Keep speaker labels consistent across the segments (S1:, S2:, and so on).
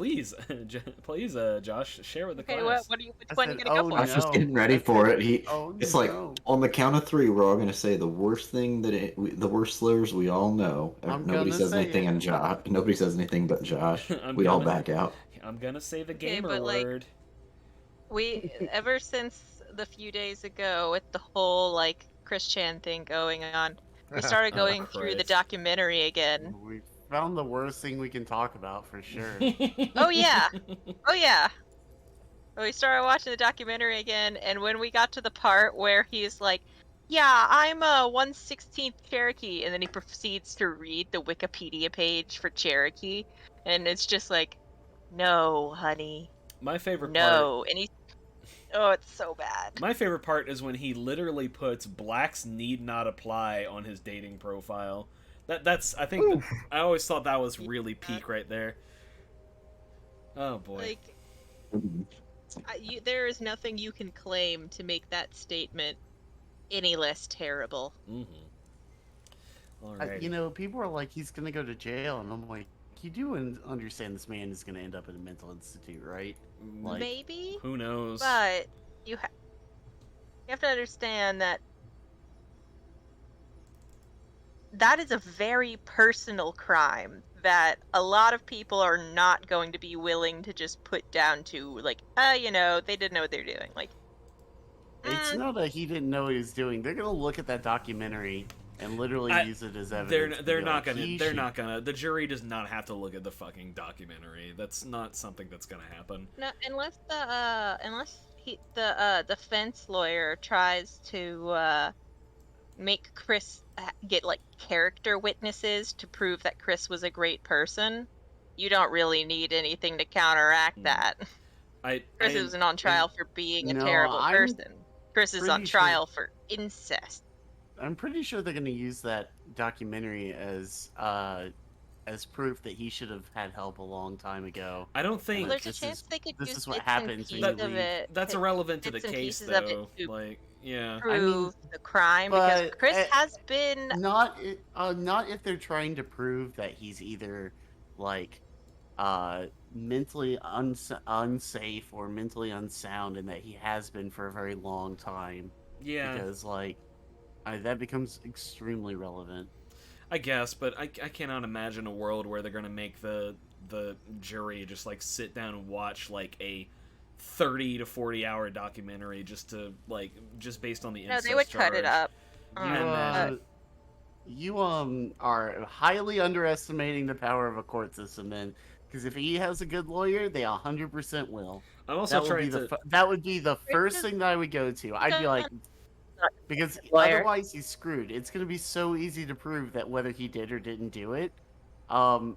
S1: please, please, Josh, share with the
S2: Okay,
S1: class.
S2: which one are you gonna go for?
S3: I was just getting ready for it. It's like
S4: no.
S3: on the count of 3, we're all gonna say the worst thing the worst slurs we all know.
S4: I'm
S3: Nobody
S4: gonna
S3: says
S4: say
S3: anything,
S4: it.
S3: and Josh. Nobody says anything but Josh. We all back out.
S1: I'm gonna say the
S2: Okay,
S1: gamer
S2: but, like,
S1: word.
S2: ever since the few days ago with the whole, like, Chris Chan thing going on, we started
S1: Oh,
S2: going through the
S1: Christ.
S2: documentary again.
S4: We found the worst thing we can talk about for sure.
S2: Oh, yeah. Oh, yeah. We started watching the documentary again, and when we got to the part where he's like, yeah, I'm a 1/16th Cherokee, and then he proceeds to read the Wikipedia page for Cherokee, and it's just like, no, honey,
S1: My favorite
S2: no. And oh, it's so bad.
S1: My favorite part is when he literally puts "blacks need not apply" on his dating profile. That's I think I always thought that was really peak right there. Oh boy.
S2: Like, there is nothing you can claim to make that statement any less terrible.
S1: All right.
S4: You know, people are like, he's gonna go to jail, and I'm like, you do understand this man is gonna end up in a mental institute, right? Like,
S2: maybe,
S1: who knows?
S2: but you have to understand that that is a very personal crime that a lot of people are not going to be willing to just put down to, like, you know, they didn't know what they were doing. Like,
S4: it's not a he didn't know what he was doing. They're gonna look at that documentary and literally use it as evidence.
S1: They're not gonna. The jury does not have to look at the fucking documentary. That's not something that's gonna happen.
S2: No, unless the defense lawyer tries to make Chris get, like, character witnesses to prove that Chris was a great person. You don't really need anything to counteract that. Chris isn't on trial for being a terrible person. Chris is on trial for incest.
S4: I'm pretty sure they're going to use that documentary as proof that he should have had help a long time ago.
S1: I don't think
S2: there's a chance they could
S4: this
S2: use
S4: is what
S2: bits
S4: happens
S2: and
S4: when you
S2: pieces of
S4: leave.
S2: it.
S1: That's irrelevant to the
S2: bits and
S1: case,
S2: pieces of it
S1: though.
S2: to
S1: Like, yeah.
S2: prove the crime, because Chris has been
S4: not if they're trying to prove that he's either, like, mentally unsafe or mentally unsound, and that he has been for a very long time.
S1: Yeah.
S4: Because, like, that becomes extremely relevant.
S1: I guess, but I cannot imagine a world where they're gonna make the jury just, like, sit down and watch, like, a 30 to 40 hour documentary just based on the incest
S2: they would
S1: charge.
S2: cut it up.
S4: You are highly underestimating the power of a court system, then, because if he has a good lawyer, they 100% will.
S1: I'm also
S4: that would be the first thing that I would go to. I'd be like, because otherwise he's screwed. It's going to be so easy to prove that whether he did or didn't do it, from,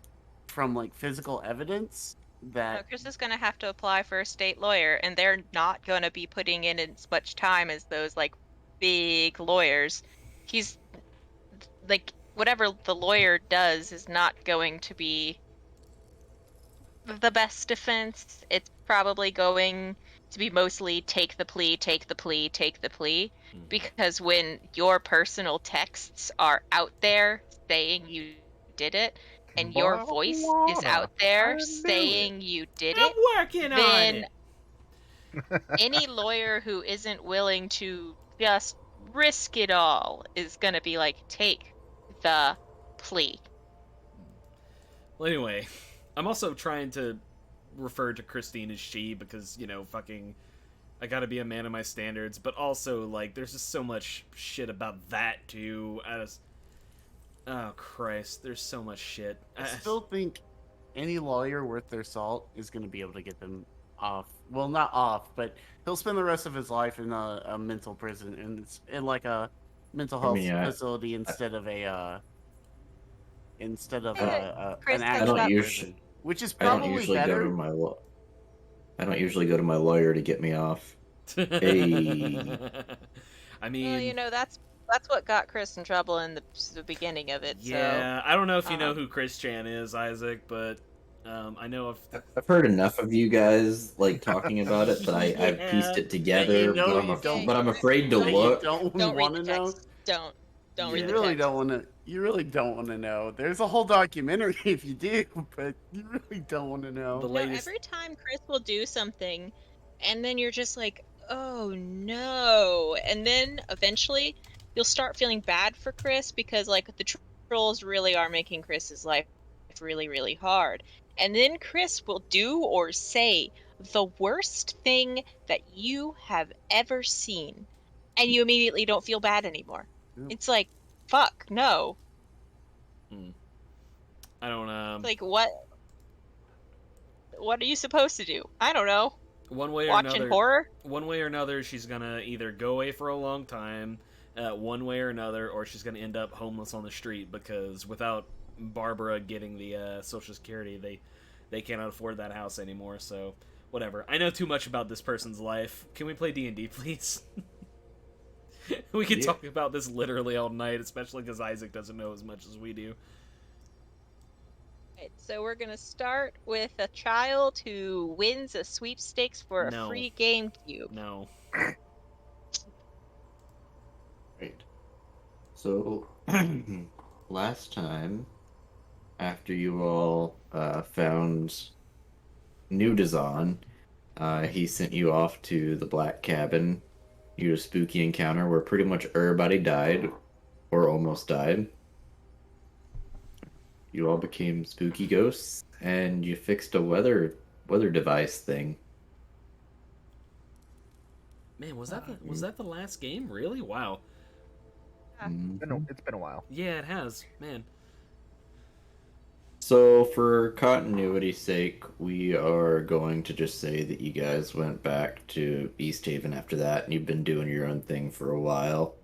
S4: like, physical evidence. That
S2: Chris is going to have to apply for a state lawyer, and they're not going to be putting in as much time as those, like, big lawyers. He's, like, whatever the lawyer does is not going to be the best defense. It's probably going to be mostly take the plea, take the plea, take the plea. Because when your personal texts are out there saying you did it, and your voice is out there saying you did it,
S1: I'm working
S2: then
S1: on it.
S2: Any lawyer who isn't willing to just risk it all is gonna be like, take the plea.
S1: Well, anyway, I'm also trying to refer to Christine as she because, you know, fucking, I gotta be a man of my standards, but also, like, there's just so much shit about that, too. Oh, Christ, there's so much shit.
S4: I still think any lawyer worth their salt is going to be able to get them off. Well, not off, but he'll spend the rest of his life in a mental prison, and in, like, a mental health facility instead of an actual prison, which is probably better.
S3: I don't usually go to my lawyer to get me off. Hey.
S1: I mean,
S2: well, you know, that's what got Chris in trouble in the beginning of it.
S1: Yeah, so, I don't know if you know who Chris Chan is, Isaac, but I know
S3: I've heard enough of you guys, like, talking about it that I've pieced it together. But I'm afraid to look.
S4: Don't want to know.
S2: Don't read the
S4: really
S2: text.
S4: don't want to. You really don't want to know. There's a whole documentary if you do, but you really don't want to
S1: The
S4: know.
S2: No,
S1: latest.
S2: every time Chris will do something, and then you're just like, oh no. And then eventually you'll start feeling bad for Chris because like the trolls really are making Chris's life really, really hard. And then Chris will do or say the worst thing that you have ever seen. And you immediately don't feel bad anymore.
S4: Yep.
S2: It's like, fuck, no.
S1: I don't
S2: It's like what are you supposed to do? I don't know.
S1: one way or
S2: Watching
S1: another.
S2: horror?
S1: One way or another, she's gonna either go away for a long time, one way or another, or she's gonna end up homeless on the street because without Barbara getting the Social Security, they cannot afford that house anymore. So whatever. I know too much about this person's life. Can we play D&D, please? We could
S4: Yeah.
S1: talk about this literally all night, especially because Isaac doesn't know as much as we do.
S2: Right, so we're gonna start with a child who wins a sweepstakes for a
S1: No.
S2: free GameCube.
S1: No.
S3: Right. So, last time, after you all found Nudazon, he sent you off to the Black Cabin. You had a spooky encounter where pretty much everybody died, or almost died. You all became spooky ghosts, and you fixed a weather device thing.
S1: Man, was that the last game? Really? Wow.
S3: Mhm.
S5: It's been a while.
S1: Yeah, it has. Man.
S3: So, for continuity's sake, we are going to just say that you guys went back to East Haven after that, and you've been doing your own thing for a while.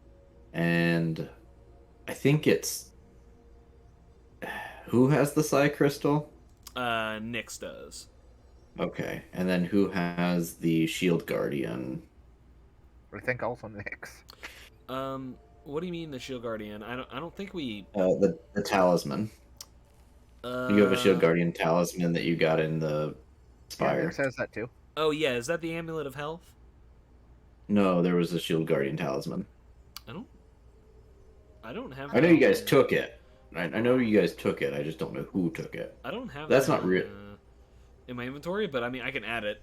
S3: And I think it's. Who has the Psi Crystal?
S1: Nyx does.
S3: Okay. And then who has the Shield Guardian?
S5: I think also Nyx.
S1: What do you mean the Shield Guardian? I don't think we.
S3: The talisman. You have a Shield Guardian talisman that you got in the Spire.
S5: Yeah, Nyx has that too.
S1: Oh yeah, is that the Amulet of Health?
S3: No, there was a Shield Guardian talisman.
S1: I don't have.
S3: I know
S1: that
S3: you guys
S1: on-
S3: took it. I know you guys took it. I just don't know who took it.
S1: I don't have.
S3: That's
S1: that
S3: not real.
S1: in my inventory, but I mean I can add it.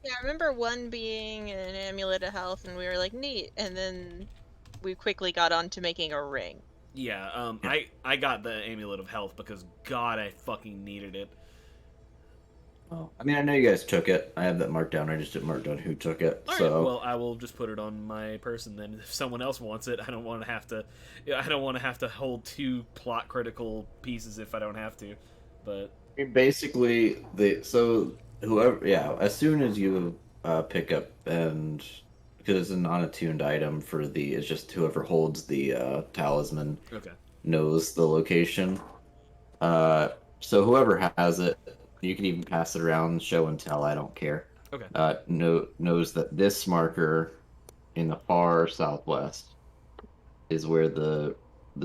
S2: Yeah, I remember one being an amulet of health, and we were like, neat. And then we quickly got on to making a ring.
S1: Yeah. I got the Amulet of Health because God, I fucking needed it.
S3: Oh, I mean, I know you guys took it. I have that marked down. I just didn't mark down who took it.
S1: All right,
S3: So,
S1: well, I will just put it on my person then. If someone else wants it, I don't want to have to. I don't want to have to hold two plot critical pieces if I don't have to. But
S3: I mean, basically, whoever, yeah, as soon as you pick up, and because it's an unattuned item for it's just whoever holds the talisman
S1: okay.
S3: knows the location. So whoever has it, you can even pass it around, show and tell. I don't care.
S1: Okay.
S3: Knows that this marker in the far southwest is where the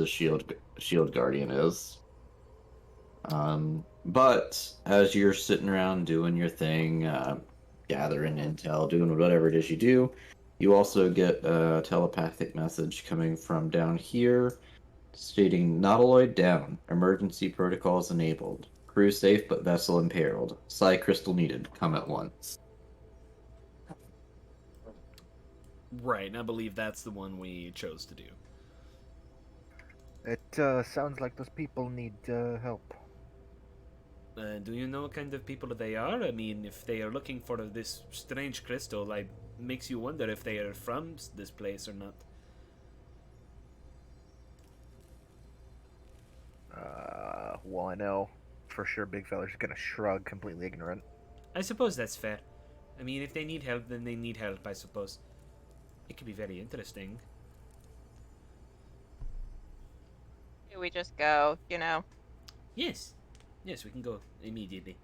S3: shield guardian is. But as you're sitting around doing your thing, gathering intel, doing whatever it is you do, you also get a telepathic message coming from down here stating Nautiloid down, emergency protocols enabled, crew safe but vessel imperiled, Psi crystal needed, come at once.
S1: Right, and I believe that's the one we chose to do.
S5: It sounds like those people need help.
S1: Do you know what kind of people they are? I mean, if they are looking for this strange crystal, it makes you wonder if they are from this place or not.
S5: Well, I know for sure Big Fella's gonna shrug, completely ignorant.
S1: I suppose that's fair. I mean, if they need help, then they need help, I suppose. It could be very interesting.
S2: We just go, you know.
S1: Yes. Yes, we can go immediately.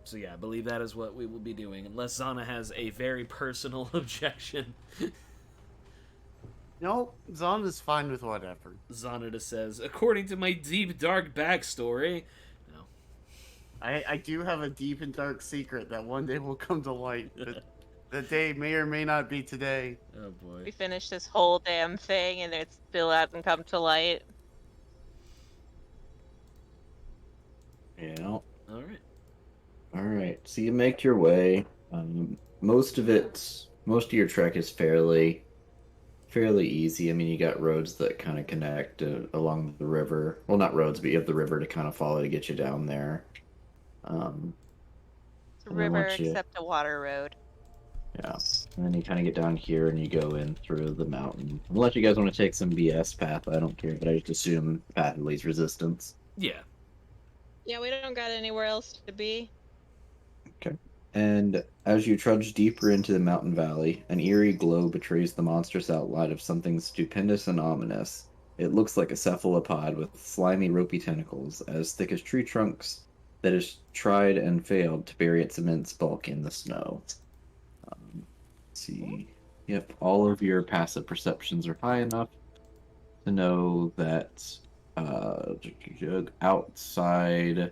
S1: So yeah, I believe that is what we will be doing, unless Zana has a very personal objection.
S4: No, Zon is fine with whatever.
S1: Zanada says, according to my deep, dark backstory... No.
S4: I do have a deep and dark secret that one day will come to light, but The day may or may not be today.
S1: Oh boy.
S2: We finish this whole damn thing and it still hasn't come to light.
S3: Yeah.
S1: All right.
S3: All right. So you make your way. Most of your trek is fairly easy. I mean, you got roads that kind of connect along the river. Well, not roads, but you have the river to kind of follow to get you down there.
S2: It's a
S3: And then
S2: river
S3: once you,
S2: except a water road.
S3: yeah, and then you kind of get down here and you go in through the mountain. Unless you guys want to take some BS path, I don't care. But I just assume path of least resistance.
S1: Yeah.
S2: Yeah, we don't got anywhere else to be.
S3: Okay. And as you trudge deeper into the mountain valley, an eerie glow betrays the monstrous outline of something stupendous and ominous. It looks like a cephalopod with slimy, ropey tentacles as thick as tree trunks that has tried and failed to bury its immense bulk in the snow. Let's see. Yep, all of your passive perceptions are high enough to know that outside.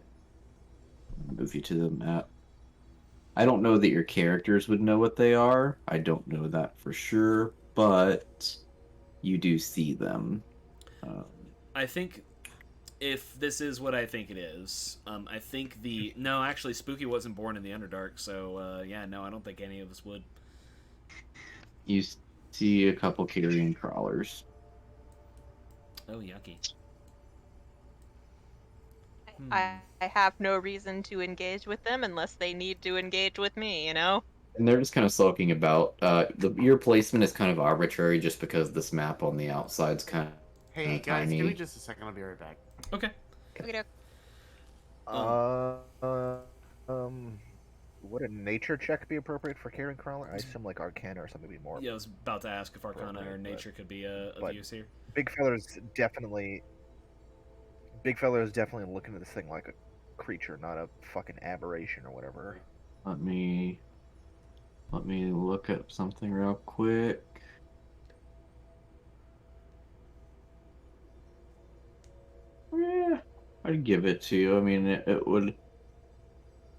S3: Move you to the map. I don't know that your characters would know what they are. I don't know that for sure, but you do see them.
S1: I think if this is what I think it is, I think no, actually, Spooky wasn't born in the Underdark, so yeah, no, I don't think any of us would.
S3: You see a couple carrion crawlers.
S1: Oh, yucky.
S2: I have no reason to engage with them unless they need to engage with me, you know?
S3: And they're just kind of sulking about. Your placement is kind of arbitrary just because this map on the outside's kind of
S4: Hey guys,
S3: tiny.
S4: give me just a second. I'll be right back.
S1: Okay.
S2: Okay.
S5: Would a nature check be appropriate for carrion crawler? I assume like Arcana or something would be more.
S1: Yeah, I was about to ask if Arcana or Nature could be of use here.
S5: Big fella's definitely looking at this thing like a creature, not a fucking aberration or whatever.
S3: Let me look up something real quick. Yeah, I'd give it to you. I mean, it would.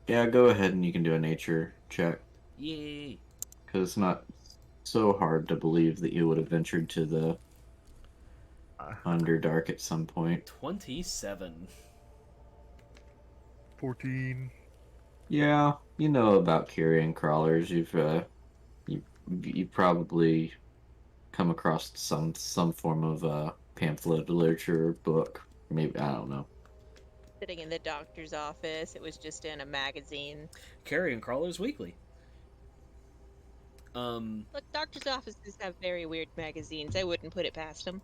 S3: Yeah, go ahead and you can do a nature check.
S1: Yay!
S3: Because it's not so hard to believe that you would have ventured to the Underdark at some point.
S1: 27.
S5: 14.
S3: Yeah, you know about carrion crawlers. You've probably come across some form of pamphlet, literature, book. Maybe, I don't know.
S2: Sitting in the doctor's office, it was just in a magazine.
S1: Carrion Crawlers Weekly.
S2: Look, doctor's offices have very weird magazines. I wouldn't put it past them.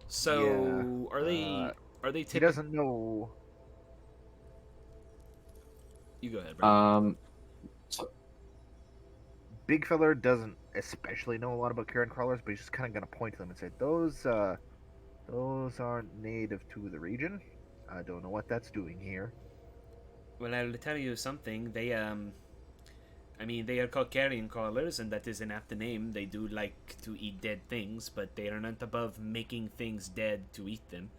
S1: So
S5: Yeah,
S1: are they
S5: He
S1: typically...
S5: doesn't know.
S1: You go ahead, bro.
S5: Big feller doesn't especially know a lot about carrion crawlers, but he's just kind of gonna point to them and say, "Those aren't native to the region. I don't know what that's doing here."
S1: Well, I'll tell you something. They I mean, they are called carrion crawlers, and that is an apt name. They do like to eat dead things, but they are not above making things dead to eat them.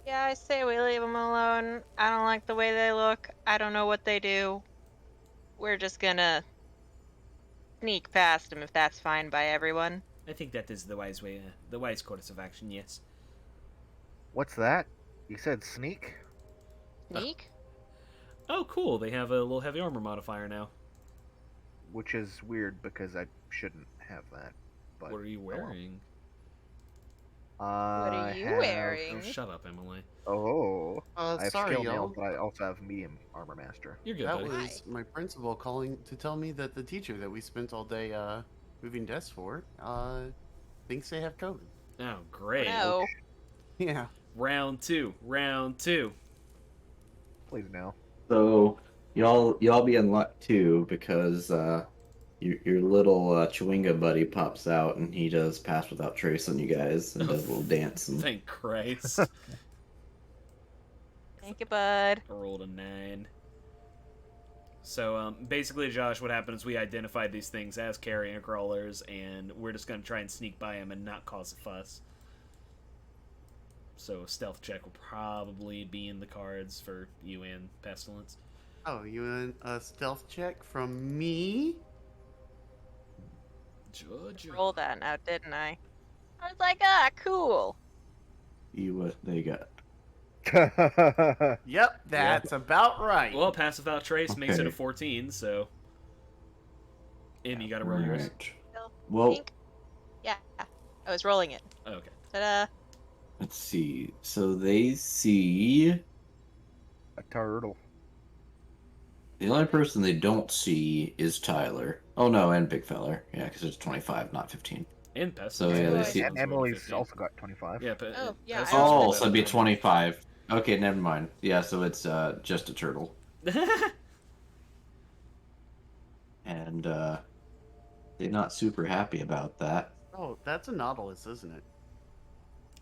S2: Yeah, I say we leave them alone. I don't like the way they look. I don't know what they do. We're just gonna sneak past them if that's fine by everyone.
S1: I think that is the wise way, the wise course of action. Yes.
S5: What's that? You said sneak?
S2: Sneak?
S1: Oh, cool. They have a little heavy armor modifier now.
S5: Which is weird because I shouldn't have that. But
S1: What are you wearing?
S2: What are you wearing?
S1: Oh, shut up, Emily.
S5: Oh, I have
S4: Sorry,
S5: scale mail,
S4: y'all.
S5: but I also have medium armor master.
S1: You're good,
S4: That
S1: buddy.
S4: was my principal calling to tell me that the teacher that we spent all day moving desks for thinks they have COVID.
S1: Oh, great.
S2: No.
S4: Yeah.
S1: Round two.
S5: Please no.
S3: So y'all be in luck too because your little Chewinga buddy pops out and he does pass without trace on you guys and does a little dance. And...
S1: Thank Christ.
S2: Thank you, bud.
S1: I rolled a 9. So basically, Josh, what happened is we identified these things as carrion crawlers, and we're just gonna try and sneak by them and not cause a fuss. So stealth check will probably be in the cards for you and Pestilence.
S4: Oh, you want a stealth check from me?
S1: Georgia.
S2: Roll that now, didn't I? I was like, cool.
S3: See what they got.
S4: Yep, that's about right.
S1: Well, pass without trace makes it a
S3: Okay.
S1: 14, so. And you gotta roll yours.
S3: Alright.
S2: Still
S3: Well,
S2: pink? Yeah, I was rolling it.
S1: Oh, okay.
S2: Ta-da.
S3: let's see. So they see
S5: A turtle.
S3: the only person they don't see is Tyler. Oh no, and Big Feller. Yeah, because it's 25, not 15.
S1: And Pest.
S3: So, yeah, they see-
S5: And Emily's also got 25.
S1: Yeah, but.
S2: Oh, yeah,
S1: Pest
S2: I was
S1: rolled
S3: Oh,
S2: rolling
S3: so it'd
S1: better
S3: be
S1: than
S3: 25. Okay, never mind. Yeah, so it's just a turtle.
S1: I
S3: And they're not super happy about that.
S4: Oh, that's a Nautilus, isn't it?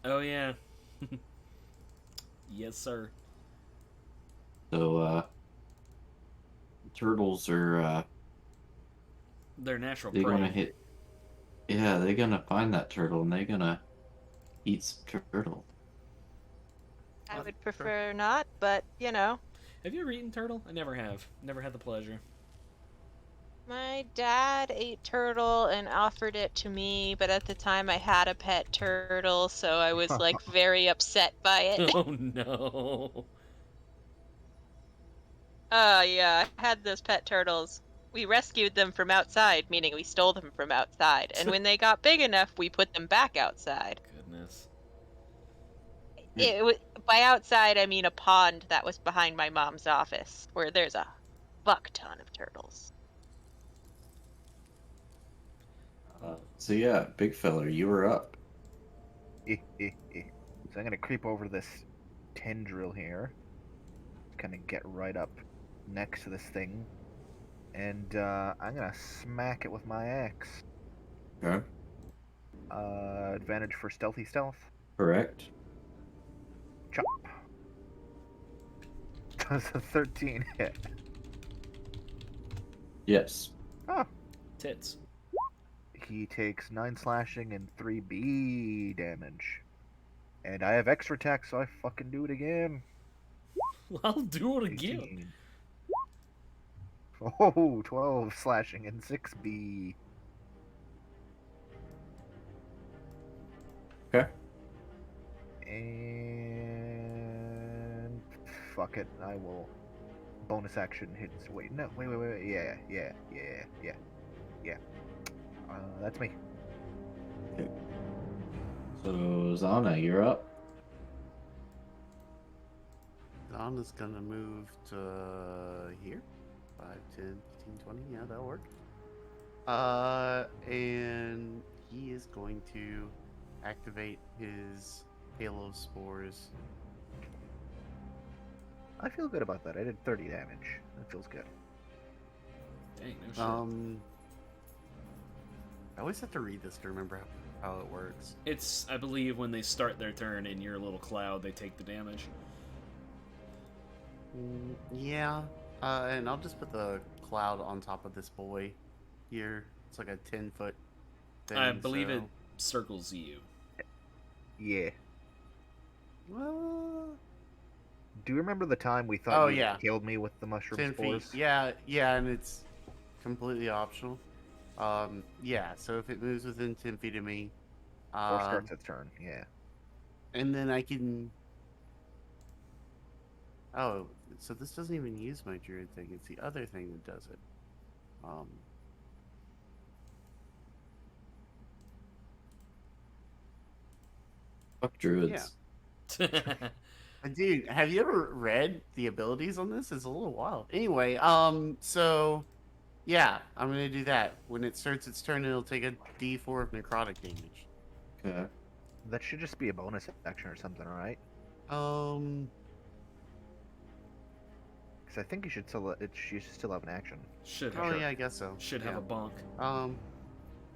S1: Oh, yeah. Yes, sir.
S3: So turtles are
S1: They're natural
S3: they're
S1: prey.
S3: gonna hit. Yeah, they're gonna find that turtle and they're gonna eat some turtle.
S2: I would prefer not, but you know.
S1: Have you ever eaten turtle? I never have. Never had the pleasure.
S2: My dad ate turtle and offered it to me, but at the time I had a pet turtle, so I was like very upset by it.
S1: Oh, no.
S2: Oh yeah, I had those pet turtles. We rescued them from outside, meaning we stole them from outside. And when they got big enough, we put them back outside.
S1: Goodness.
S2: By outside, I mean a pond that was behind my mom's office, where there's a fuck ton of turtles.
S3: So yeah, big feller, you were up.
S5: So I'm gonna creep over this tendril here. Kind of get right up next to this thing. And I'm gonna smack it with my axe.
S3: Okay.
S5: Advantage for stealthy stealth.
S3: Correct.
S5: Chop. Does a 13 hit?
S3: Yes.
S5: Oh.
S1: Tits.
S5: He takes 9 slashing and 3 B damage. And I have extra attack, so I fucking do it again.
S1: I'll do it again.
S5: 18. Oh, 12 slashing and 6 B.
S3: Okay.
S5: And fuck it, I will bonus action hits. Wait, no, wait. Yeah. That's me.
S3: Okay. So Zana, you're up.
S4: Donna's gonna move to here. 5, 10, 15, 20. Yeah, that'll work. And he is going to activate his Hail of Spores.
S5: I feel good about that. I did 30 damage. That feels good.
S1: Dang, no shit.
S4: I always have to read this to remember how it works.
S1: It's, I believe, when they start their turn in your little cloud, they take the damage.
S4: Yeah. And I'll just put the cloud on top of this boy here. It's like a 10-foot thing.
S1: I believe it circles you.
S5: Yeah.
S4: Well,
S5: Do you remember the time we thought you
S4: yeah.
S5: killed me with the mushroom
S4: 10
S5: spores?
S4: feet. Yeah, and it's completely optional. Yeah, so if it moves within 10 feet of me,
S5: Or starts its turn, yeah.
S4: and then I can... Oh, so this doesn't even use my druid thing. It's the other thing that does it.
S3: Fuck druids.
S4: Dude, have you ever read the abilities on this? It's a little wild. Anyway, so yeah, I'm gonna do that. When it starts its turn, it'll take a D4 of necrotic damage.
S3: Okay.
S5: That should just be a bonus action or something, right? Because I think you should still have an action.
S1: Should
S4: Oh
S1: have.
S4: yeah, I guess so.
S1: Should
S4: Yeah.
S1: have a bonk.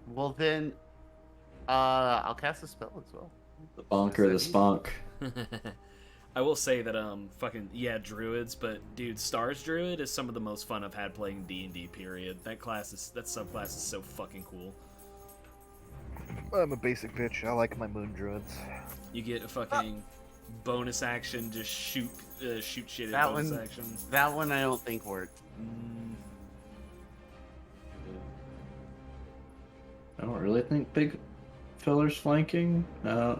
S4: Well then, I'll cast a spell as well.
S3: The bonker, the spunk.
S1: I will say that druids, but dude, Stars Druid is some of the most fun I've had playing D&D. Period. That subclass is so fucking cool.
S5: I'm a basic bitch. I like my moon druids.
S1: You get a fucking bonus action, just shoot shit
S4: That
S1: in bonus
S4: one-
S1: action.
S4: That one I don't think worked.
S1: Mm,
S3: I don't really think big feller's flanking.
S1: nah,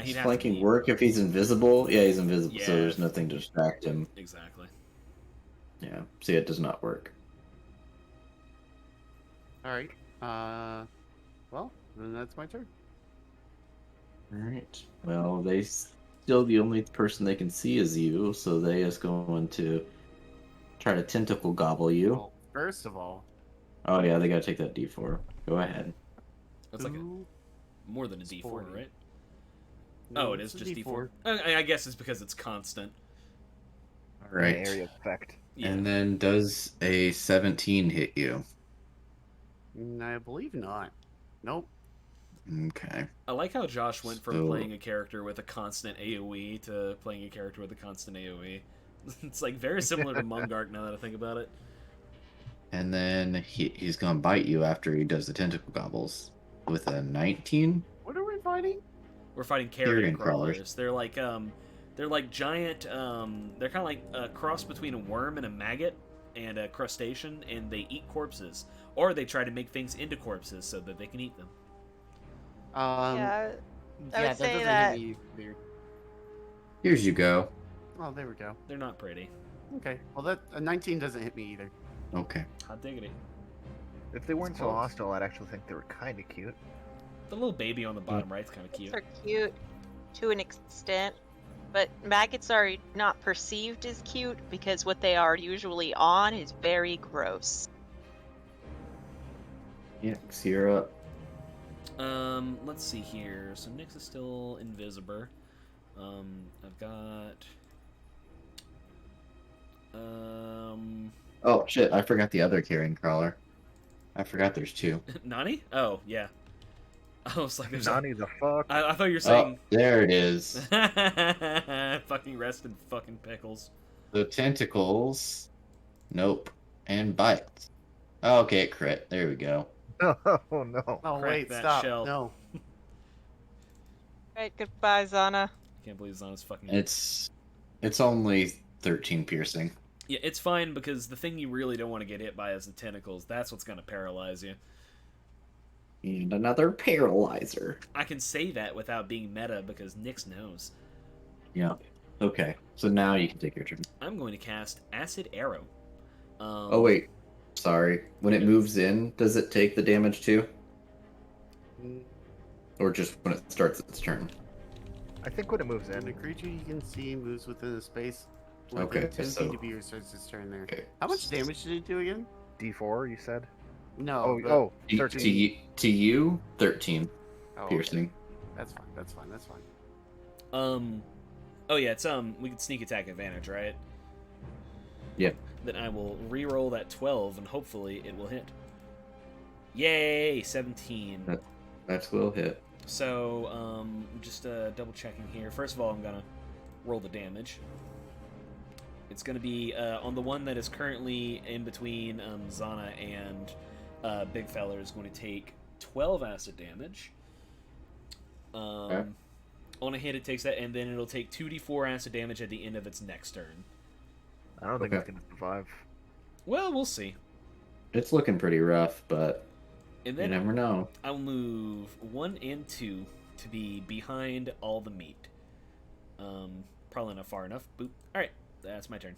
S1: he'd
S3: Does
S1: have
S3: flanking
S1: to be...
S3: work if he's invisible? Yeah, he's invisible, so
S1: Yeah.
S3: there's nothing to distract him.
S1: Exactly.
S3: Yeah, see, it does not work.
S4: All right. Well, then that's my turn.
S3: Alright. Well, they still the only person they can see is you, so they is going to try to tentacle gobble you.
S4: Well, first of all,
S3: Oh yeah, they gotta take that D4. Go ahead.
S1: That's like
S4: who-
S1: more than a
S4: It's
S1: D4,
S4: 40.
S1: right?
S4: No,
S1: Oh, it is
S4: it's a
S1: just
S4: D4.
S1: D4. I guess it's because it's constant.
S3: Alright.
S5: Area effect.
S1: Yeah.
S3: And then does a 17 hit you?
S4: I believe not. Nope.
S3: Okay.
S1: I like how Josh went from
S3: So-
S1: playing a character with a constant AoE to playing a character with a constant AoE. It's like very similar to Mungark now that I think about it.
S3: And then he's gonna bite you after he does the tentacle gobbles with a 19.
S4: What are we fighting?
S1: We're fighting
S3: Carrion
S1: carrion
S3: crawlers.
S1: crawlers. They're like giant. They're kind of like a cross between a worm and a maggot and a crustacean, and they eat corpses, or they try to make things into corpses so that they can eat them.
S2: Yeah, I
S4: yeah,
S2: would say
S4: doesn't
S2: that-
S4: hit me either.
S3: Here's you go.
S4: Oh, there we go.
S1: They're not pretty.
S4: Okay. Well, that a 19 doesn't hit me either.
S3: Okay.
S1: Hot diggity.
S5: If they weren't so
S4: close.
S5: hostile, I'd actually think they were kind of cute.
S1: The little baby on the bottom right's kind of cute.
S2: are cute to an extent, but maggots are not perceived as cute because what they are usually on is very gross.
S3: Yeah, you're up.
S1: Let's see here. So Nyx is still invisible. I've got.
S3: Oh shit! I forgot the other carrion crawler. I forgot there's two.
S1: Nani? Oh yeah. I was like, there's
S5: Nani the fuck?
S1: I thought you were
S3: Oh,
S1: saying.
S3: there it is.
S1: Fucking rest in fucking pickles.
S3: The tentacles. Nope. And bites. Oh, okay, crit. There we go.
S5: Oh no.
S4: Oh,
S1: Crack
S4: wait,
S1: that
S4: stop.
S1: shell.
S4: No.
S2: Right, goodbye, Zana.
S1: Can't believe Zana's fucking.
S3: It's only 13 piercing.
S1: Yeah, it's fine because the thing you really don't want to get hit by is the tentacles. That's what's gonna paralyze you.
S3: And another paralyzer.
S1: I can say that without being meta because Nyx knows.
S3: Yeah. Okay. So now you can take your turn.
S1: I'm going to cast Acid Arrow.
S3: Oh wait. Sorry. When it moves in, does it take the damage too?
S4: Mm,
S3: Or just when it starts its turn?
S5: I think when it moves
S4: And the
S5: in,
S4: creature you can see moves within a space.
S3: Okay,
S4: within 10
S3: so-
S4: feet of you starts its turn there.
S3: Okay.
S4: How much damage did it do again?
S5: D4, you said?
S4: No.
S5: Oh,
S4: the-
S5: 13.
S3: To you, 13
S4: oh, okay.
S3: piercing.
S4: That's fine. That's fine. That's fine.
S1: Oh yeah, it's we can sneak attack advantage, right?
S3: Yeah.
S1: Then I will re-roll that 12 and hopefully it will hit. Yay, 17.
S3: That will hit.
S1: So, just double checking here. First of all, I'm gonna roll the damage. It's gonna be on the one that is currently in between Zana and Big Feller is going to take 12 acid damage.
S3: Okay.
S1: On a hit, it takes that, and then it'll take 2d4 acid damage at the end of its next turn.
S5: I don't think
S3: Okay.
S5: it's gonna survive.
S1: Well, we'll see.
S3: It's looking pretty rough, but
S1: And
S3: you
S1: then
S3: never know.
S1: I'll move 1 and 2 to be behind all the meat. Probably not far enough. Boop. Alright, that's my turn.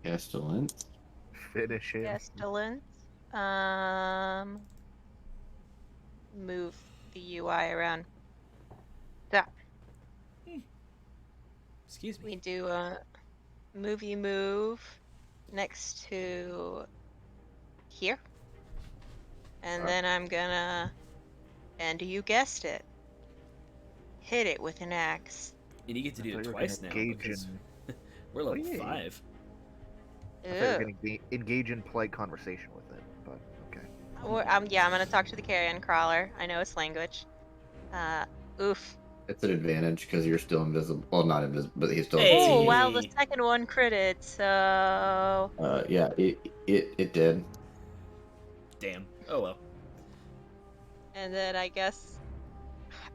S3: Castellan.
S5: Finish him.
S2: Pestilence. Move the UI around. That
S1: Excuse me.
S2: we do a movie move next to here, and then I'm gonna, and you guessed it, hit it with an axe.
S1: And you get to do
S5: I
S1: it
S5: thought you were
S1: twice
S5: gonna
S1: now
S5: engage
S1: because
S5: in-
S1: we're level
S5: Oh, yeah.
S1: 5.
S5: I thought you were
S2: Ew.
S5: gonna engage in polite conversation with it, but okay.
S2: Yeah, I'm gonna talk to the carrion crawler. I know its language. Oof.
S3: It's an advantage because you're still invisible. Well, not invisible, but he's still.
S1: Hey.
S2: Oh, well, the second one critted, so
S3: Yeah, it did.
S1: Damn. Oh well.
S2: and then I guess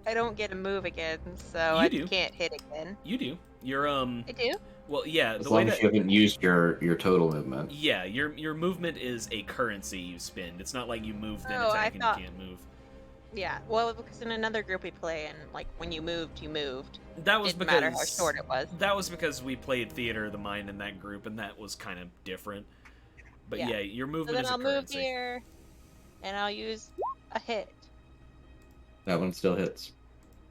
S2: I don't get a move again, so
S1: You
S2: I
S1: do.
S2: can't hit again.
S1: You do. You're
S2: I do?
S1: Well, yeah.
S3: As
S1: The way
S3: long as
S1: that
S3: you haven't used your total movement.
S1: yeah, your movement is a currency you spend. It's not like you move then
S2: Oh, I
S1: attack and
S2: thought-
S1: you can't move.
S2: Yeah, well, because in another group we play, and like when you moved, you moved.
S1: That was
S2: Didn't
S1: because
S2: matter how short it was.
S1: That was because we played Theater of the Mind in that group, and that was kind of different. But yeah, your
S2: So
S1: movement
S2: then
S1: is
S2: I'll
S1: a
S2: move
S1: currency.
S2: here, and I'll use a hit.
S3: That one still hits.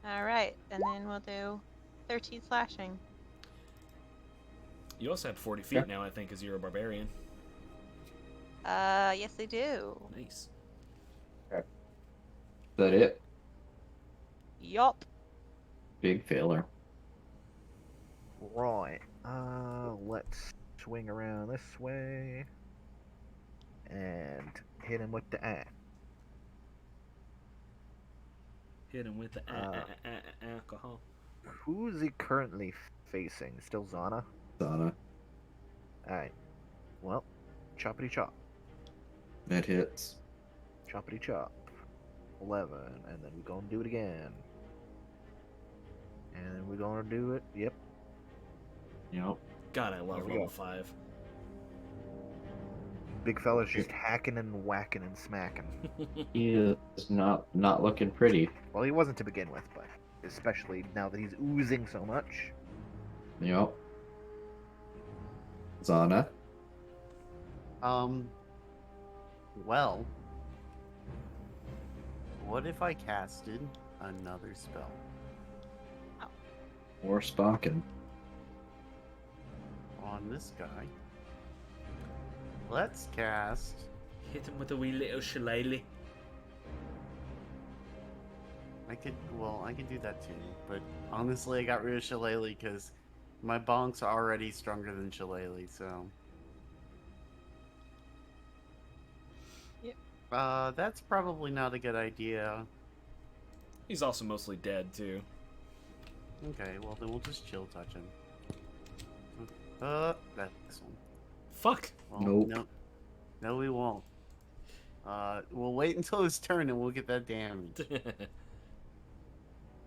S2: All right, and then we'll do 13 slashing.
S1: You also have 40 feet
S3: Okay.
S1: now, I think, as you're a barbarian.
S2: Yes, I do.
S1: Nice.
S3: Is that it?
S2: Yup.
S3: Big failure.
S5: Right. Let's swing around this way and hit him with the axe.
S1: Hit him with the alcohol.
S5: Who's he currently facing? Still Zana?
S3: Donna.
S5: Alright. Well, choppity chop.
S3: That hits.
S5: Choppity chop. 11. And then we're gonna do it again. And then we're gonna do it. Yep.
S3: Yep.
S1: God, I love
S5: There we
S1: level
S5: go.
S1: 5.
S5: Big fella's just hacking and whacking and smacking.
S3: He is not looking pretty.
S5: Well, he wasn't to begin with, but especially now that he's oozing so much.
S3: Yep. Zana.
S4: Well, what if I casted another spell?
S3: Or Sponkin.
S4: On this guy. Let's cast.
S1: Hit him with a wee little shillelagh.
S4: I could do that too, but honestly, I got rid of Shillelagh because my bonks are already stronger than Shillelagh, so.
S2: Yep.
S4: That's probably not a good idea.
S1: He's also mostly dead, too.
S4: Okay, well then we'll just chill touch him. That's one.
S1: Fuck.
S4: Well,
S3: Nope.
S4: No, we won't. We'll wait until his turn and we'll get that damage.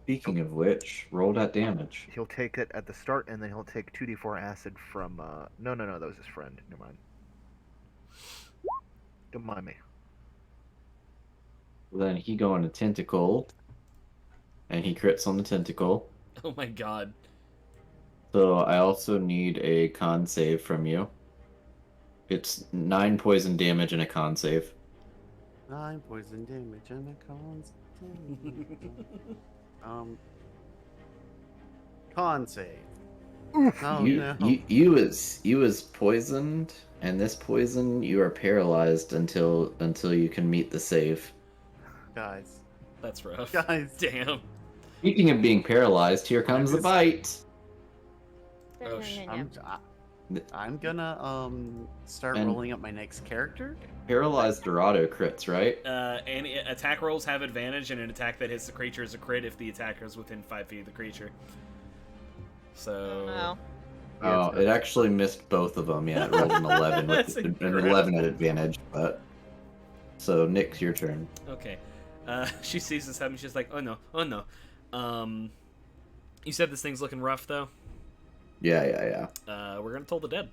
S3: Speaking of which, roll that damage.
S5: He'll take it at the start, and then he'll take 2d4 acid from, No, that was his friend. Never mind. Don't mind me.
S3: Then he go on a tentacle. And he crits on the tentacle.
S1: Oh my god.
S3: So I also need a con save from you. It's 9 poison damage and a con save.
S4: 9 poison damage and a con save. Con save. Oh no.
S3: You was poisoned, and this poison you are paralyzed until you can meet the save.
S4: Guys.
S1: That's rough.
S4: Guys.
S1: Damn.
S3: Speaking of being paralyzed, here comes the bite.
S1: Oh,
S4: I'm gonna start
S3: And-
S4: rolling up my next character.
S3: Paralyzed or auto crits, right?
S1: And attack rolls have advantage, and an attack that hits the creature is a crit if the attacker is within 5 feet of the creature. So.
S2: No.
S3: Oh, it actually missed both of them. Yeah, it rolled an 11
S1: That's
S3: with an
S1: incredible.
S3: 11 at advantage. But so Nick, your turn.
S1: Okay. She sees this happen. She's like, "Oh no, oh no." You said this thing's looking rough, though.
S3: Yeah.
S1: We're gonna toll the dead.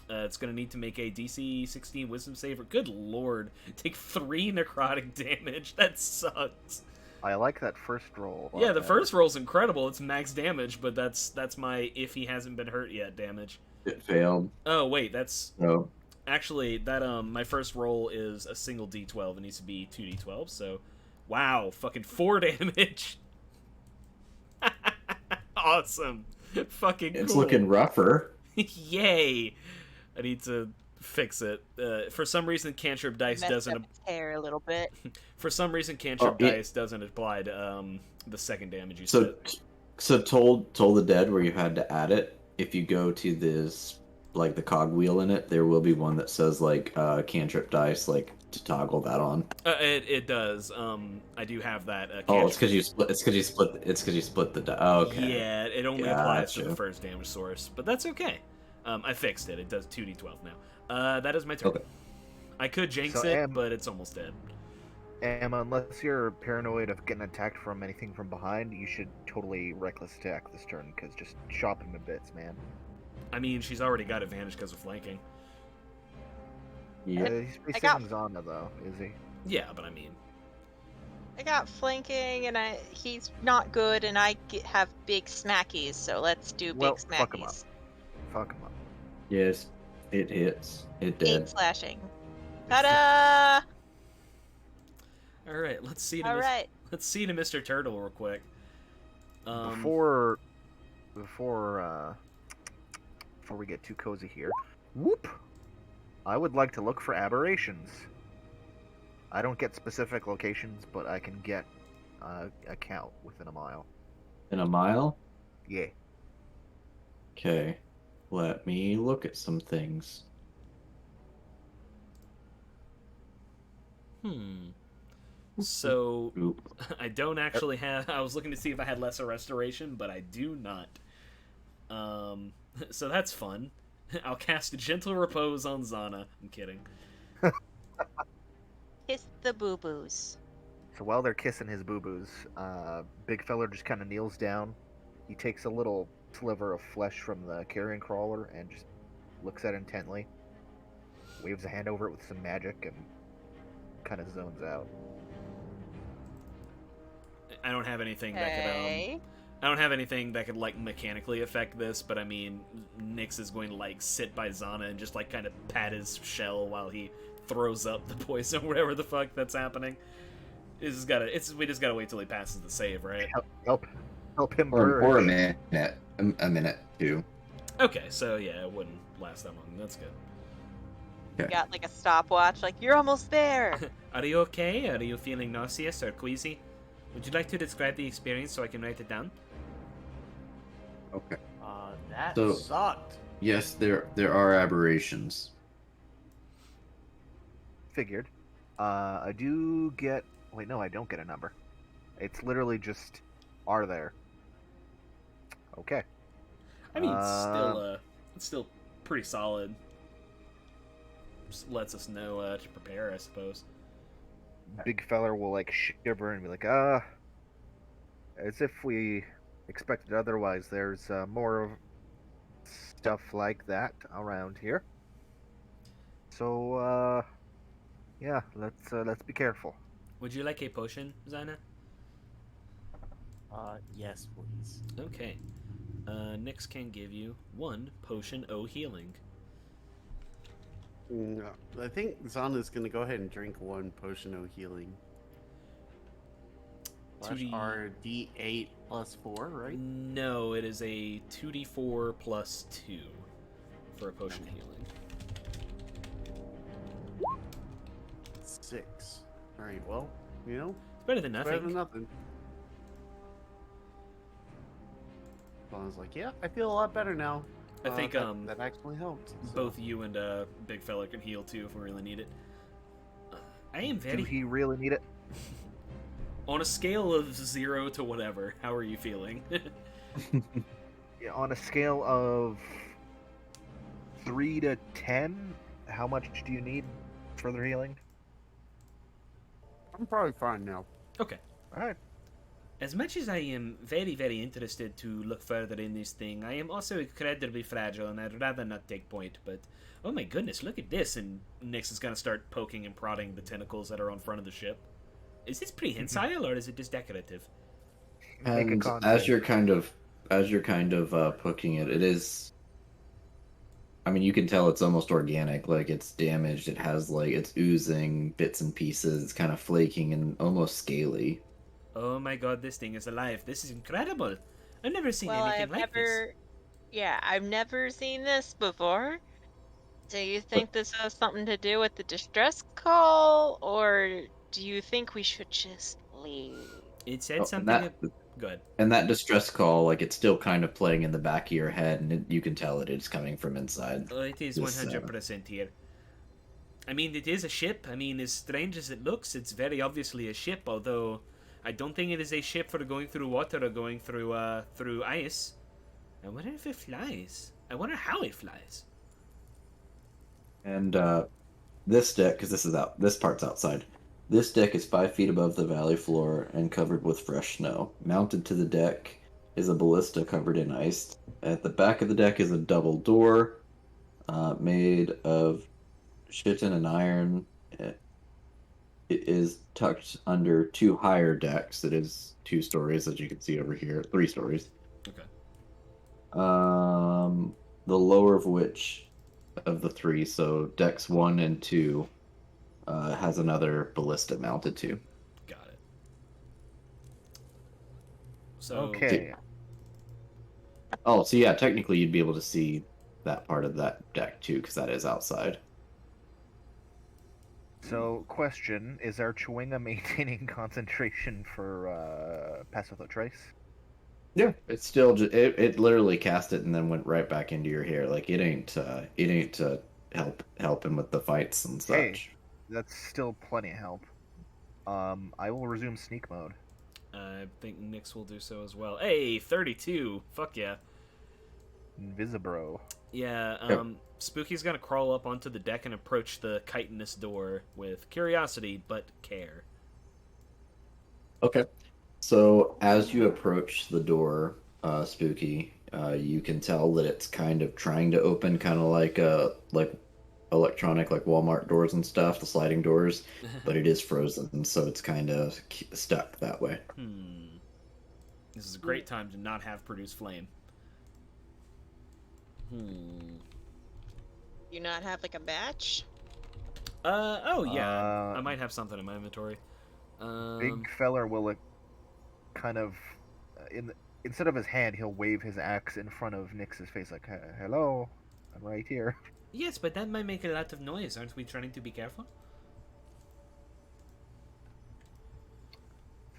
S1: It's gonna need to make a DC 16 Wisdom save. Good lord, take 3 necrotic damage. That sucks.
S5: I like that first roll.
S1: Yeah, the first roll's incredible. It's max damage, but that's my if he hasn't been hurt yet damage.
S3: It failed.
S1: Oh wait, that's
S3: So
S1: actually that my first roll is a single D12. It needs to be 2D12. So, wow, fucking 4 damage. Awesome. Fucking
S3: it's
S1: cool.
S3: looking rougher.
S1: Yay! I need to fix it. For some reason, cantrip dice
S2: Messed
S1: doesn't.
S2: up its hair a little bit.
S1: For some reason, cantrip
S3: it-
S1: dice doesn't apply to the second damage you
S3: So
S1: said.
S3: so toll the dead where you had to add it. If you go to this like the cogwheel in it, there will be one that says like cantrip dice, like to toggle that on.
S1: It does. I do have that.
S3: Oh, it's because you split. It's because you split the die. Oh, okay.
S1: Yeah, it only applies to
S3: Gotcha.
S1: the first damage source, but that's okay. I fixed it. It does 2d12 now. That is my turn.
S3: Okay.
S1: I could jinx
S5: So
S1: it,
S5: Am-
S1: but it's almost dead.
S5: Emma, unless you're paranoid of getting attacked from anything from behind, you should totally reckless attack this turn, because just chop him to bits, man.
S1: I mean, she's already got advantage because of flanking.
S3: Yep.
S5: He's
S2: I got-
S5: facing Zana, though, is he?
S1: Yeah, but I mean,
S2: I got flanking, and he's not good, and have big smackies, so let's do
S5: Well,
S2: big
S5: fuck 'em up.
S2: smackies.
S5: Fuck him up.
S3: Yes, it hits. It
S2: 8
S3: did.
S2: slashing. Ta-da!
S1: all right, let's see to
S2: All right.
S1: let's see to Mr. Turtle real quick.
S5: Before we get too cozy here, whoop! I would like to look for aberrations. I don't get specific locations, but I can get a count within a mile.
S3: In a mile?
S5: Yeah.
S3: Okay. Let me look at some things.
S1: So
S3: Oop.
S1: I don't actually have. I was looking to see if I had lesser restoration, but I do not. So that's fun. I'll cast a gentle repose on Zana. I'm kidding.
S2: Kiss the boo-boos.
S5: So while they're kissing his boo-boos, Big Feller just kind of kneels down. He takes a little sliver of flesh from the carrion crawler and just looks at it intently. Waves a hand over it with some magic and kind of zones out.
S1: I don't have anything that could.
S2: Okay.
S1: I don't have anything that could like mechanically affect this, but I mean, Nyx is going to like sit by Zana and just like kind of pat his shell while he throws up the poison, or whatever the fuck that's happening. We just gotta wait till he passes the save, right?
S5: Help him
S3: Or
S5: purge.
S3: a minute. A minute, too.
S1: Okay, so yeah, it wouldn't last that long. That's good.
S3: Okay.
S2: Got like a stopwatch, like, you're almost there.
S1: Are you okay? Are you feeling nauseous or queasy? Would you like to describe the experience so I can write it down?
S3: Okay.
S4: That
S3: So-
S4: sucked.
S3: Yes, there are aberrations.
S5: Figured. I do get... Wait, no, I don't get a number. It's literally just, are there? Okay.
S1: I mean, it's still pretty solid. Just lets us know to prepare, I suppose.
S5: Big Feller will, like, shiver and be like, as if we expected otherwise. There's more of stuff like that around here. So, yeah, let's be careful.
S1: Would you like a potion, Zana?
S4: Yes, please.
S1: Okay. Nyx can give you 1 potion O healing.
S4: No, I think Zana's gonna go ahead and drink 1 potion of healing. Slash
S1: 2D
S4: our D8 plus 4, right?
S1: No, it is a 2d4 plus 2 for a potion healing.
S4: 6. Alright, well, you know,
S1: It's better than
S4: better
S1: nothing.
S4: than nothing. Zana's like, yeah, I feel a lot better now.
S1: I think
S4: that actually helped. So.
S1: both you and Big Fella can heal too if we really need it. I am
S5: Do
S1: very
S5: he really need it?
S1: on a scale of 0 to whatever. How are you feeling?
S5: Yeah, on a scale of 3 to 10, how much do you need further healing?
S4: I'm probably fine now.
S1: Okay.
S5: Alright.
S1: As much as I am very, very interested to look further in this thing, I am also incredibly fragile, and I'd rather not take point, but... Oh my goodness, look at this! And Nyx is gonna start poking and prodding the tentacles that are on front of the ship. Is this prehensile, or is it just decorative?
S5: Make a
S3: And
S5: con
S3: as
S5: save.
S3: you're kind of poking it, it is. I mean, you can tell it's almost organic. Like it's damaged. It has like it's oozing bits and pieces. It's kind of flaking and almost scaly.
S1: Oh my god, this thing is alive. This is incredible. I've never seen
S2: Well,
S1: anything
S2: I've
S1: like
S2: never... Yeah, I've never seen this before. Do you think this has something to do with the distress call, or do you think we should just leave?
S1: this. It said
S3: And
S1: something... Good.
S3: that distress call, like it's still kind of playing in the back of your head, and you can tell it's coming from inside.
S1: Oh, it is
S3: This,
S1: 100% here. I mean, it is a ship. I mean, as strange as it looks, it's very obviously a ship, although I don't think it is a ship for going through water or going through through ice. I wonder if it flies. I wonder how it flies.
S3: And this deck, because this part's outside. This deck is 5 feet above the valley floor and covered with fresh snow. Mounted to the deck is a ballista covered in ice. At the back of the deck is a double door made of chitin and iron. It is tucked under 2 higher decks. It is 2 stories, as you can see over here. 3 stories.
S1: Okay.
S3: The lower of which of the 3, so decks 1 and 2, has another ballista mounted to.
S1: Got it. So
S5: Okay.
S3: Oh, so yeah, technically you'd be able to see that part of that deck too, because that is outside.
S5: So, question: is our chewinga maintaining concentration for Pass Without Trace?
S3: Yeah, it's still it literally cast it and then went right back into your hair. Like it ain't to help him with the fights and
S5: Hey,
S3: such.
S5: that's still plenty of help. I will resume sneak mode.
S1: I think Nyx will do so as well. Hey, 32. Fuck yeah.
S5: Invisibro.
S1: Yeah,
S3: Yep.
S1: Spooky's gonna crawl up onto the deck and approach the chitinous door with curiosity but care.
S3: Okay. So as you approach the door, Spooky, you can tell that it's kind of trying to open, kind of like electronic, like Walmart doors and stuff, the sliding doors, but it is frozen, so it's kind of stuck that way.
S1: This is a great time to not have produce flame.
S6: You not have like a batch?
S1: Oh yeah, I might have something in my inventory.
S5: Big feller will kind of instead of his hand, he'll wave his axe in front of Nyx's face, like, "Hello, I'm right here."
S1: Yes, but that might make a lot of noise. Aren't we trying to be careful?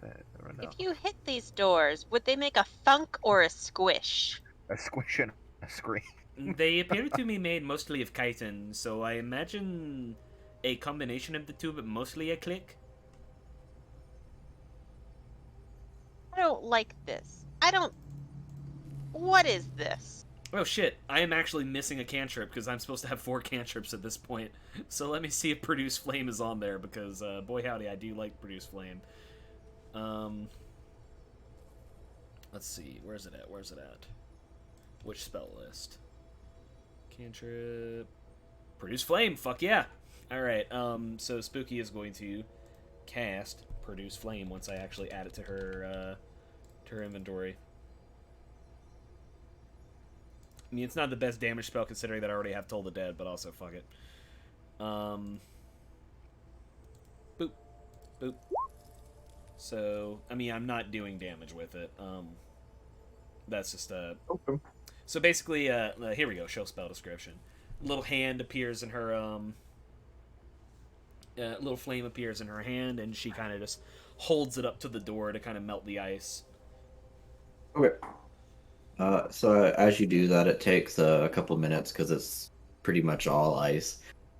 S5: Never know.
S2: If you hit these doors, would they make a thunk or a squish?
S5: A squish and a scream.
S1: They appear to be made mostly of chitin, so I imagine a combination of the two, but mostly a click.
S2: I don't like this. I don't. What is this?
S1: Oh shit, I am actually missing a cantrip because I'm supposed to have 4 cantrips at this point. So let me see if Produce Flame is on there because, boy howdy, I do like Produce Flame. Let's see, where's it at? Which spell list? Cantrip. Produce Flame, fuck yeah! Alright, so Spooky is going to cast Produce Flame once I actually add it to her inventory. I mean, it's not the best damage spell considering that I already have Toll the Dead, but also fuck it. Boop. Boop. So, I mean, I'm not doing damage with it. That's just
S3: Okay.
S1: So basically, here we go. Show spell description. Little hand appears in her. Little flame appears in her hand, and she kind of just holds it up to the door to kind of melt the ice.
S3: Okay. So as you do that, it takes a couple minutes because it's pretty much all ice.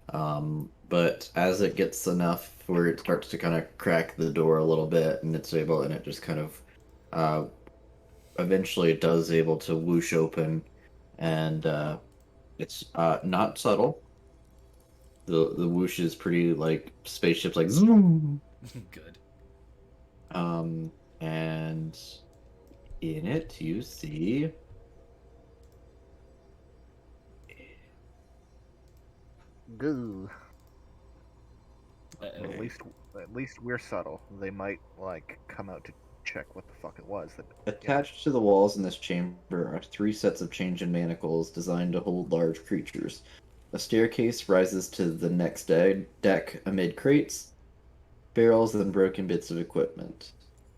S3: But as it gets enough where it starts to kind of crack the door a little bit, and it just kind of eventually it does able to whoosh open, and it's not subtle. The whoosh is pretty like spaceships, like zoom.
S1: Good.
S3: And in it you see
S5: Goo.
S1: Uh-oh.
S5: At least we're subtle. They might like come out to check what the fuck it was.
S3: attached to the walls in this chamber are 3 sets of chain manacles designed to hold large creatures. A staircase rises to the next deck amid crates, barrels, and broken bits of equipment.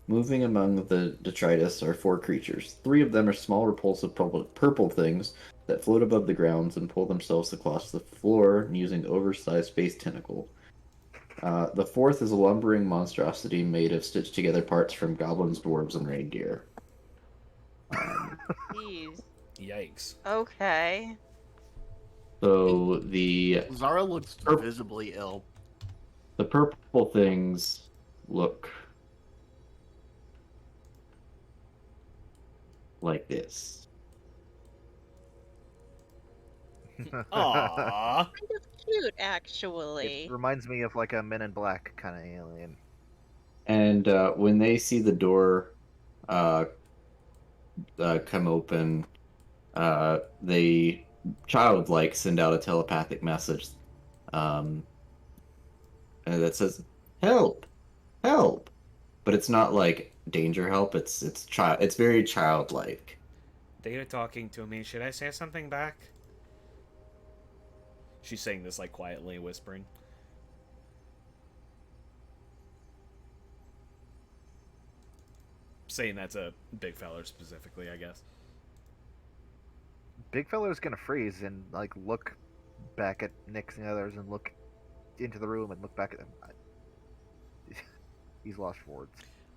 S3: Moving among the detritus are 4 creatures. 3 of them are small, repulsive purple things that float above the grounds and pull themselves across the floor using oversized space tentacle. The 4th is a lumbering monstrosity made of stitched together parts from goblins, dwarves, and reindeer.
S2: Jeez.
S1: Yikes.
S2: Okay.
S3: So
S4: Zara looks visibly ill.
S3: the purple things look like this.
S1: Aww.
S6: Kind of cute,
S5: It
S6: actually.
S5: reminds me of like a Men in Black kind of alien.
S3: And when they see the door uh, come open, they childlike send out a telepathic message um, that says "Help, help," but it's not like danger help. It's very childlike.
S1: They are talking to me. Should I say something back? She's saying this like quietly, whispering. Saying that to Big Feller specifically, I guess.
S5: Big Fella's gonna freeze and like look back at Nix and the others and look into the room and look back at them. He's lost for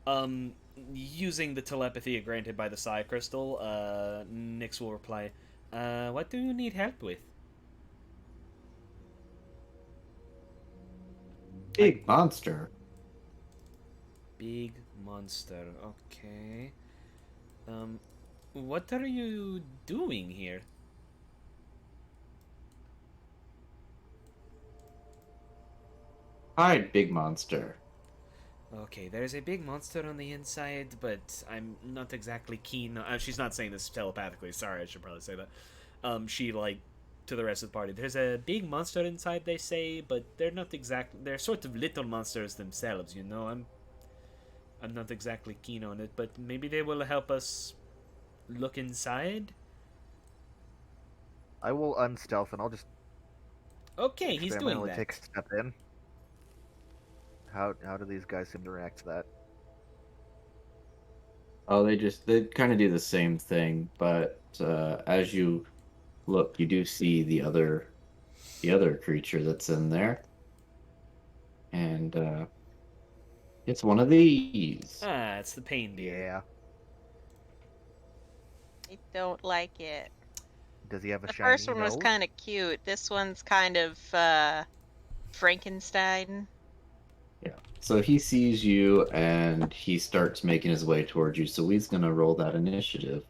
S5: words.
S1: Using the telepathy granted by the Psi Crystal, Nyx will reply, what do you need help with?
S3: Big monster.
S1: Big monster, okay. What are you doing here?
S3: Hi, big monster.
S1: Okay, there's a big monster on the inside, but I'm not exactly keen. She's not saying this telepathically. Sorry, I should probably say that. She like to the rest of the party. There's a big monster inside, they say, but they're not exactly. They're sort of little monsters themselves, you know. I'm not exactly keen on it, but maybe they will help us look inside.
S5: I will unstealth and I'll just
S1: Okay, he's doing
S5: experimentally
S1: that.
S5: take a step in. How do these guys seem to react to that?
S3: Oh, they kind of do the same thing, but as you look, you do see the other creature that's in there, and it's one of these.
S1: Ah, it's the pain deer.
S5: Yeah.
S2: I don't like it.
S5: Does he have a
S2: The
S5: shiny
S2: first one was
S5: nose?
S2: kind of cute. This one's kind of Frankenstein.
S3: Yeah. So he sees you and he starts making his way towards you. So he's gonna roll that initiative.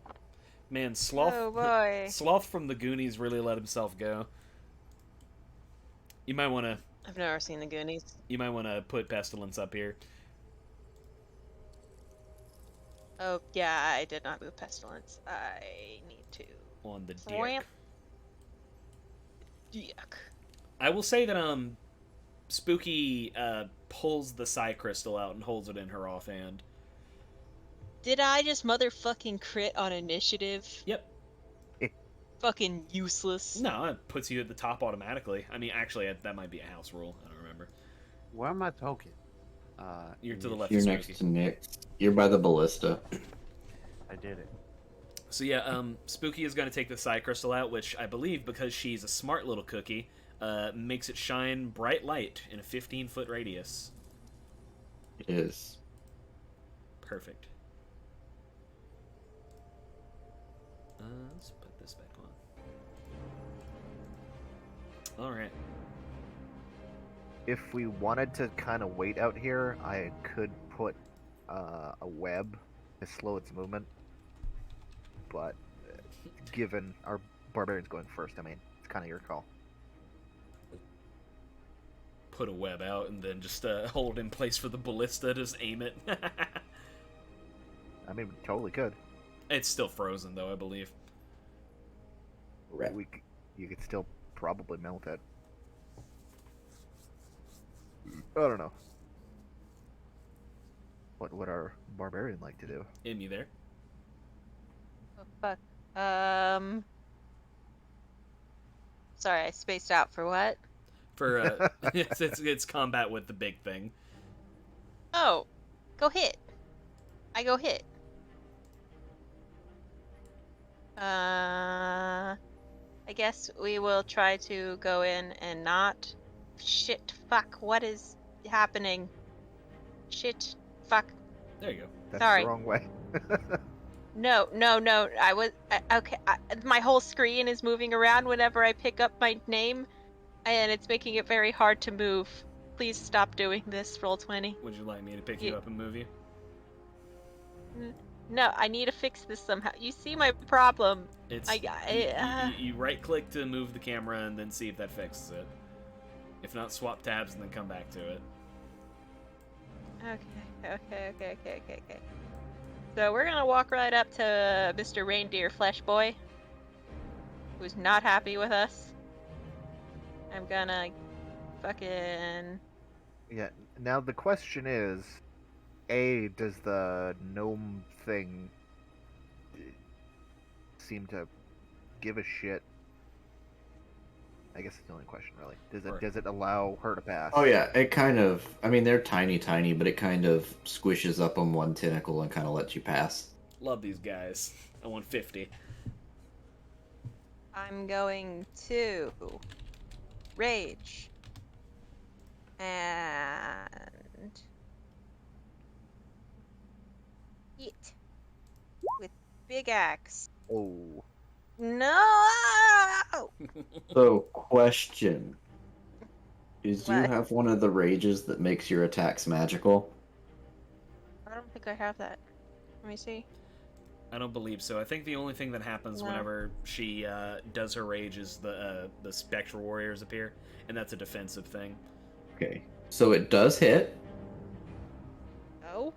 S1: Man, Sloth.
S2: Oh boy.
S1: Sloth from the Goonies really let himself go. You might want to.
S6: I've never seen the Goonies.
S1: You might want to put Pestilence up here.
S6: Oh, yeah, I did not move Pestilence. I need to.
S1: On the dick.
S6: Ramp. Yuck.
S1: I will say that Spooky pulls the Psi Crystal out and holds it in her offhand.
S6: Did I just motherfucking crit on initiative?
S1: Yep.
S6: Fucking useless.
S1: No, it puts you at the top automatically. I mean, actually, that might be a house rule. I don't remember.
S4: Where am I token?
S1: You're to the left
S3: You're
S1: of
S3: next
S1: Spooky.
S3: to Nick. You're by the ballista.
S4: I did it.
S1: So yeah, Spooky is going to take the Psi Crystal out, which I believe, because she's a smart little cookie, makes it shine bright light in a 15-foot radius.
S3: It is.
S1: Perfect. Let's put this back on. Alright.
S5: If we wanted to kind of wait out here, I could put a web to slow its movement. But given our barbarian's going first, I mean, it's kind of your call.
S1: Put a web out and then just hold in place for the ballista, just aim it.
S5: I mean, we totally could.
S1: It's still frozen, though, I believe.
S3: Right.
S5: You could still probably melt it. I don't know. What would our barbarian like to do?
S1: Am you there?
S2: Oh, fuck. Sorry, I spaced out for what?
S1: For it's combat with the big thing.
S2: Oh, go hit. I go hit. I guess we will try to go in and not. Shit, fuck, what is happening? Shit, fuck.
S1: There you go.
S5: That's
S2: Sorry.
S5: the wrong way.
S2: No, I was. Okay, my whole screen is moving around whenever I pick up my name, and it's making it very hard to move. Please stop doing this, Roll20.
S1: Would you like me to pick you up and move you?
S6: No, I need to fix this somehow. You see my problem.
S1: It's you right click to move the camera and then see if that fixes it. If not, swap tabs and then come back to it.
S6: Okay. So we're gonna walk right up to Mr. Reindeer Flesh Boy, who's not happy with us. I'm gonna fucking...
S5: Yeah. Now the question is, A, does the gnome thing seem to give a shit? I guess it's the only question, really. Does it allow her to pass?
S3: Oh yeah, it kind of. I mean, they're tiny, but it kind of squishes up on one tentacle and kind of lets you pass.
S1: Love these guys. I want 50.
S6: I'm going to rage and hit with big axe.
S5: Oh.
S6: No!
S3: So, question: is you
S6: What?
S3: have one of the rages that makes your attacks magical?
S6: I don't think I have that. Let me see.
S1: I don't believe so. I think the only thing that happens
S6: No.
S1: whenever she does her rage is the spectral warriors appear, and that's a defensive thing.
S3: Okay, so it does hit.
S6: Oh?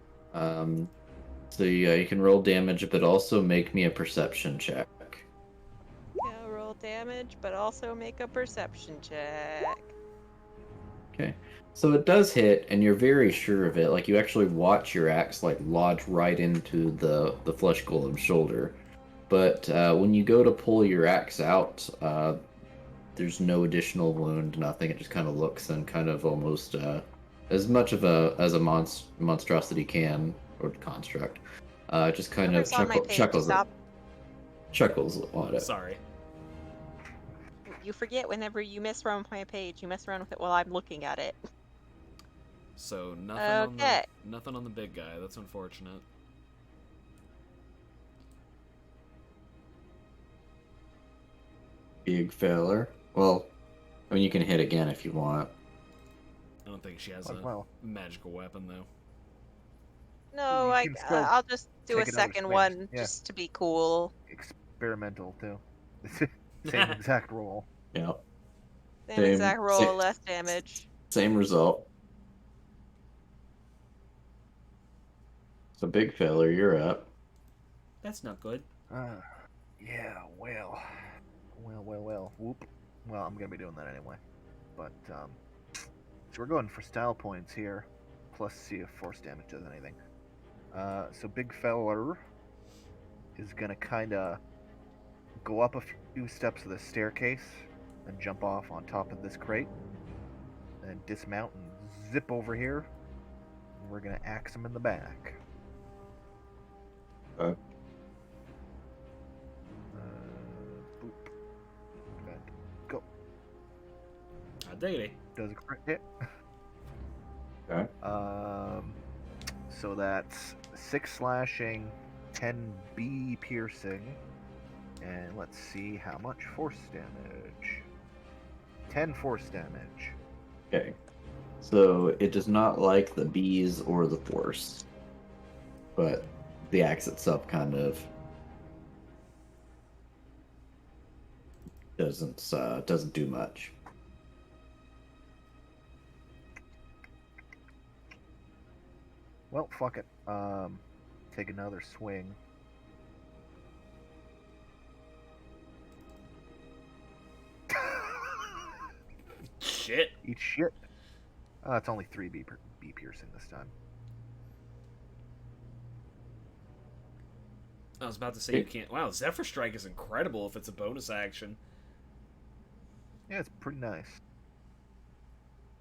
S3: So yeah, you can roll damage, but also make me a perception check.
S6: Yeah, roll damage, but also make a perception check.
S3: Okay, so it does hit, and you're very sure of it. Like you actually watch your axe like lodge right into the flesh golem's shoulder. But when you go to pull your axe out, there's no additional wound, nothing. It just kind of looks and kind of almost as much of a monstrosity can or construct. Just kind of
S6: Whoever's on my page, stop.
S3: chuckles on it.
S1: Sorry.
S6: You forget whenever you mess around with my page, you mess around with it while I'm looking at it.
S1: So nothing
S6: Okay.
S1: nothing on the big guy. That's unfortunate.
S3: Big feller. Well, I mean, you can hit again if you want.
S1: I don't think she has
S5: Well,
S1: a magical weapon though.
S6: No,
S5: You can still
S6: I'll just do a
S5: take another
S6: second
S5: swing.
S6: one
S5: Yeah.
S6: just to be cool.
S5: Experimental, too. Same exact roll.
S3: Yeah.
S6: Same
S3: Same-
S6: exact roll,
S3: same-
S6: less damage.
S3: Same result. So, big feller, you're up.
S1: That's not good.
S5: Yeah, well. Whoop. Well, I'm gonna be doing that anyway. But, so we're going for style points here. Plus see if force damage does anything. So big feller is gonna kinda go up a few steps of the staircase and jump off on top of this crate. And then dismount and zip over here. And we're gonna axe him in the back.
S3: Okay.
S5: Boop. And go.
S1: Diggity.
S5: Does a crit hit.
S3: Okay.
S5: So that's 6 slashing, 10 B piercing, and let's see how much force damage. 10 force damage.
S3: Okay. So, it does not like the bees or the force. But the axe itself kind of doesn't do much.
S5: Well, fuck it. Take another swing.
S1: Shit.
S5: Eat shit. It's only 3 B piercing this time.
S1: I was about to say you can't. Wow, Zephyr Strike is incredible if it's a bonus action.
S5: Yeah, it's pretty nice.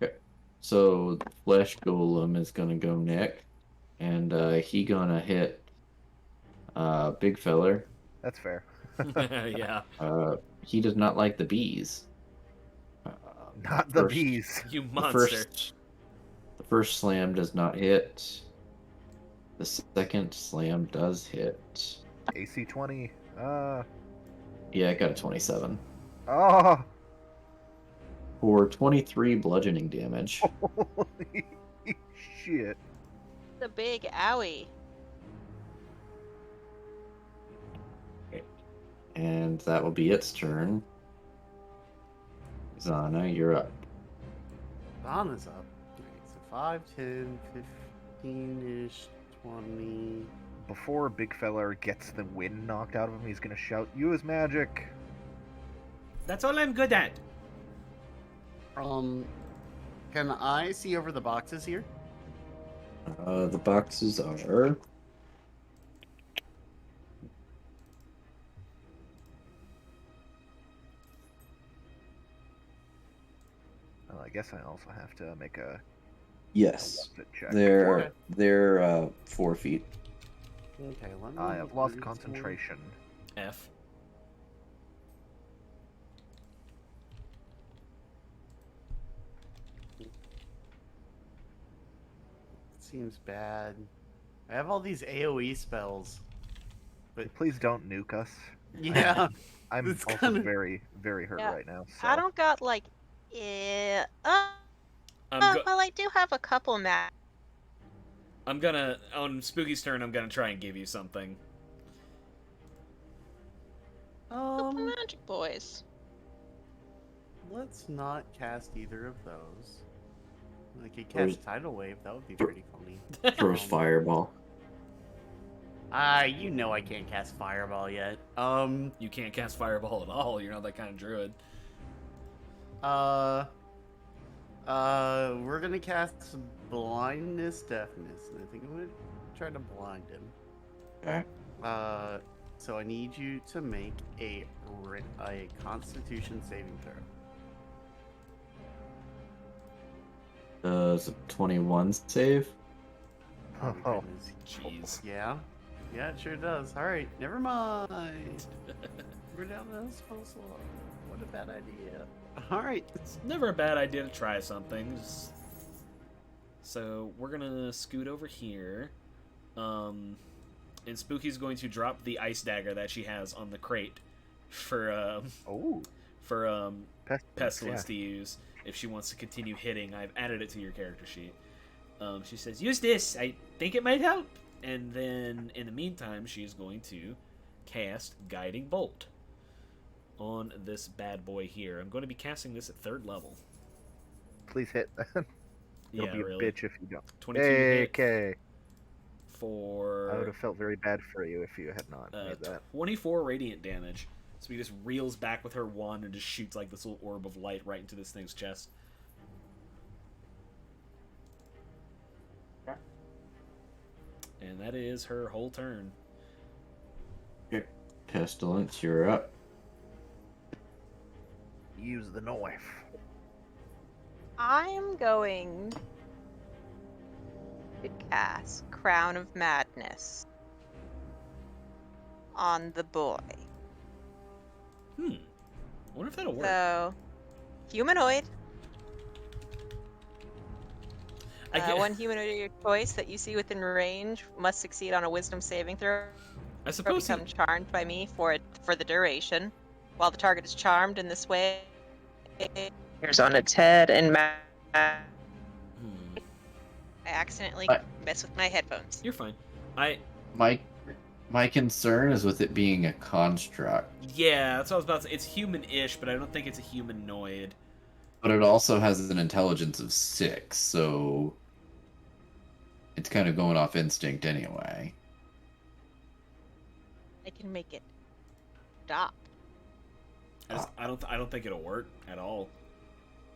S3: Okay. So, Flesh Golem is gonna go next. And he gonna hit big feller.
S5: That's fair.
S1: Yeah.
S3: He does not like the bees.
S5: Not the
S3: first-
S5: bees.
S1: You
S3: The
S1: monster.
S3: first slam does not hit. The second slam does hit.
S5: AC 20.
S3: Yeah, I got a 27.
S5: Oh!
S3: For 23 bludgeoning damage.
S5: Holy shit.
S6: The big owie.
S3: And that will be its turn. Zana, you're up.
S4: Donna's up. Alright, so 5, 10, 15-ish, 20.
S5: Before Big Feller gets the wind knocked out of him, he's gonna shout, "Use magic!"
S1: That's all I'm good at.
S4: Can I see over the boxes here?
S3: The boxes are...
S5: Well, I guess I also have to make a
S3: Yes.
S5: fit check.
S3: They're 4 feet.
S4: Okay, let me
S5: I have lost
S4: use
S5: concentration.
S1: F.
S4: Seems bad. I have all these AoE spells. But
S5: Please don't nuke us.
S4: yeah,
S5: I'm
S4: It's
S5: also
S4: kinda-
S5: very, very hurt
S6: Yeah,
S5: right now. So.
S6: I don't got like. Yeah. Well, I do have a couple mats.
S1: I'm gonna, on Spooky's turn, I'm gonna try and give you something.
S6: Couple magic boys.
S4: let's not cast either of those. I could cast Tidal Wave. That would be pretty funny.
S3: First fireball.
S4: You know I can't cast Fireball yet.
S1: You can't cast Fireball at all. You're not that kind of druid.
S4: We're gonna cast Blindness, Deafness, and I think I'm gonna try to blind him.
S3: Okay.
S4: So I need you to make a Constitution saving throw.
S3: Does a 21 save?
S4: Oh,
S5: Oh.
S4: goodness.
S1: Jeez.
S4: Yeah. Yeah, it sure does. Alright, never mind. We're down to spell slot. What a bad idea. Alright.
S1: It's never a bad idea to try something. So we're gonna scoot over here. And Spooky's going to drop the ice dagger that she has on the crate for Pestilence to use if she wants to continue hitting. I've added it to your character sheet. She says, "Use this. I think it might help." And then, in the meantime, she is going to cast Guiding Bolt on this bad boy here. I'm going to be casting this at 3rd level.
S5: Please hit. It'll
S1: Yeah,
S5: be a
S1: really.
S5: bitch if you don't.
S1: 22 to hit
S5: Okay.
S1: for
S5: I would have felt very bad for you if you had not made that.
S1: 24 radiant damage. So he just reels back with her wand and just shoots like this little orb of light right into this thing's chest. And that is her whole turn.
S3: Okay. Pestilence, you're up.
S5: Use the knife.
S6: I'm going to cast Crown of Madness on the boy.
S1: I wonder if that'll work.
S6: So, humanoid. One humanoid of your choice that you see within range must succeed on a Wisdom saving throw.
S1: I
S6: Or
S1: suppose
S6: become charmed by me for the duration. While the target is charmed in this way, here's on its head and I accidentally mess with my headphones.
S1: You're fine.
S3: My concern is with it being a construct.
S1: Yeah, that's what I was about to say. It's human-ish, but I don't think it's a humanoid.
S3: But it also has an intelligence of 6, so it's kind of going off instinct anyway.
S6: I can make it stop.
S1: I don't think it'll work at all.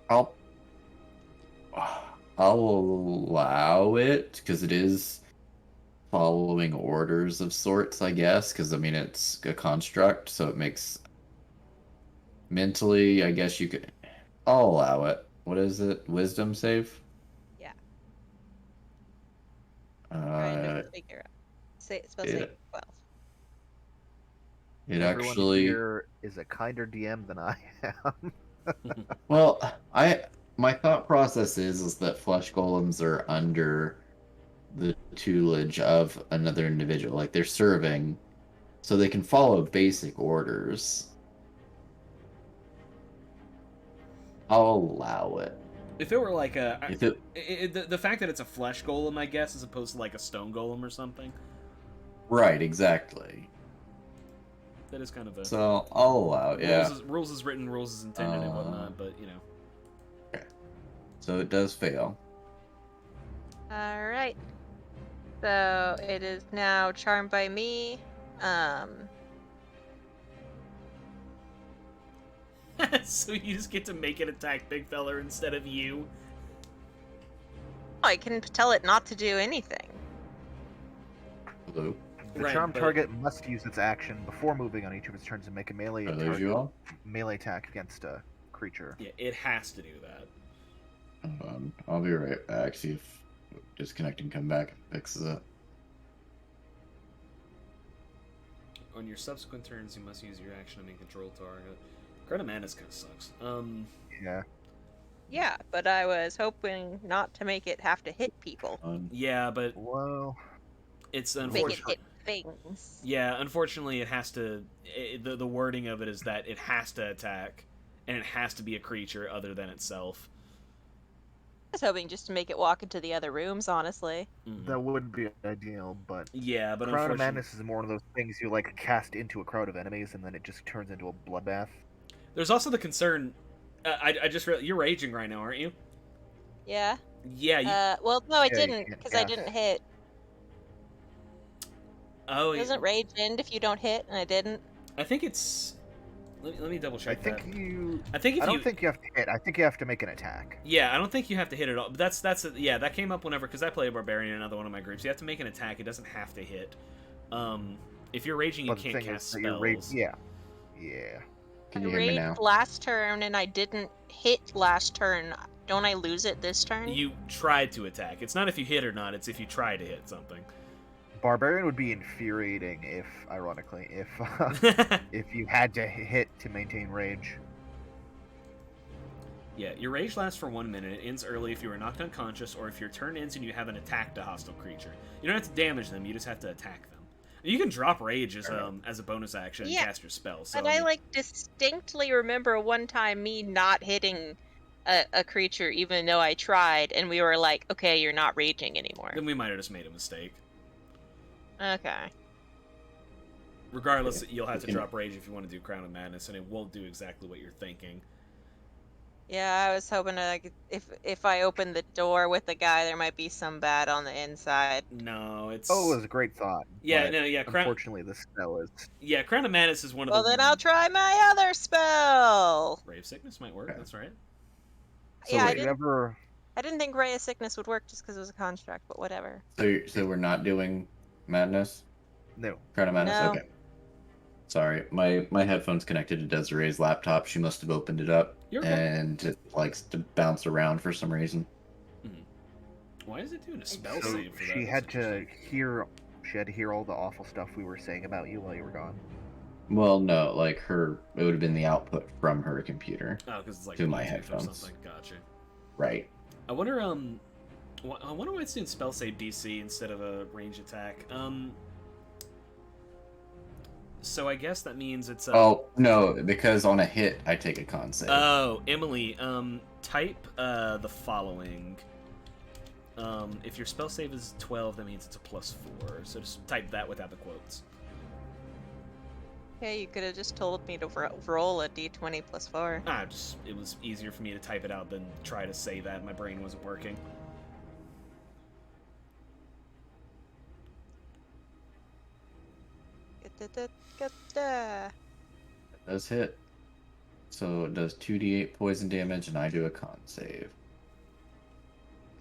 S3: I'll allow it because it is following orders of sorts, I guess. Because I mean, it's a construct, so it makes mentally. I guess you could. I'll allow it. What is it? Wisdom save?
S6: Yeah. Trying to figure out. Spell save 12.
S3: It
S5: Everyone
S3: actually
S5: here is a kinder DM than I am.
S3: Well, my thought process is that flesh golems are under the tutelage of another individual, like they're serving, so they can follow basic orders. I'll allow it.
S1: If it were like a...
S3: If it,
S1: the fact that it's a flesh golem, I guess, as opposed to like a stone golem or something.
S3: right, exactly.
S1: That is kind of a
S3: So I'll allow it, yeah.
S1: rules is written, rules is intended, and whatnot. But you know.
S3: Okay. So it does fail.
S6: All right. So it is now charmed by me.
S1: So you just get to make it attack Big Feller instead of you.
S6: I can tell it not to do anything.
S3: Hello.
S5: The
S1: Right,
S5: charmed
S1: but-
S5: target must use its action before moving on each of its turns to make a melee
S3: Are those you all?
S5: attack against a creature.
S1: Yeah, it has to do that.
S3: I'll be right back. See if disconnecting come back and fixes it.
S1: On your subsequent turns, you must use your action to make control target. Crown of Madness kind of sucks.
S5: Yeah.
S6: Yeah, but I was hoping not to make it have to hit people.
S1: Yeah, but
S5: Well,
S1: it's
S6: Make it
S1: unfortunate.
S6: hit things.
S1: Yeah, unfortunately, it has to. The wording of it is that it has to attack, and it has to be a creature other than itself.
S6: I was hoping just to make it walk into the other rooms, honestly.
S1: Mhm.
S5: that would be ideal, but
S1: Yeah, but
S5: Crown of
S1: unfortunately,
S5: Madness is more one of those things you like cast into a crowd of enemies, and then it just turns into a bloodbath.
S1: there's also the concern. I just realized you're raging right now, aren't you?
S6: Yeah.
S1: Yeah. You,
S6: Well, no, I
S5: Yeah, you
S6: didn't,
S5: can't
S6: because I
S5: cast.
S6: didn't hit.
S1: oh,
S6: Doesn't rage end if you don't hit, and I didn't?
S1: I think it's. Let me double
S5: I
S1: check
S5: think
S1: that.
S5: you.
S1: I think if
S5: I don't
S1: you.
S5: think you have to hit. I think you have to make an attack.
S1: Yeah, I don't think you have to hit it all. But yeah, that came up whenever because I play a barbarian in another one of my groups. You have to make an attack. It doesn't have to hit. If you're raging, you
S5: But the
S1: can't
S5: thing
S1: cast
S5: is that you're
S1: spells.
S5: yeah. Yeah.
S3: Can
S6: I
S3: you hear me
S6: raged
S3: now?
S6: last turn, and I didn't hit last turn. Don't I lose it this turn?
S1: You tried to attack. It's not if you hit or not. It's if you try to hit something.
S5: Barbarian would be infuriating if, ironically, if you had to hit to maintain rage.
S1: Yeah, your rage lasts for 1 minute. It ends early if you are knocked unconscious or if your turn ends and you haven't attacked a hostile creature. You don't have to damage them. You just have to attack them. You can drop rage as a bonus action and
S6: Yeah,
S1: cast your spell. So
S6: And I distinctly remember one time me not hitting a creature even though I tried, and we were like, okay, you're not raging anymore.
S1: then we might have just made a mistake.
S6: Okay.
S1: Regardless, you'll have to drop rage if you want to do Crown of Madness, and it won't do exactly what you're thinking.
S6: Yeah, I was hoping to, if I open the door with the guy, there might be some bad on the inside.
S1: No, it's.
S5: Oh, it was a great thought.
S1: Yeah,
S5: but
S1: no, yeah.
S5: Unfortunately, the spell is.
S1: Yeah, Crown of Madness is one of
S6: Well,
S1: the.
S6: then I'll try my other spell.
S1: Brave Sickness might work. That's right.
S5: So
S6: Yeah,
S5: if you ever.
S6: I didn't think Ray of Sickness would work just because it was a construct, but whatever.
S3: So we're not doing madness?
S5: No.
S3: Crown of Madness?
S6: No.
S3: Okay. Sorry, my headphone's connected to Desiree's laptop. She must have opened it up,
S1: You're okay.
S3: and it likes to bounce around for some reason.
S1: Why is it doing a spell
S5: So
S1: save for that?
S5: she
S1: That's
S5: had to
S1: interesting.
S5: hear. She had to hear all the awful stuff we were saying about you while you were gone.
S3: Well, no, like it would have been the output from her computer.
S1: Oh, because it's like
S3: to my
S1: Bluetooth or
S3: headphones.
S1: something. Gotcha.
S3: Right.
S1: I wonder. I wonder why it's doing spell save DC instead of a range attack. So I guess that means it's.
S3: Oh no, because on a hit I take a con save.
S1: Oh, Emily. Type the following. If your spell save is 12, that means it's a +4. So just type that without the quotes.
S6: Yeah, you could have just told me to roll a d20 plus 4.
S1: It was easier for me to type it out than try to say that. My brain wasn't working.
S3: It does hit. So it does 2d8 poison damage, and I do a con save.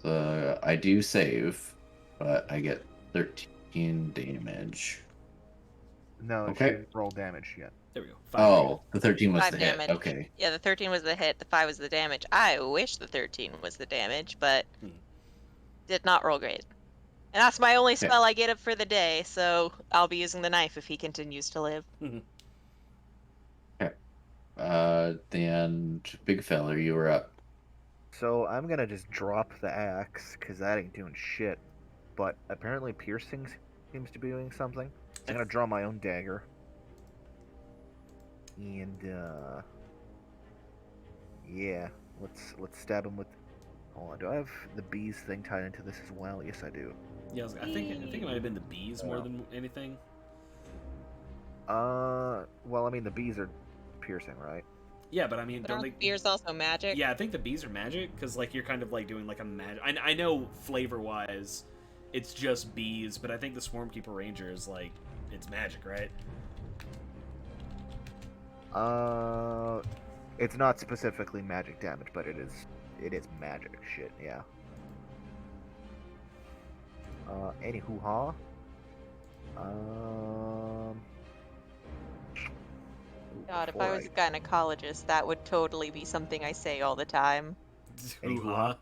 S3: So I do save, but I get 13 damage.
S5: No,
S3: Okay.
S5: she didn't roll damage yet.
S1: There we go.
S3: Oh, the 13 was
S6: 5
S3: the
S6: damage.
S3: hit. Okay.
S6: Yeah, the 13 was the hit, the 5 was the damage. I wish the 13 was the damage, but did not roll great. And that's my only spell I get up for the day, so I'll be using the knife if he continues to live.
S3: Okay. Then Big Feller, you were up.
S5: So I'm gonna just drop the axe because that ain't doing shit. But apparently piercing seems to be doing something. So I'm gonna draw my own dagger. And yeah, let's stab him with. Hold on, do I have the bees thing tied into this as well? Yes, I do.
S1: Yeah, I think it might have been the bees more than anything.
S5: Well, I mean, the bees are piercing, right?
S1: Yeah, but I mean,
S6: But
S1: don't
S6: aren't
S1: they?
S6: beers also magic?
S1: Yeah, I think the bees are magic because like you're kind of like doing like a magic. I know flavor wise, it's just bees, but I think the Swarmkeeper Ranger is like it's magic, right?
S5: It's not specifically magic damage, but it is magic shit. Yeah. Any hoo-ha?
S6: God, if I was a gynecologist, that would totally be something I say all the time.
S5: Any
S1: Hoo-ha.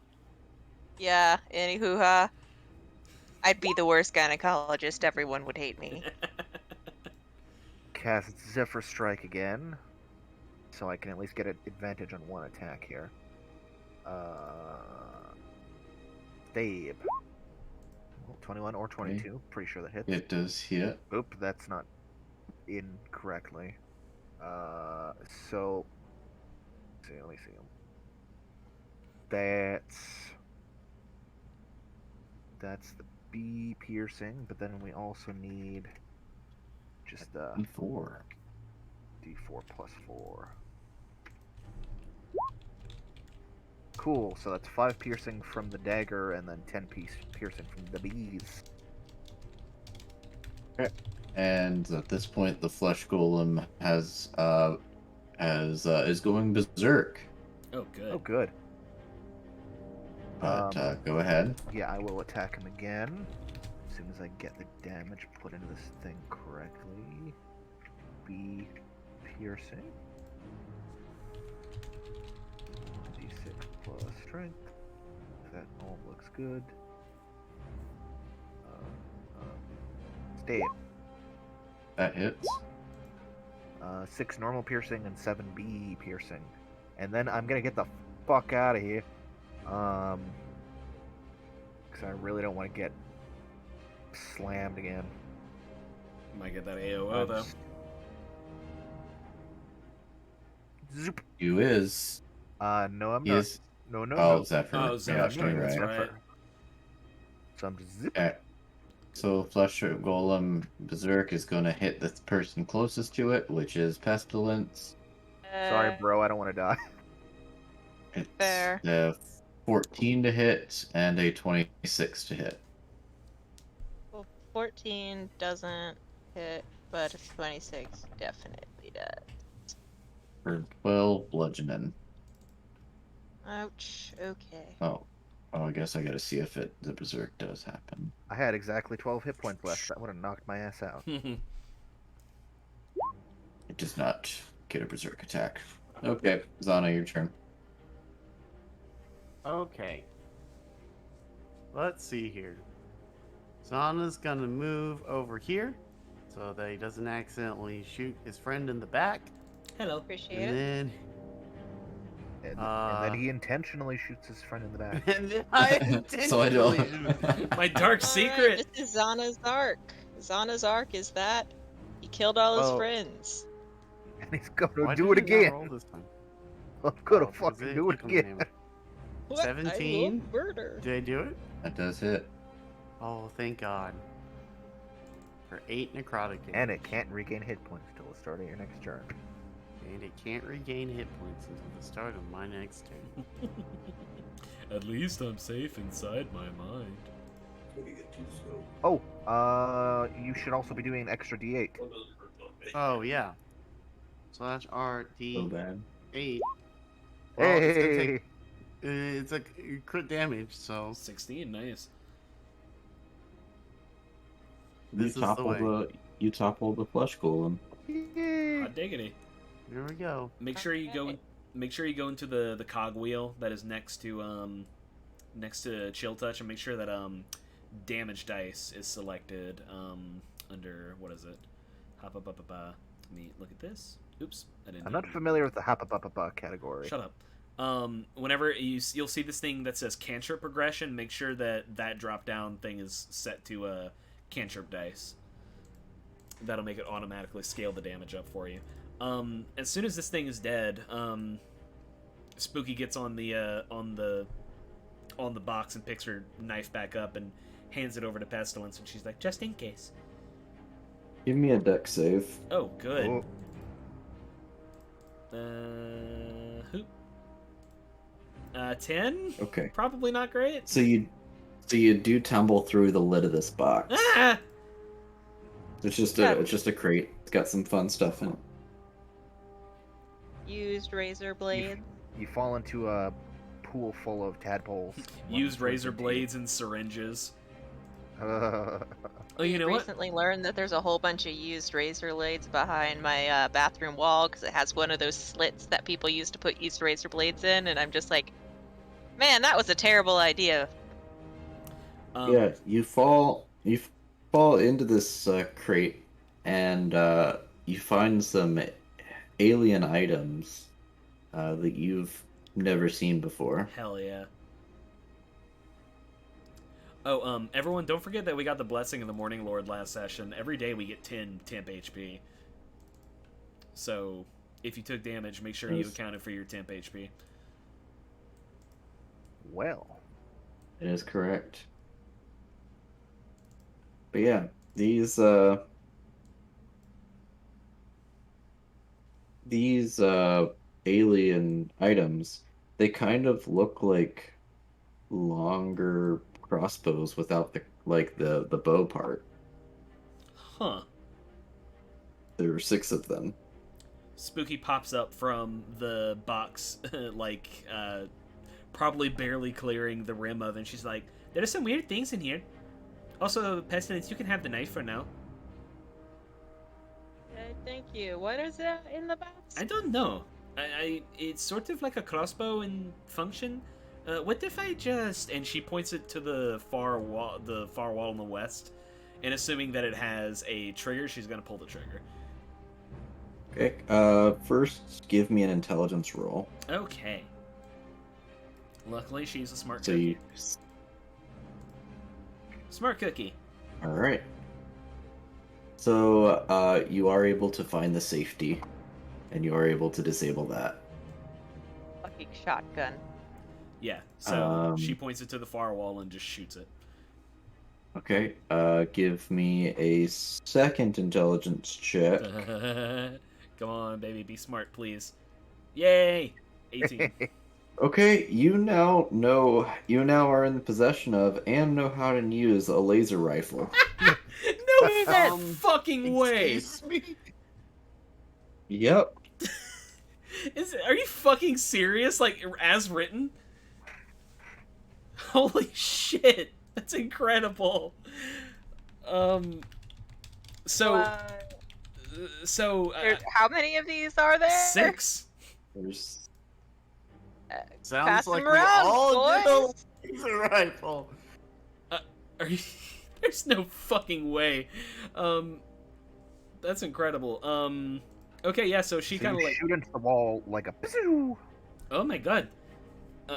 S6: Yeah, any hoo-ha. I'd be the worst gynecologist. Everyone would hate me.
S5: Cast Zephyr Strike again, so I can at least get an advantage on one attack here. Stab. 21 or 22.
S3: Okay.
S5: Pretty sure that hits.
S3: It does hit.
S5: Oop, that's not in correctly. So let me see. That's the B piercing, but then we also need just
S3: D4.
S5: D4 plus 4. Cool, so that's 5 piercing from the dagger and then 10 piercing from the bees.
S3: Okay. And at this point, the flesh golem is going berserk.
S1: Oh, good.
S5: Oh, good.
S3: But go ahead.
S5: Yeah, I will attack him again as soon as I get the damage put into this thing correctly. B piercing. D6 plus strength. That all looks good. Stab.
S3: That hits.
S5: 6 normal piercing and 7 B piercing. And then I'm gonna get the fuck out of here. Because I really don't want to get slammed again.
S1: Might get that AOO though.
S5: Zoop.
S3: You is.
S5: No, I'm
S3: He
S5: not.
S3: is.
S5: No,
S3: Oh,
S5: no.
S3: Zephyr.
S1: Oh,
S3: Yeah,
S1: Zephyr,
S3: you're
S1: that's
S3: right.
S1: right.
S5: So I'm just zip.
S3: Okay. So Flesh Golem Berserk is going to hit the person closest to it, which is Pestilence.
S5: Sorry, bro. I don't want to die.
S3: It's
S6: Fair.
S3: a 14 to hit and a 26 to hit.
S6: Well, 14 doesn't hit, but 26 definitely does.
S3: For 12 bludgeoning.
S6: Ouch. Okay.
S3: Oh, I guess I gotta see if the Berserk does happen.
S5: I had exactly 12 hit points left. That would have knocked my ass out.
S3: It does not get a Berserk attack. Okay, Zana, your turn.
S4: Okay. Let's see here. Zana's gonna move over here so that he doesn't accidentally shoot his friend in the back.
S1: Hello.
S6: Appreciate
S4: And
S6: it.
S4: then
S5: And then he intentionally shoots his friend in the back.
S4: and then I
S3: So I don't.
S4: intentionally-
S1: My dark secret.
S6: Alright, this is Zana's arc. Zana's arc is that he killed all his
S4: Oh.
S6: friends.
S5: And he's gonna
S4: Why
S5: do it
S4: did he not
S5: again.
S4: roll this time?
S5: I'm gonna
S4: Oh, because
S5: fucking do it
S4: becomes
S5: again.
S4: damage.
S6: What? I
S4: 17?
S6: will murder.
S4: Did I do it?
S3: That does hit.
S4: Oh, thank God. For 8 necrotic damage.
S5: And it can't regain hit points until the start of your next turn.
S4: And it can't regain hit points until the start of my next turn.
S1: At least I'm safe inside my mind.
S5: Oh, you should also be doing an extra D8.
S4: Oh, yeah. Slash R
S3: So
S4: D
S3: bad.
S4: 8. Well, it's gonna
S5: Hey!
S4: take, it's a crit damage, so
S1: 16, nice.
S4: This is the way.
S3: You topple the Flesh Golem.
S1: Hot diggity.
S4: here we go.
S1: Make sure you go. Make sure you go into the cogwheel that is next to Chill Touch, and make sure that damage dice is selected under what is it? Hop up. Let me look at this. Oops, I didn't.
S5: I'm
S1: do
S5: not
S1: it.
S5: familiar with the Happa category.
S1: Shut up. Whenever you'll see this thing that says cantrip progression, make sure that drop down thing is set to cantrip dice. That'll make it automatically scale the damage up for you. As soon as this thing is dead, Spooky gets on the box and picks her knife back up and hands it over to Pestilence, and she's like, "Just in case."
S3: Give me a deck save.
S1: Oh, good.
S5: Oh,
S1: Who? 10?
S3: Okay.
S1: Probably not great.
S3: So you do tumble through the lid of this box.
S1: Ah!
S3: It's just
S6: Yeah.
S3: a crate. It's got some fun stuff in it.
S6: Used razor blades.
S5: you fall into a pool full of tadpoles.
S1: Used razor blades and syringes.
S5: Uh,
S1: Oh, you know what?
S6: Recently learned that there's a whole bunch of used razor blades behind my bathroom wall because it has one of those slits that people used to put used razor blades in, and I'm just like, man, that was a terrible idea.
S3: Yeah, you fall into this crate, and you find some alien items that you've never seen before.
S1: Hell yeah. Oh, everyone, don't forget that we got the Blessing of the Morning Lord last session. Every day we get 10 temp HP. So, if you took damage, make sure you
S3: Yes.
S1: accounted for your temp HP.
S5: well,
S3: It is correct. But yeah, these alien items, they kind of look like longer crossbows without the bow part.
S1: Huh.
S3: There were 6 of them.
S1: Spooky pops up from the box, probably barely clearing the rim of, and she's like, "There are some weird things in here. Also, Pestilence, you can have the knife for now."
S6: Thank you. What is that in the box?
S1: I don't know. It's sort of like a crossbow in function. What if I just... And she points it to the far wall on the west, and assuming that it has a trigger, she's gonna pull the trigger.
S3: Okay. First, give me an intelligence roll.
S1: Okay. Luckily, she's a smart
S3: So
S1: cookie.
S3: you.
S1: Smart cookie.
S3: All right. So you are able to find the safety, and you are able to disable that.
S6: Fucking shotgun.
S1: Yeah. So she
S3: Um,
S1: points it to the far wall and just shoots it.
S3: Okay. Give me a second intelligence check.
S1: Come on, baby, be smart, please. Yay! 18.
S3: Okay, you now are in the possession of and know how to use a laser rifle.
S1: No fucking way!
S4: Excuse me?
S3: Yep.
S1: Are you fucking serious? Like, as written? Holy shit! That's incredible. So
S6: How many of these are there?
S1: 6.
S3: There's
S4: Sounds
S6: Pass
S4: like
S6: them
S4: we
S6: around,
S4: all need
S6: boys.
S4: a laser rifle.
S1: Are you? There's no fucking way. That's incredible. Okay, yeah. So she
S5: so
S1: kind of
S5: you
S1: like,
S5: shoot into the wall like a. Pizoo!
S1: oh my god.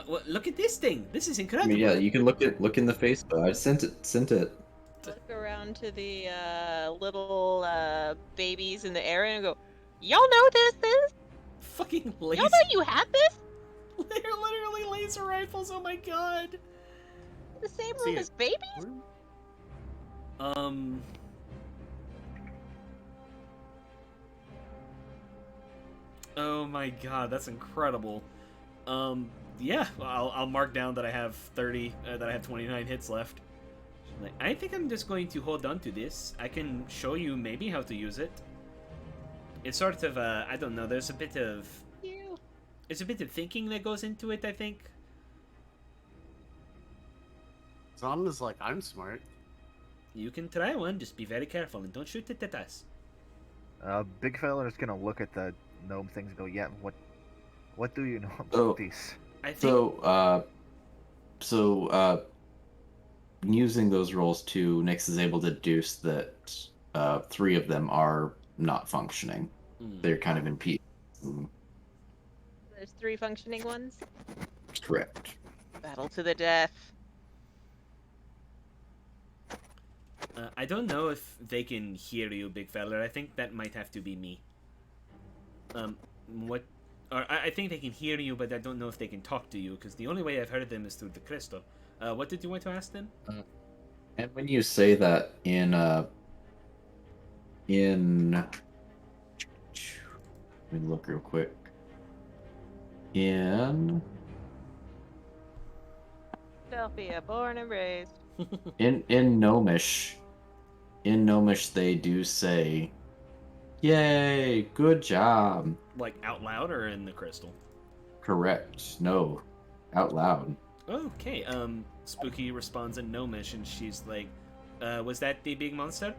S1: Well, look at this thing. This is
S3: I
S1: incredible.
S3: mean, yeah, you can look in the face, but I sent it.
S6: Look around to the little babies in the area and go, y'all know this is?
S1: Fucking
S6: Y'all
S1: laser.
S6: know you have this?
S1: They're literally laser rifles. Oh my god.
S6: In the same
S4: See
S6: room
S4: it.
S6: as babies?
S1: Oh my god, that's incredible. Yeah, I'll mark down that I have 30, that I have 29 hits left. Like, I think I'm just going to hold on to this. I can show you maybe how to use it. It's sort of, I don't know, there's a bit of thinking that goes into it, I think.
S4: Zomna's like, I'm smart.
S1: You can try one, just be very careful and don't shoot it at us.
S5: Big fella's gonna look at the gnome things and go, "Yeah, what do you know about
S3: Oh.
S5: these?"
S1: I think...
S3: So using those rolls too, Nyx is able to deduce that 3 of them are not functioning. They're kind of impeded.
S6: There's 3 functioning ones.
S3: Correct.
S6: Battle to the death.
S1: I don't know if they can hear you, big fella. I think that might have to be me. I think they can hear you, but I don't know if they can talk to you, because the only way I've heard them is through the crystal. What did you want to ask them?
S3: And when you say that in. Let me look real quick. In
S6: Philadelphia, born and raised.
S3: Gnomish. In Gnomish, they do say, "Yay, good job."
S1: Like out loud or in the crystal?
S3: Correct. No, out loud.
S1: Okay. Spooky responds in Gnomish, and she's like, "Was that the big monster?"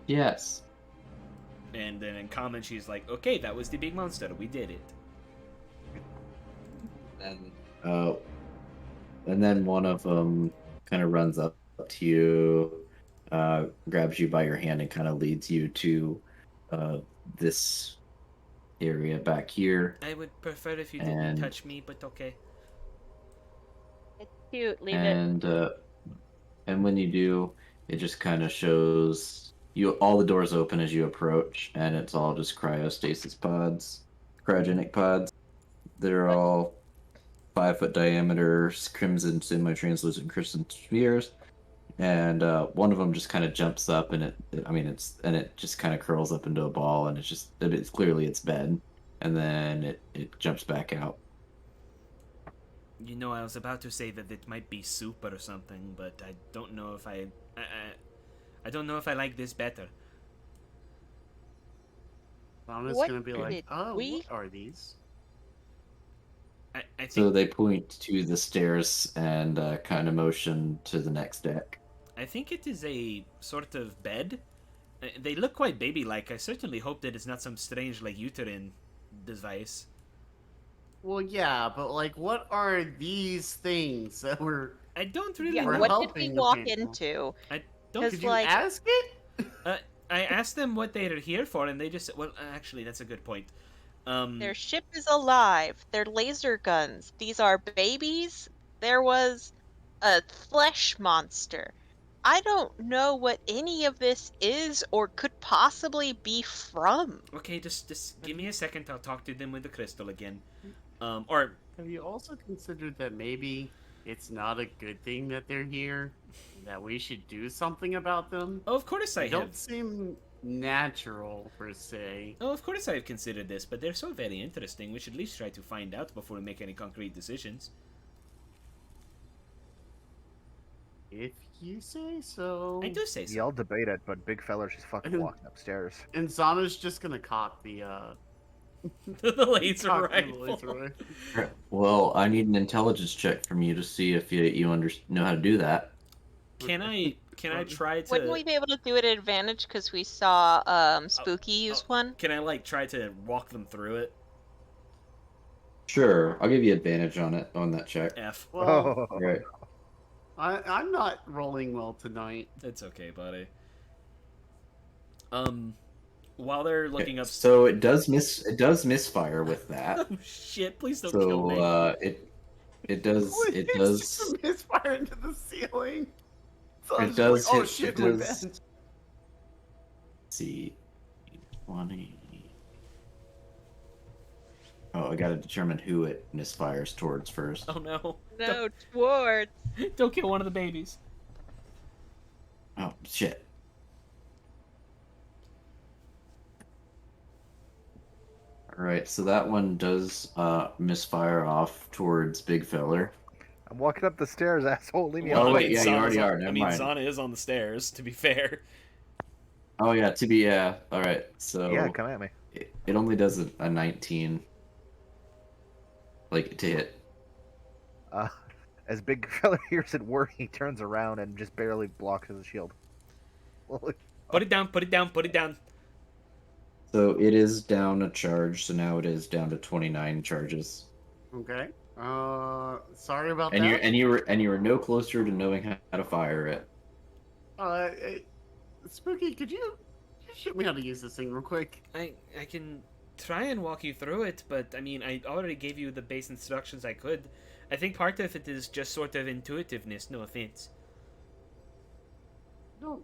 S3: Yes.
S1: And then in Common, she's like, "Okay, that was the big monster. We did it."
S3: And and then one of them kind of runs up to you, grabs you by your hand, and kind of leads you to this area back here.
S1: I would prefer if you didn't
S3: And
S1: touch me, but okay.
S6: It's cute. Leave it.
S3: and when you do, it just kind of shows you all the doors open as you approach, and it's all just cryostasis pods, cryogenic pods. They're all 5-foot diameter, crimson semi-translucent crystal spheres, and one of them just kind of jumps up, and it just kind of curls up into a ball, and it's clearly its bed, and then it jumps back out.
S1: You know, I was about to say that it might be soup or something, but I don't know if I don't know if I like this better.
S4: Donna's
S6: What
S4: gonna be like,
S6: did
S4: "Oh,
S6: we-
S4: what are these?"
S1: I think
S3: So they point to the stairs and kind of motion to the next deck.
S1: I think it is a sort of bed. They look quite baby-like. I certainly hope that it's not some strange, like, uterine device.
S4: Well, yeah, but like, what are these things that were?
S1: I don't really
S6: Yeah,
S4: We're
S1: know.
S6: what did
S4: helping
S6: we
S4: the
S6: walk
S4: people.
S6: into?
S1: I don't.
S6: 'Cause,
S4: Did you
S6: like-
S4: ask it?
S1: I asked them what they are here for, and they just said, well, actually, that's a good point.
S6: Their ship is alive. They're laser guns. These are babies. There was a flesh monster. I don't know what any of this is or could possibly be from.
S1: Okay, just give me a second. I'll talk to them with the crystal again. Or
S4: Have you also considered that maybe it's not a good thing that they're here? That we should do something about them?
S1: oh, of course I
S4: They don't
S1: have.
S4: seem natural per se.
S1: Oh, of course I have considered this, but they're so very interesting. We should at least try to find out before we make any concrete decisions.
S4: If you say so.
S1: I do say so.
S5: Y'all debate it, but big fella's just fucking walking upstairs.
S4: And Zana's just gonna cock the
S1: The laser
S4: cock the
S1: rifle.
S4: laser rifle.
S3: Well, I need an intelligence check from you to see if you know how to do that.
S1: Can I try to?
S6: Wouldn't we be able to do it at advantage because we saw Spooky use one?
S1: Can I like try to walk them through it?
S3: Sure, I'll give you advantage on that check.
S1: F.
S4: Well,
S3: Right.
S4: I'm not rolling well tonight.
S1: It's okay, buddy. While they're looking up.
S3: So it does misfire with that.
S1: Oh shit! Please don't kill me.
S3: So it does
S4: It's just a misfire into the ceiling. So I
S3: It
S4: was
S3: does
S4: like, oh
S3: hit-
S4: shit,
S3: it
S4: my
S3: does-
S4: bad.
S3: let's see, 20. Oh, I gotta determine who it misfires towards first.
S1: Oh no!
S6: No, towards.
S1: Don't kill one of the babies.
S3: Oh shit. Alright, so that one does misfire off towards Big Feller.
S5: I'm walking up the stairs, asshole. Leave me
S3: Oh,
S5: alone.
S3: wait, yeah, you already are,
S1: I
S3: never
S1: mean,
S3: mind.
S1: Zana is on the stairs. To be fair.
S3: Oh yeah, alright, so
S5: Yeah, come at me.
S3: it only does a 19. Like, to hit.
S5: As big fella hears it work, he turns around and just barely blocks his shield.
S1: Put it down. Put it down. Put it down.
S3: So it is down a charge, so now it is down to 29 charges.
S4: Okay. Sorry about
S3: And
S4: that.
S3: you were no closer to knowing how to fire it.
S4: Spooky, could you show me how to use this thing real quick?
S1: I can try and walk you through it, but I mean, I already gave you the base instructions I could. I think part of it is just sort of intuitiveness. No offense.
S4: I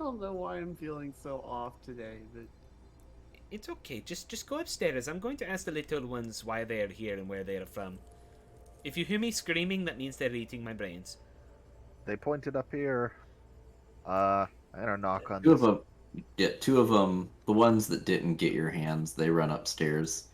S4: don't know why I'm feeling so off today, but
S1: It's okay. Just go upstairs. I'm going to ask the little ones why they are here and where they are from. If you hear me screaming, that means they're eating my brains.
S5: They pointed up here. I'm gonna knock on
S3: Two of
S5: this.
S3: them, yeah, two of them, the ones that didn't get your hands, they run upstairs.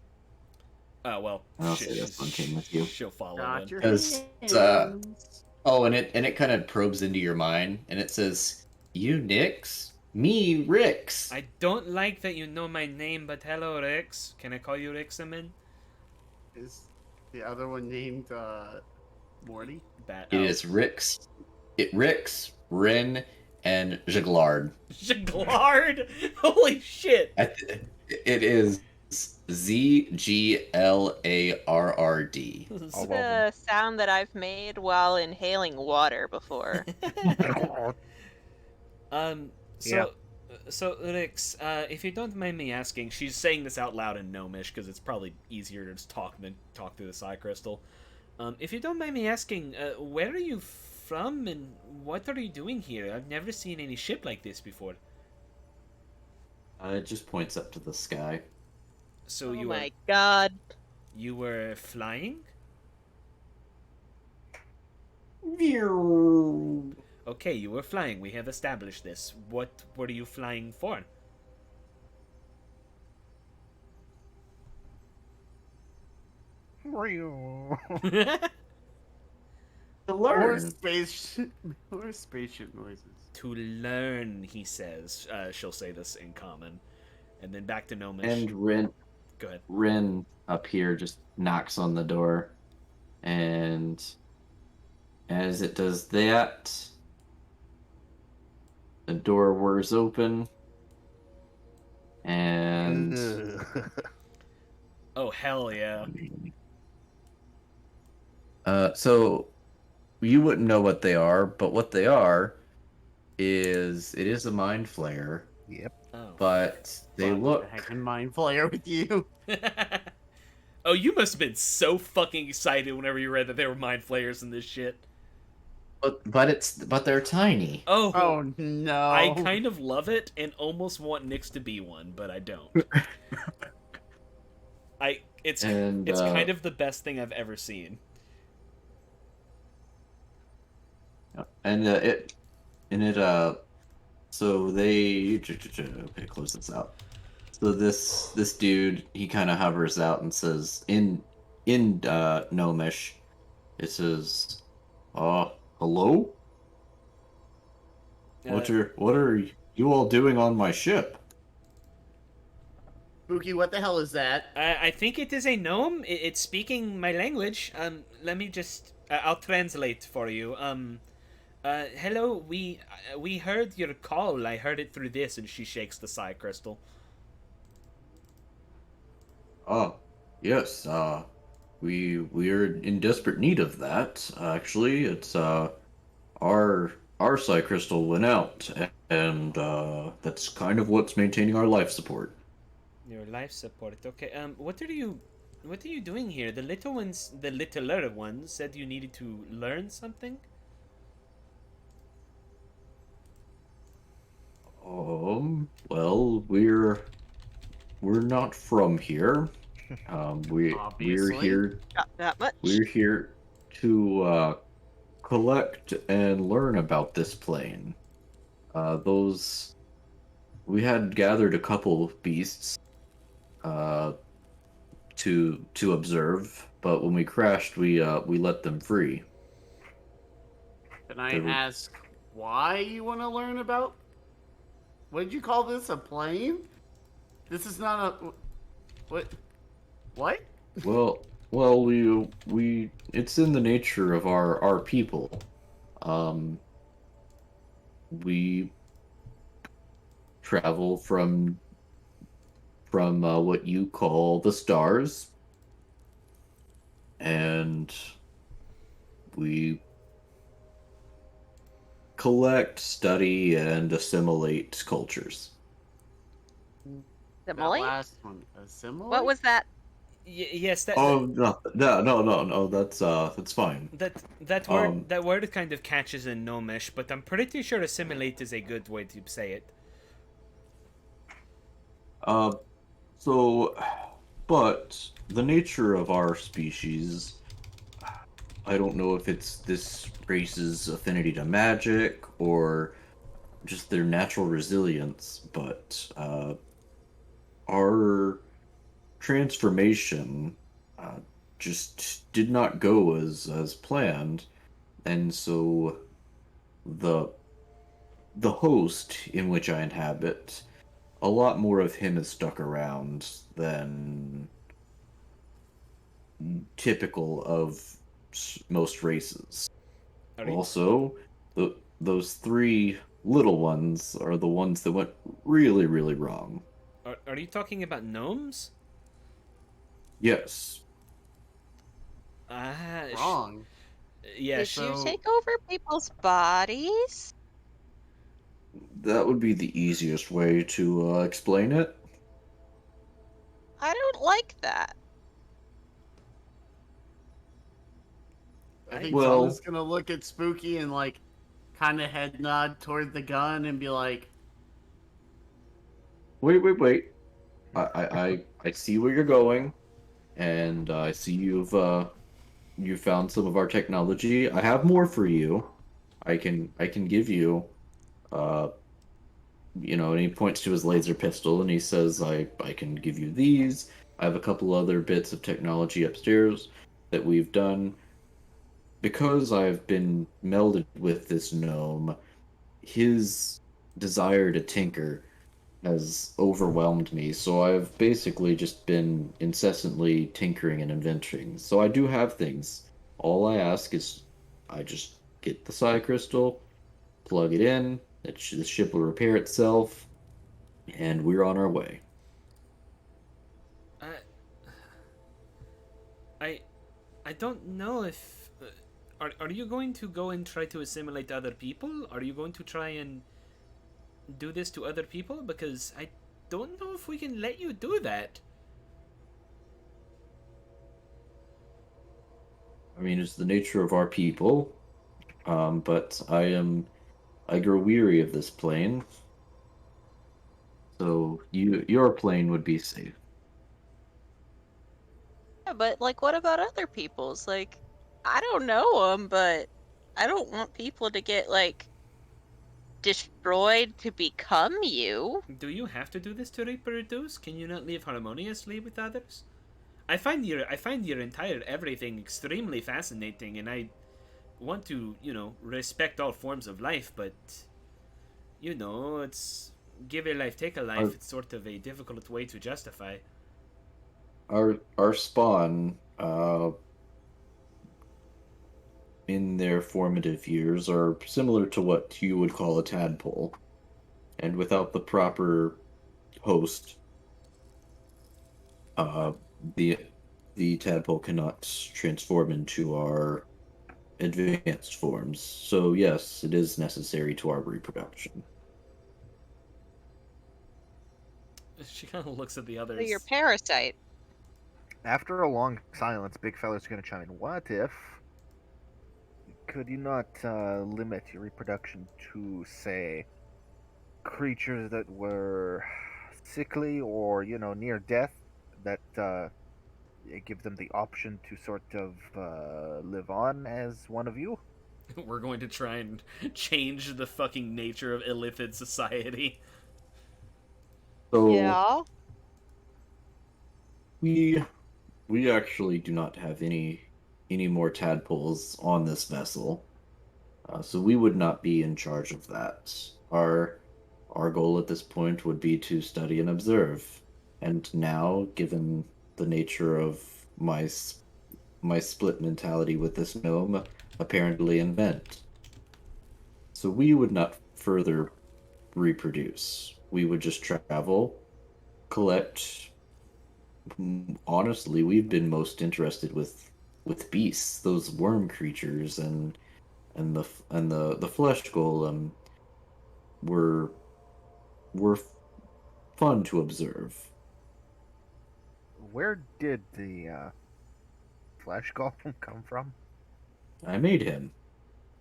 S1: Oh well,
S3: And I'll say this one came with you.
S1: she'll follow
S4: Got
S1: then.
S4: your
S3: Because,
S4: hands.
S3: oh, and it kind of probes into your mind, and it says, "You Nix, me Rix."
S1: I don't like that you know my name, but hello, Rex. Can I call you Rixamin?
S4: Is the other one named Morty?
S1: Bat.
S3: It is Rix, Rix, Rin, and Jaglard.
S1: Jaglard. Holy shit.
S3: It is ZGLARRD.
S5: All of them.
S6: The sound that I've made while inhaling water before.
S1: So,
S5: Yeah.
S1: so Rix, if you don't mind me asking, she's saying this out loud in Gnomish because it's probably easier to just talk than talk through the Psy Crystal. If you don't mind me asking, where are you from and what are you doing here? I've never seen any ship like this before.
S3: It just points up to the sky.
S1: So
S6: Oh
S1: you
S6: my god.
S1: you were flying? Okay, you were flying. We have established this. What were you flying for?
S3: To
S4: Or
S3: learn.
S4: spaceship noises.
S1: To learn, he says. She'll say this in common. And then back to Gnomish.
S3: And Rin,
S1: Go ahead.
S3: Rin up here just knocks on the door, and as it does that, the door whirs open, and
S1: Oh, hell yeah.
S3: so you wouldn't know what they are, but what they are is it is a mind flayer,
S5: Yep.
S1: Oh.
S3: but they
S4: Fuck,
S3: look.
S4: I can mind flare with you.
S1: Oh, you must have been so fucking excited whenever you read that there were mind flayers in this shit.
S3: But they're tiny.
S1: Oh,
S4: Oh no.
S1: I kind of love it and almost want Nyx to be one, but I don't. It's
S3: And,
S1: kind of the best thing I've ever seen.
S3: So they okay, close this out. So this dude, he kind of hovers out and says in Gnomish, it says, hello? What are you all doing on my ship?"
S4: Spooky, what the hell is that?
S1: I think it is a gnome. It's speaking my language. Let me just. I'll translate for you. Hello. We heard your call. I heard it through this, and she shakes the Psy Crystal.
S3: Oh, yes. We're in desperate need of that. Actually, it's our Psy Crystal went out, and that's kind of what's maintaining our life support.
S1: Your life support. Okay. What are you doing here? The littler ones said you needed to learn something.
S3: Well, we're not from here. We're
S4: Obviously.
S3: here.
S6: Not that much.
S3: We're here to collect and learn about this plane. We had gathered a couple of beasts to observe, but when we crashed, we let them free.
S4: Can I
S3: They were-
S4: ask why you want to learn about? What did you call this? A plane? This is not a. What? What?
S3: Well, we it's in the nature of our people. We travel from what you call the stars, and we collect, study, and assimilate cultures.
S4: That
S6: Simile?
S4: last one. Assimilate?
S6: What was that?
S1: Yes, that.
S3: Oh no, that's fine.
S1: That word kind of catches in Gnomish, but I'm pretty sure assimilate is a good way to say it.
S3: But the nature of our species, I don't know if it's this race's affinity to magic or just their natural resilience, but our transformation uh, just did not go as planned, and so the the host in which I inhabit, a lot more of him is stuck around than typical of most races.
S1: Are you,
S3: Also, those three little ones are the ones that went really, really wrong.
S1: are you talking about gnomes?
S3: Yes,
S1: Ah,
S4: Wrong.
S1: yeah.
S2: Did you
S4: So
S2: take over people's bodies?
S3: that would be the easiest way to explain it.
S2: I don't like that.
S4: I
S1: I
S4: think
S3: Well,
S4: Zelda's gonna look at Spooky and like kind of head nod toward the gun and be like,
S3: wait. I see where you're going, and I see you found some of our technology. I have more for you. I can give you uh and he points to his laser pistol and he says, I can give you these. I have a couple other bits of technology upstairs that we've done. Because I've been melded with this gnome, his desire to tinker has overwhelmed me, so I've basically just been incessantly tinkering and inventing. So I do have things. All I ask is I just get the psi crystal, plug it in, the ship will repair itself, and we're on our way.
S1: I I I don't know if are you going to go and try to assimilate other people? Are you going to try and do this to other people? Because I don't know if we can let you do that.
S3: I mean, it's the nature of our people, but I grow weary of this plane, so your plane would be safe.
S2: Yeah, but like, what about other people's? Like, I don't know them, but I don't want people to get like destroyed to become you.
S1: Do you have to do this to reproduce? Can you not live harmoniously with others? I find your entire everything extremely fascinating, and I want to respect all forms of life, but it's give a life, take a life.
S3: Our
S1: It's sort of a difficult way to justify.
S3: our spawn, in their formative years, are similar to what you would call a tadpole, and without the proper host, uh, the the tadpole cannot transform into our advanced forms. So yes, it is necessary to our reproduction.
S1: She kind of looks at the
S2: So you're
S1: others.
S2: parasite.
S5: After a long silence, Big Fella's gonna chime in. What if? Could you not limit your reproduction to, say, creatures that were sickly or near death? That give them the option to sort of live on as one of you.
S1: We're going to try and change the fucking nature of illithid society.
S3: So
S2: Yeah.
S3: we we actually do not have any more tadpoles on this vessel. So we would not be in charge of that. Our goal at this point would be to study and observe. And now, given the nature of my split mentality with this gnome, apparently invent. So we would not further reproduce. We would just travel, collect. Honestly, we've been most interested with beasts, those worm creatures, and the flesh golem were were fun to observe.
S5: Where did the flesh golem come from?
S3: I made him.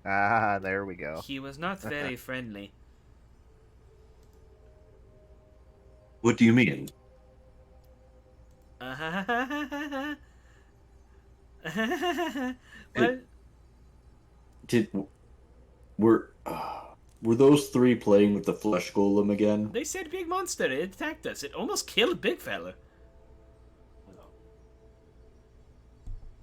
S5: Ah, there we go.
S1: He was not very friendly.
S3: What do you mean?
S1: Well,
S3: Did we're Were those three playing with the flesh golem again?
S1: They said big monster. It attacked us. It almost killed big fella.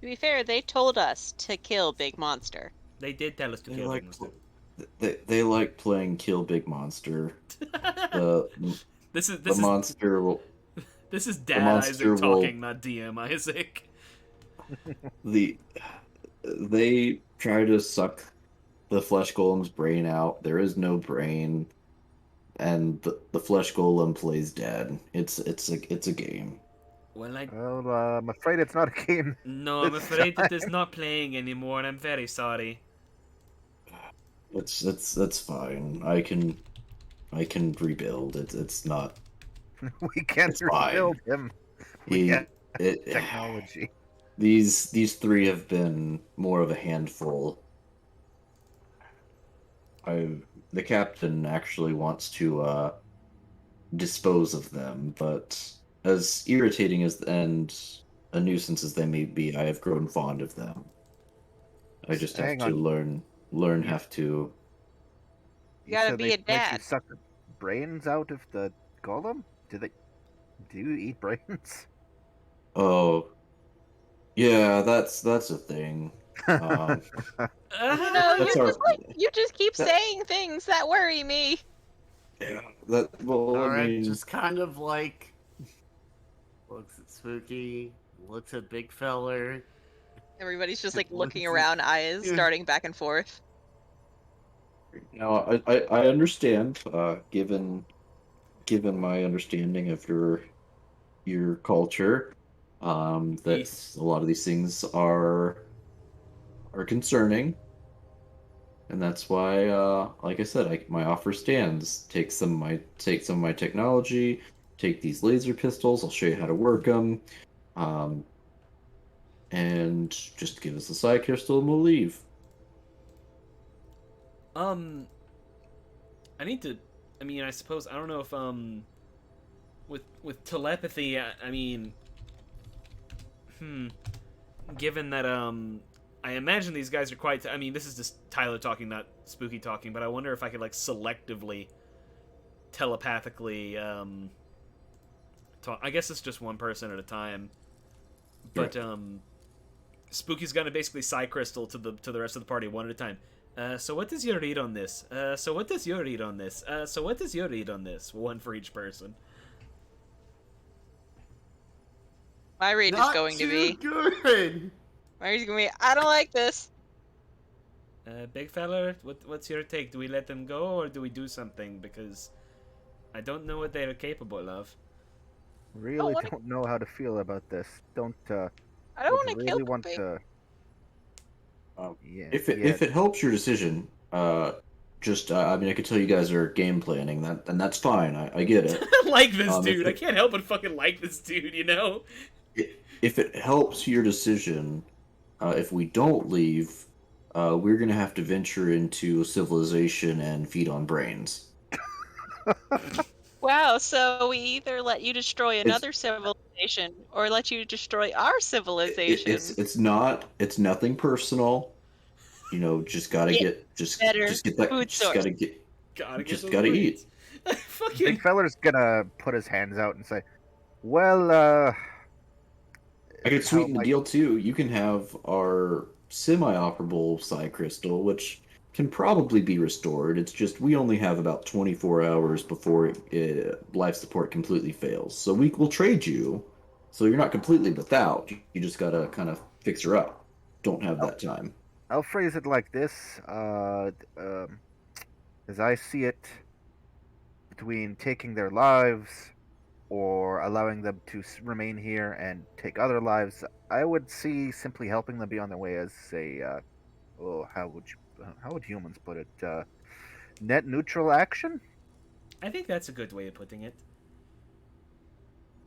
S6: To be fair, they told us to kill Big Monster.
S1: They did tell us to
S3: They
S1: kill
S3: like
S1: big monster.
S3: they like playing kill big monster. The
S1: this
S3: the
S1: is
S3: monster will
S1: this is Dad
S3: monster
S1: Isaac
S3: will-
S1: talking, not DM Isaac.
S3: they try to suck the flesh golem's brain out. There is no brain, and the flesh golem plays dead. It's a game.
S1: Well,
S5: I'm afraid it's not a game.
S1: no, I'm
S5: this
S1: afraid that
S5: time.
S1: it's not playing anymore, and I'm very sorry.
S3: That's fine. I can rebuild. It's not.
S5: We can't
S3: It's fine.
S5: rebuild him. We
S3: He
S5: have
S3: it,
S5: technology.
S3: these three have been more of a handful. The captain actually wants to dispose of them, but as irritating as and a nuisance as they may be, I have grown fond of them. I just have
S5: Hang
S3: to
S5: on.
S3: learn have to.
S6: You gotta
S5: said
S6: be
S5: they
S6: a
S5: make
S6: dad.
S5: you suck the brains out of the golem? Do you eat brains?
S3: Oh, yeah, that's a thing.
S6: No,
S3: That's our-
S6: you just keep
S3: that-
S6: saying things that worry me.
S3: Yeah, that well, I
S4: Alright,
S3: mean,
S4: just kind of like looks at Spooky, looks at Big Feller.
S2: Everybody's just like
S4: Look
S2: looking
S4: at-
S2: around, eyes
S4: Yeah.
S2: darting back and forth.
S3: now I understand. Given my understanding of your culture, that
S1: Yes.
S3: a lot of these things are concerning, and that's why, like I said, my offer stands. Take some of my technology. Take these laser pistols. I'll show you how to work them. And just give us the side crystal and we'll leave.
S1: I need to. I mean, I suppose I don't know if with telepathy. I mean, given that I imagine these guys are quite. I mean, this is just Tyler talking, not Spooky talking. But I wonder if I could like selectively, telepathically talk. I guess it's just one person at a time. But Spooky's gonna basically side crystal to the rest of the party one at a time. So what is your read on this? So what is your read on this? So what is your read on this? One for each person.
S2: My read is
S4: Not
S2: going to
S4: too
S2: be.
S4: good.
S2: My read is going to be. I don't like this.
S1: Big fella, what's your take? Do we let them go or do we do something? Because I don't know what they are capable of.
S5: Really
S2: wanna-
S5: don't know how to feel about this.
S2: I don't
S5: would
S2: want to
S5: really
S2: kill
S5: want
S2: Big.
S5: to.
S3: If it helps your decision, just I mean, I could tell you guys are game planning that, and that's fine. I get it.
S1: Like this
S3: If
S1: dude. I
S3: it-
S1: can't help but fucking like this dude, you know?
S3: If it helps your decision, if we don't leave, we're gonna have to venture into civilization and feed on brains.
S6: Wow, so we either let you destroy another civilization or let you destroy our civilization.
S3: It's nothing personal. You know, just gotta
S6: better
S3: just get that
S6: food
S3: just
S6: source.
S3: gotta get
S1: Gotta get
S3: just
S1: those
S3: gotta
S1: brains.
S3: eat.
S1: Fucking.
S5: Big feller's gonna put his hands out and say, "Well,
S3: I could
S5: how
S3: sweeten the
S5: might-
S3: deal too. You can have our semi-operable psi crystal, which can probably be restored. It's just we only have about 24 hours before life support completely fails. So we'll trade you. So you're not completely without. You just gotta kind of fix her up. Don't have that time.
S5: I'll phrase it like this: as I see it, between taking their lives or allowing them to remain here and take other lives, I would see simply helping them be on their way as a, how would humans put it? Net neutral action?
S1: I think that's a good way of putting it.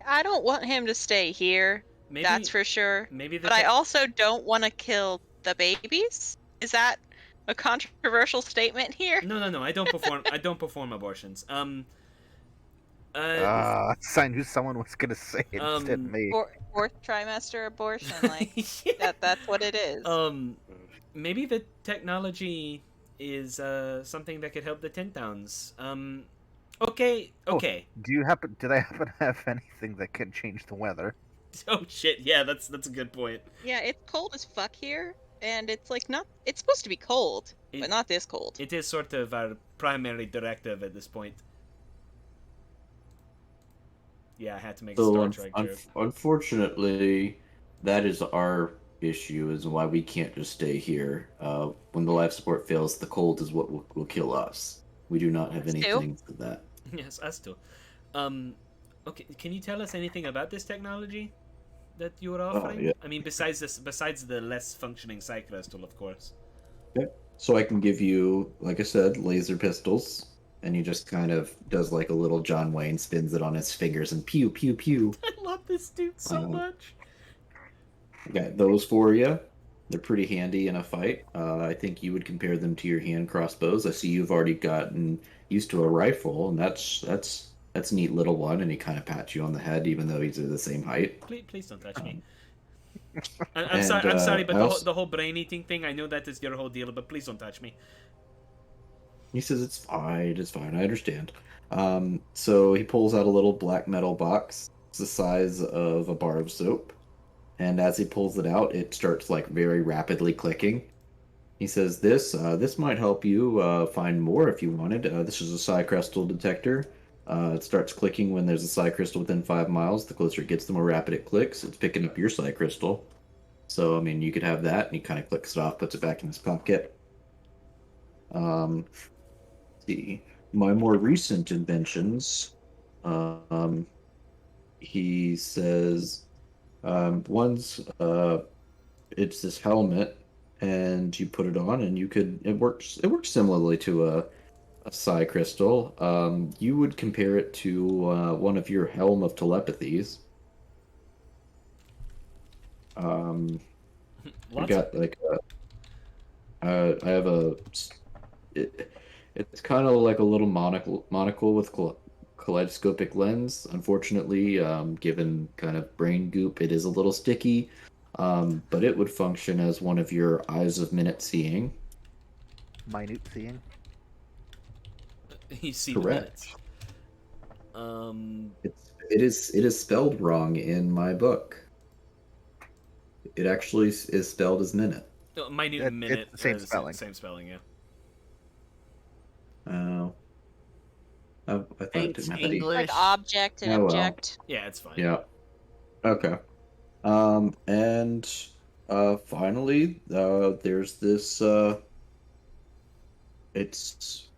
S2: I don't want him to stay here.
S1: Maybe
S2: That's for sure.
S1: maybe the
S2: But I
S1: tech-
S2: also don't want to kill the babies. Is that a controversial statement here?
S1: No, I don't perform abortions.
S5: I knew someone was gonna say it instead of me.
S6: Fourth trimester abortion, like
S1: yeah.
S6: that's what it is.
S1: Maybe the technology is something that could help the 10 towns. Okay,
S5: Oh.
S1: okay.
S5: Did I happen to have anything that can change the weather?
S1: Oh shit, yeah, that's a good point.
S6: Yeah, it's cold as fuck here, and it's like not. It's supposed to be cold, but not this cold.
S1: It is sort of our primary directive at this point. Yeah, I had to make a Star Trek joke.
S3: Unfortunately, that is our issue, is why we can't just stay here. When the life support fails, the cold is what will kill us. We do not have
S2: Us too.
S3: anything for that.
S1: Yes, us too. Okay, can you tell us anything about this technology that you were offering?
S3: Yeah.
S1: I mean, besides the less functioning psi crystal, of course.
S3: Okay. So I can give you, like I said, laser pistols, and he just kind of does like a little John Wayne, spins it on his fingers, and pew pew pew.
S1: I love this dude so much.
S3: I got those for you. They're pretty handy in a fight. I think you would compare them to your hand crossbows. I see you've already gotten used to a rifle, and that's a neat little one. And he kind of pats you on the head, even though he's the same height.
S1: Please don't touch me. I'm sorry, but the whole brain eating thing, I know that is your whole deal, but please don't touch me.
S3: He says it's fine, I understand. So he pulls out a little black metal box. It's the size of a bar of soap. And as he pulls it out, it starts like very rapidly clicking. He says, this might help you find more if you wanted. This is a psi crystal detector. It starts clicking when there's a psi crystal within 5 miles. The closer it gets, the more rapid it clicks. It's picking up your psi crystal. So, I mean, you could have that, and he kind of clicks it off, puts it back in his pocket. Let's see. My more recent inventions, he says, one's, it's this helmet, and you put it on, and it works similarly to a psi crystal. You would compare it to one of your Helm of Telepathies. We got like I have it's kind of like a little monocle with kaleidoscopic lens. Unfortunately, given kind of brain goop, it is a little sticky. But it would function as one of your eyes of minute seeing.
S5: Minute seeing.
S1: You see
S3: Correct.
S1: The minutes.
S3: It is spelled wrong in my book. It actually is spelled as minute.
S1: Minute minute.
S5: It's the same spelling.
S1: Same spelling, yeah.
S3: Oh. I thought it
S4: Thanks,
S3: didn't have any.
S4: English.
S2: Like object and
S3: Oh, well.
S2: object.
S1: Yeah, it's fine.
S3: Yeah. Okay. And finally, there's this. It's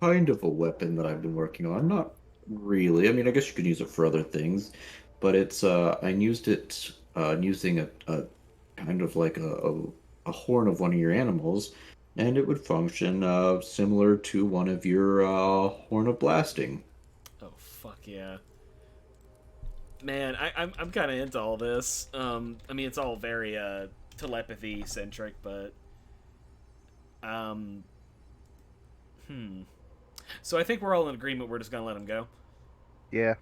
S3: kind of a weapon that I've been working on. Not really. I mean, I guess you could use it for other things, but it's. I used it using a kind of like a horn of one of your animals, and it would function similar to one of your horn of blasting.
S1: Oh fuck yeah. Man, I'm kind of into all this. I mean, it's all very telepathy centric, but So I think we're all in agreement. We're just gonna let him go.
S5: Yeah.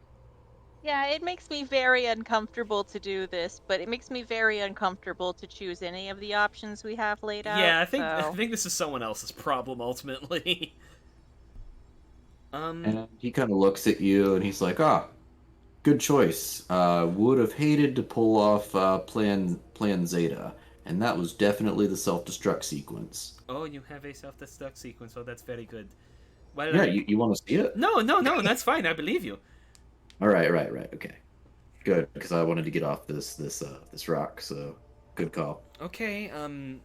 S6: Yeah, it makes me very uncomfortable to do this, but it makes me very uncomfortable to choose any of the options we have laid out.
S1: Yeah, I
S6: so...
S1: think this is someone else's problem ultimately.
S3: And he kind of looks at you, and he's like, good choice. Would have hated to pull off Plan Zeta, and that was definitely the self-destruct sequence.
S1: Oh, you have a self-destruct sequence. Oh, that's very good.
S3: Yeah, you want to see it?
S1: No, that's fine. I believe you.
S3: All right, okay, good, because I wanted to get off this rock, so good call.
S1: Okay,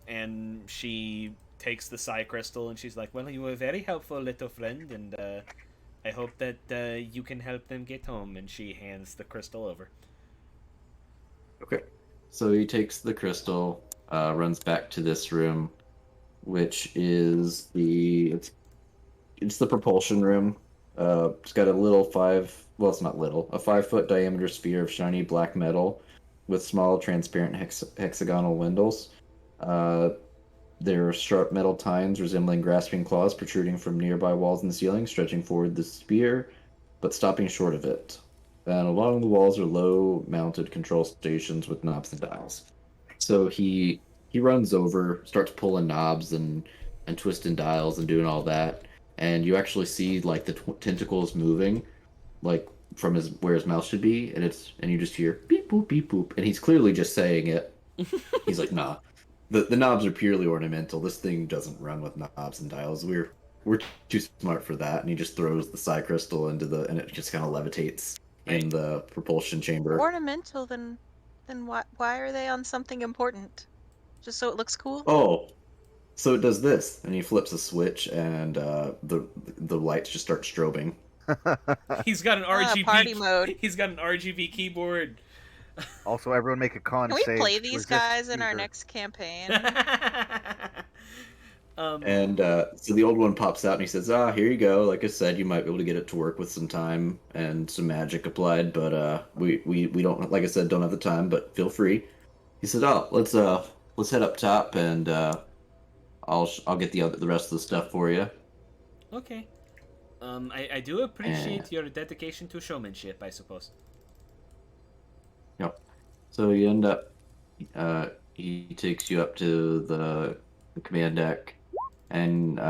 S1: and she takes the psi crystal, and she's like, well, you were very helpful, little friend, and I hope that you can help them get home, and she hands the crystal over.
S3: Okay, so he takes the crystal, runs back to this room, which is it's the propulsion room. It's got a little it's not little, a 5-foot diameter sphere of shiny black metal with small transparent hexagonal windows. There are sharp metal tines resembling grasping claws protruding from nearby walls in the ceiling, stretching forward the sphere, but stopping short of it. And along the walls are low-mounted control stations with knobs and dials. So he runs over, starts pulling knobs, and and twisting dials and doing all that. And you actually see like the tentacles moving, like from where his mouth should be, and you just hear beep boop beep boop, and he's clearly just saying it. He's like, nah, the knobs are purely ornamental. This thing doesn't run with knobs and dials. We're too smart for that. And he just throws the psi crystal and it just kind of levitates in the propulsion chamber.
S6: Ornamental, then why are they on something important? Just so it looks cool?
S3: Oh, so it does this, and he flips a switch, and the lights just start strobing.
S1: He's got an RGB
S6: party mode.
S1: He's got an RGB keyboard.
S5: Also, everyone make a con
S6: Can we
S5: save.
S6: play
S5: to
S6: these
S5: resist
S6: guys in our
S5: seizure.
S6: next campaign?
S3: And so the old one pops out, and he says, here you go. Like I said, you might be able to get it to work with some time and some magic applied, but we don't, like I said, don't have the time, but feel free. He said, let's head up top, and I'll get the rest of the stuff for you.
S1: Okay. I do appreciate your dedication to showmanship, I suppose.
S3: Yep. So you end up, he takes you up to the command deck, and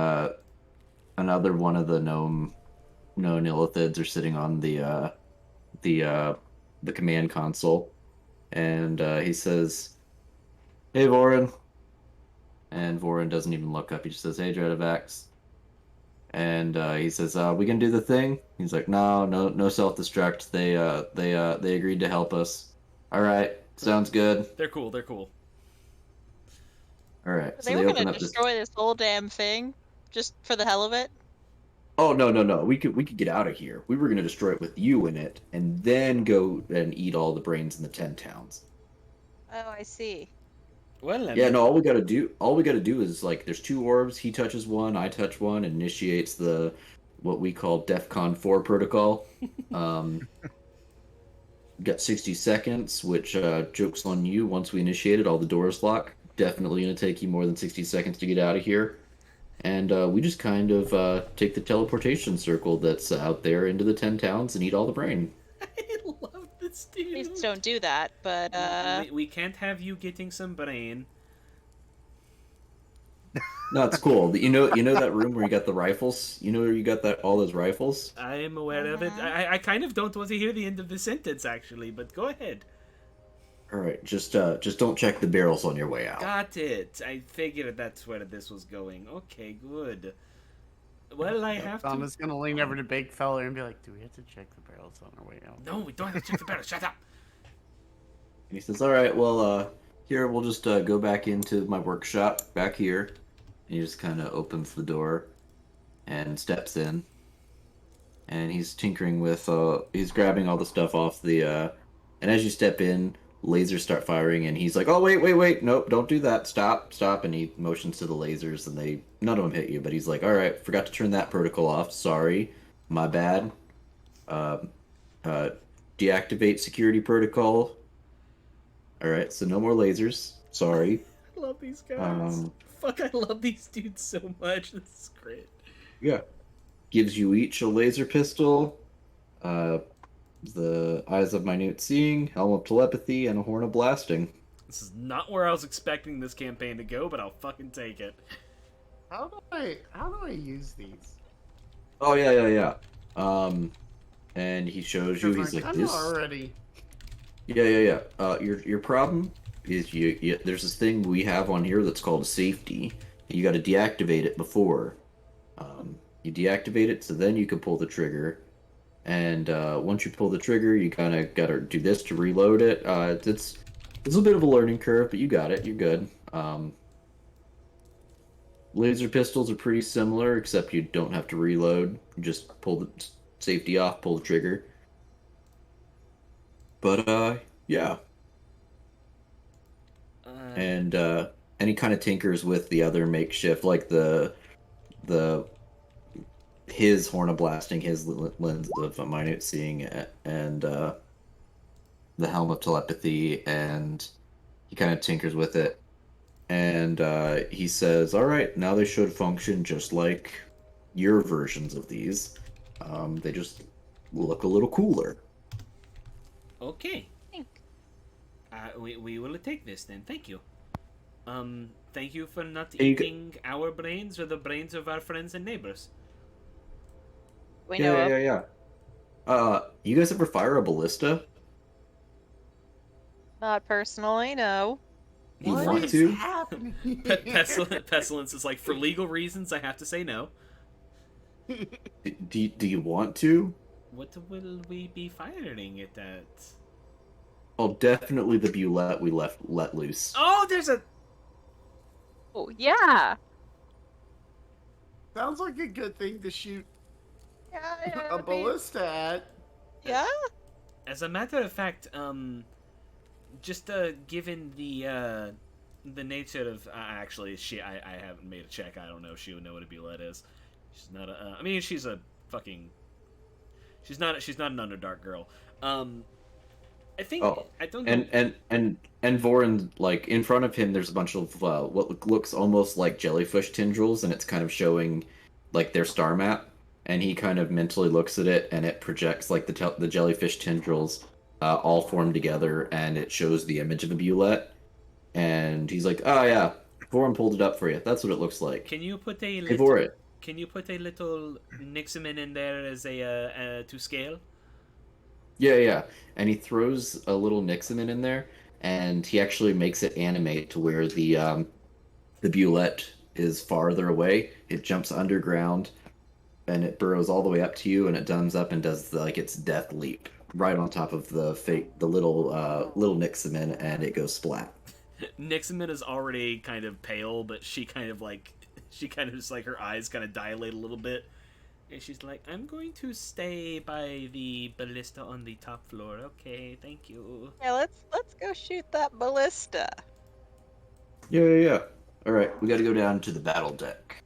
S3: another one of the known illithids are sitting on the command console, and he says, "Hey, Vorin," and Vorin doesn't even look up. He just says, "Hey, Dreadavax," and he says, "We can do the thing." He's like, "No self-destruct. They agreed to help us. All right, sounds good.
S1: They're cool. They're cool."
S3: All right." So
S6: They were
S3: open
S6: gonna
S3: up
S6: destroy this whole damn thing just for the hell of it.
S3: Oh no. We could get out of here. We were gonna destroy it with you in it, and then go and eat all the brains in the 10 towns.
S6: Oh, I see.
S1: Well,
S3: Yeah, no. All we gotta do is like, there's 2 orbs. He touches one, I touch one, and initiates the what we call DEFCON 4 protocol. Got 60 seconds, which jokes on you. Once we initiate it, all the doors lock. Definitely gonna take you more than 60 seconds to get out of here. And we just kind of take the teleportation circle that's out there into the 10 towns and eat all the brain.
S1: I love this dude.
S6: Please don't do that, but
S1: we can't have you getting some brain.
S3: No, it's cool. You know that room where you got the rifles? You know where you got all those rifles?
S1: I am aware of it. I kind of don't want to hear the end of the sentence, actually, but go ahead.
S3: All right, just don't check the barrels on your way out.
S1: Got it. I figured that's where this was going. Okay, good. Well, I have to...
S4: Thomas gonna lean over to Big Fella and be like, "Do we have to check the barrels on our way out?"
S1: No, we don't have to check the barrels. Shut up.
S3: And he says, "All right, well, here, we'll just go back into my workshop back here." And he just kind of opens the door and steps in. And he's tinkering with, he's grabbing all the stuff off the, and as you step in, lasers start firing, and he's like, "Oh, wait, nope, don't do that, stop," and he motions to the lasers, and none of them hit you, but he's like, "All right, forgot to turn that protocol off, sorry, my bad, deactivate security protocol, all right, so no more lasers, sorry."
S1: I love these guys. Fuck, I love these dudes so much. This is great.
S3: Yeah. Gives you each a laser pistol, the Eyes of Minute Seeing, Helm of Telepathy, and a Horn of Blasting.
S1: This is not where I was expecting this campaign to go, but I'll fucking take it.
S4: How do I use these?
S3: Oh, yeah. And he shows you, he's
S4: I'm
S3: like, this...
S4: already...
S3: Yeah. Your problem is there's this thing we have on here that's called a safety. You got to deactivate it before. You deactivate it, so then you can pull the trigger. And once you pull the trigger, you kind of got to do this to reload it. It's a bit of a learning curve, but you got it. You're good. Laser pistols are pretty similar, except you don't have to reload. You just pull the safety off, pull the trigger. But yeah. And he kind of tinkers with the other makeshift, like his Horn of Blasting, his Lens of Minute Seeing, and the Helm of Telepathy, and he kind of tinkers with it. And he says, "All right, now they should function just like your versions of these. They just look a little cooler."
S1: Okay. We will take this then. Thank you. Thank you for not
S3: Hey, you
S1: eating our brains or the brains of our friends and neighbors.
S2: We
S3: Yeah,
S2: know
S3: yeah,
S2: of.
S3: yeah, yeah. You guys ever fire a ballista?
S2: Not personally, no.
S3: You
S4: What
S3: want
S4: is
S3: to?
S4: happening?
S1: Pestilence is like, for legal reasons, I have to say no.
S3: Do you want to?
S1: What will we be firing it at?
S3: Well, definitely the bulette we let loose.
S1: Oh, there's a...
S2: Oh, yeah.
S4: Sounds like a good thing to shoot
S2: Yeah,
S4: a ballista at.
S2: Yeah?
S1: As a matter of fact, just given the nature of actually, I haven't made a check. I don't know if she would know what a bulette is. She's not a. I mean, she's a fucking. She's not an Underdark girl. I think
S3: Oh,
S1: I don't know.
S3: and Vorin, like in front of him, there's a bunch of what looks almost like jellyfish tendrils, and it's kind of showing like their star map. And he kind of mentally looks at it, and it projects like the jellyfish tendrils all formed together, and it shows the image of a bulette. And he's like, "Oh yeah, Vorin pulled it up for you. That's what it looks like."
S1: Can you put a
S3: Hey,
S1: little?
S3: Vorin.
S1: Can you put a little Nixamin in there as a to scale?
S3: Yeah, yeah. And he throws a little Nixamin in there, and he actually makes it animate to where the bulette is farther away. It jumps underground, and it burrows all the way up to you, and it comes up and does like its death leap right on top of the little Nixamin, and it goes splat.
S1: Nixamin is already kind of pale, but she kind of just like her eyes kind of dilate a little bit. And she's like, I'm going to stay by the ballista on the top floor. Okay, thank you.
S2: Yeah, let's go shoot that ballista.
S3: Yeah, yeah, yeah. All right, we got to go down to the battle deck.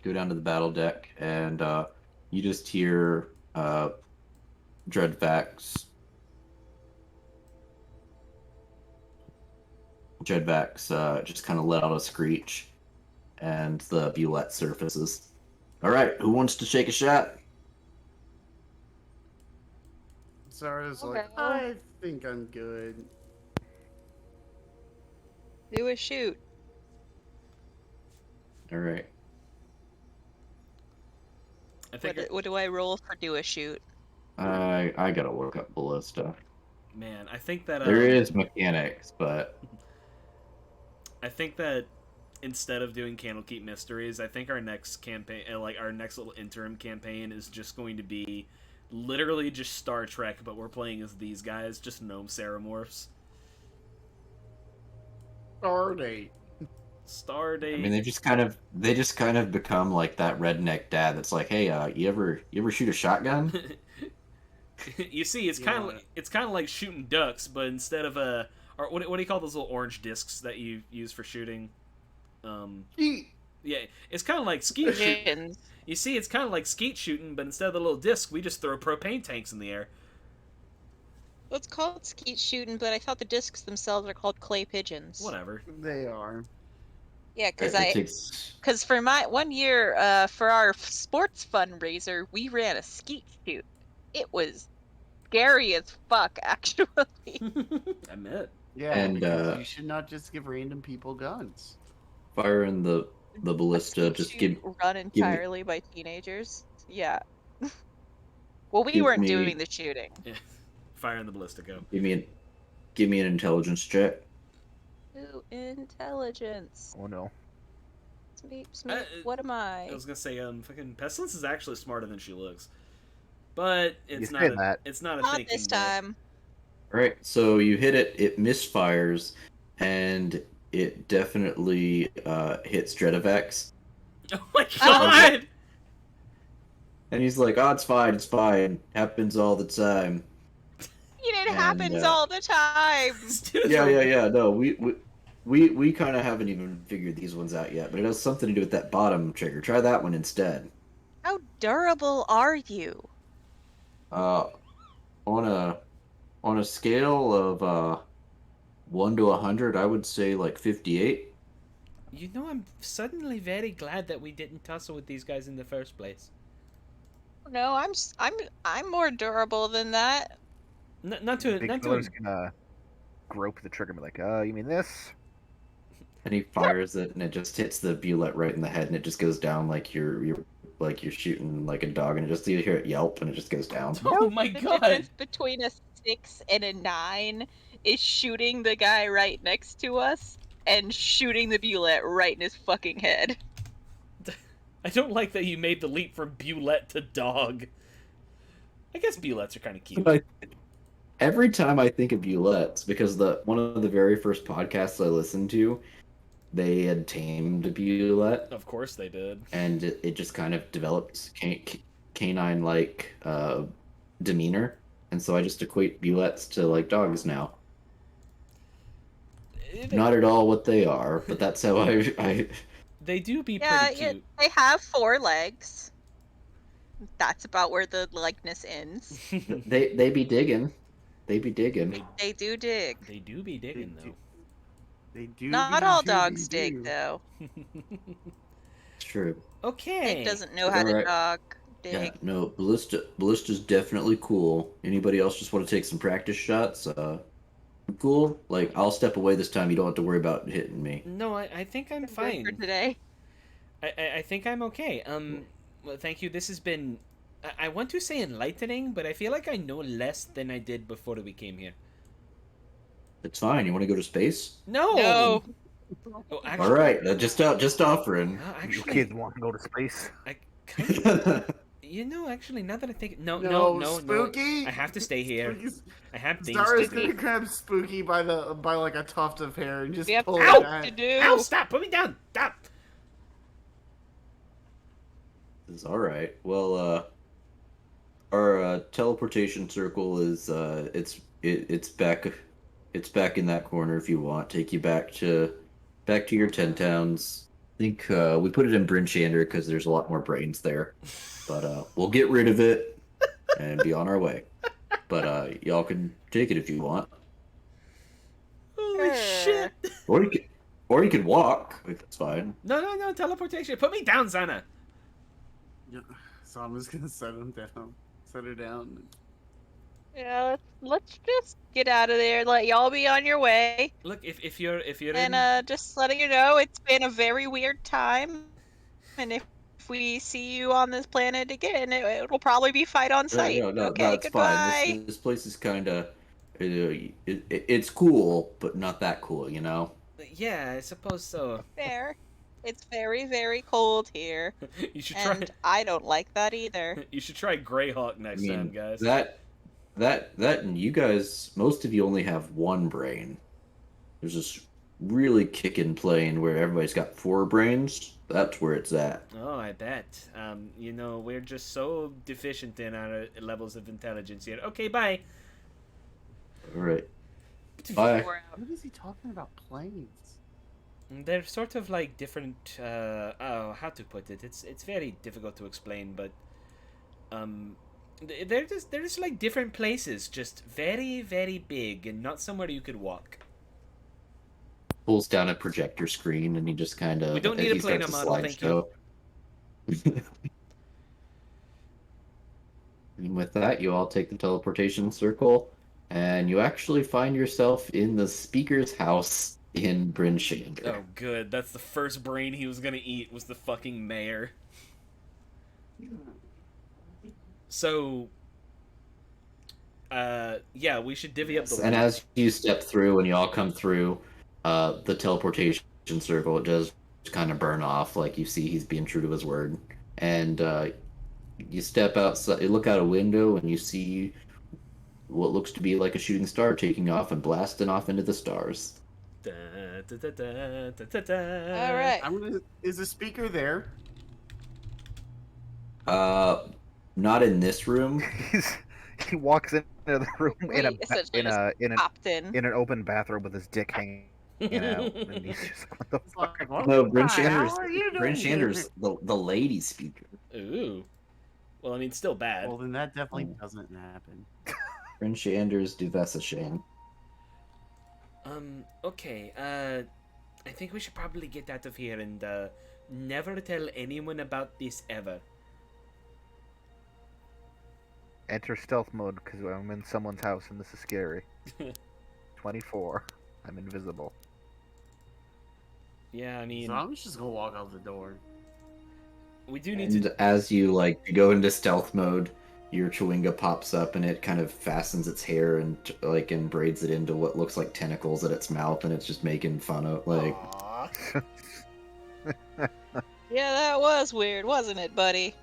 S3: Go down to the battle deck, and you just hear Dreadvax. Dreadvax just kind of let out a screech, and the bulette surfaces. All right, who wants to take a shot?
S4: Zara's
S2: Okay.
S4: like, I think I'm good.
S2: Do a shoot.
S3: All right.
S1: I think,
S2: What do I roll for do a shoot?
S3: I gotta look up ballista.
S1: man, I think that
S3: There is mechanics, but
S1: I think that instead of doing Candlekeep Mysteries, I think our next campaign, like our next little interim campaign, is just going to be literally just Star Trek, but we're playing as these guys, just gnome Ceramorphs.
S4: Stardate.
S1: Stardate.
S3: I mean they just kind of become like that redneck dad that's like, hey, you ever shoot a shotgun?
S1: You see, it's kind of like shooting ducks, but instead of or what do you call those little orange discs that you use for shooting? Yeah, it's kind of like skeet shooting.
S2: Pigeons.
S1: You see, it's kind of like skeet shooting, but instead of the little disc, we just throw propane tanks in the air.
S2: Well, it's called skeet shooting, but I thought the discs themselves are called clay pigeons.
S1: Whatever.
S4: They are.
S2: Yeah, because
S3: It takes...
S2: because for my 1 year, for our sports fundraiser, we ran a skeet shoot. It was scary as fuck, actually.
S1: I admit.
S4: Yeah,
S3: And,
S4: because you should not just give random people guns.
S3: Firing the ballista,
S2: A
S3: just
S2: skeet shoot run entirely by teenagers. Yeah. Well, we
S3: Give
S2: weren't
S3: me-
S2: doing the shooting.
S1: Yeah. Fire in the ballista, go.
S3: give me an intelligence check.
S2: Ooh, intelligence.
S5: Oh no.
S2: Smeep, what am I?
S1: I was gonna say, fucking Pestilence is actually smarter than she looks, but it's
S5: You
S1: not.
S5: say that.
S1: It's not a
S2: Not
S1: thinking
S2: this
S1: bit.
S2: time.
S3: All right, so you hit it. It misfires, and it definitely hits Dreadvax.
S1: Oh my god!
S3: And he's like, "Oh, it's fine. It's fine. Happens all the time."
S2: It
S3: And,
S2: happens all the time.
S1: This dude is
S3: Yeah. No, we kind of haven't even figured these ones out yet, but it has something to do with that bottom trigger. Try that one instead.
S2: How durable are you?
S3: On a scale of 1 to 100, I would say like 58.
S1: You know, I'm suddenly very glad that we didn't tussle with these guys in the first place.
S2: No, I'm more durable than that.
S1: Not to
S5: Big
S1: not to
S5: fella's gonna grope the trigger and be like, you mean this?
S3: And he fires it, and it just hits the Bulette right in the head, and it just goes down like you're shooting like a dog, and it just you hear it yelp, and it just goes down.
S1: Oh my
S6: The
S1: god!
S6: difference between a 6 and a 9 is shooting the guy right next to us and shooting the bullet right in his fucking head.
S1: I don't like that you made the leap from Bulette to dog. I guess Bulettes are kind of cute.
S3: Every time I think of Bulettes, because one of the very first podcasts I listened to, they had tamed a Bulette,
S1: Of course they did.
S3: and it just kind of developed canine-like demeanor, and so I just equate Bulettes to like dogs now. Not at all what they are, but that's how I
S1: They do be
S6: Yeah,
S1: pretty cute.
S6: they have 4 legs. That's about where the likeness ends.
S3: they be digging. They be digging.
S6: They do dig.
S1: They do be digging though.
S4: They do.
S6: Not all dogs dig, though.
S3: It's true.
S1: Okay.
S6: Nick doesn't know how to
S3: Alright.
S6: dog
S3: Yeah,
S6: dig.
S3: no, Ballista's definitely cool. Anybody else just want to take some practice shots? Cool. Like, I'll step away this time. You don't have to worry about hitting me.
S1: No, I think I'm
S6: Good for
S1: fine.
S6: today.
S1: I think I'm okay. Well, thank you. This has been, I want to say enlightening, but I feel like I know less than I did before we came here.
S3: It's fine. You want to go to space?
S1: No.
S6: No.
S1: Oh, actually,
S3: All right, just offering.
S1: no,
S5: You
S1: actually,
S5: kids want to go to space?
S1: I kind of, you know, actually, now that I think, no,
S4: Spooky.
S1: I have to stay here.
S4: Spooky's-
S1: I have things
S4: Star
S1: to
S4: is gonna
S1: do.
S4: grab Spooky by like a tuft of hair and just
S6: We have
S4: pull it
S1: Ow!
S4: back.
S6: to do.
S1: Ow! Stop! Put me down! Stop!
S3: It's all right. Well, our teleportation circle is it's back in that corner if you want. Take you back to your 10 towns. I think we put it in Bryn Shander because there's a lot more brains there. But we'll get rid of it and be on our way. But y'all can take it if you want,
S1: Holy
S6: Sure.
S1: shit!
S3: or you can walk. Like, that's fine.
S1: No, teleportation. Put me down, Zana.
S4: Yeah, so I'm just gonna set him down. Set her down.
S6: Yeah, let's just get out of there. Let y'all be on your way.
S1: Look, if you're
S6: And
S1: in,
S6: just letting you know, it's been a very weird time. And if we see you on this planet again, it'll probably be fight on sight.
S3: No,
S6: Okay,
S3: it's
S6: goodbye.
S3: fine. This place is kind of it's cool, but not that cool, you know.
S1: yeah, I suppose so.
S6: Fair. It's very, very cold here.
S1: You should try.
S6: And I don't like that either.
S1: You should try Greyhawk next time, guys.
S3: That and you guys, most of you only have one brain. There's this really kicking plane where everybody's got 4 brains. That's where it's at.
S1: Oh, I bet. You know, we're just so deficient in our levels of intelligence here. Okay, bye.
S3: All right. Bye.
S6: We're out.
S4: What is he talking about? Planes.
S1: They're sort of like different. How to put it? It's very difficult to explain, but they're just like different places, just very, very big, and not somewhere you could walk.
S3: Pulls down a projector screen, and he just kind of.
S1: We don't need a planar model, thank you.
S3: And with that, you all take the teleportation circle, and you actually find yourself in the speaker's house in Bryn Shander.
S1: Oh, good. That's the first brain he was gonna eat was the fucking mayor. So, yeah, we should divvy up the.
S3: And as you step through and you all come through, the teleportation circle, it does kind of burn off. Like, you see he's being true to his word. And you step outside, you look out a window, and you see what looks to be like a shooting star taking off and blasting off into the stars.
S1: Da, da, da, da, da, da, da.
S6: All right.
S4: Is the speaker there?
S3: Not in this room.
S5: He walks into the room
S6: We essentially
S5: in
S6: Popped in.
S5: an open bathrobe with his dick hanging out, and he's just what the
S4: It's
S5: fuck?
S4: like, what
S3: No,
S4: the
S3: Bryn
S4: hell are you
S3: Bryn
S4: doing
S3: Shander's the lady speaker.
S1: Ooh. Well, I mean, still bad.
S4: Well, then that definitely doesn't happen.
S3: Bryn Shander's Duvessa Shane.
S1: Okay, I think we should probably get out of here and, never tell anyone about this ever.
S5: Enter stealth mode because I'm in someone's house and this is scary. 24. I'm invisible.
S1: Yeah, I mean,
S4: So I'm just gonna walk out the door.
S1: we do need
S3: And
S1: to.
S3: as you go into stealth mode, your Chewinga pops up and it kind of fastens its hair and and braids it into what looks like tentacles at its mouth, and it's just making fun of
S5: Aw.
S6: Yeah, that was weird, wasn't it, buddy?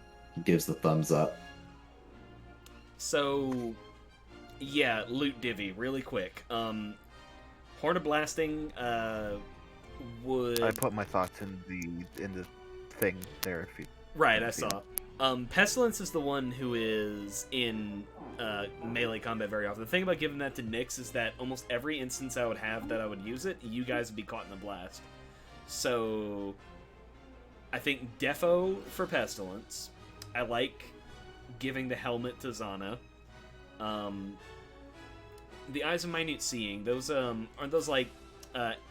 S3: gives the thumbs up.
S1: So, yeah, loot divvy, really quick. Horn of Blasting, would.
S5: I put my thoughts in the thing there. If you
S1: Right, I saw. Pestilence is the one who is in melee combat very often. The thing about giving that to Nyx is that almost every instance I would have that I would use it, you guys would be caught in a blast. So, I think Defo for Pestilence. I like giving the helmet to Zana. The Eyes of Minute Seeing, those aren't those like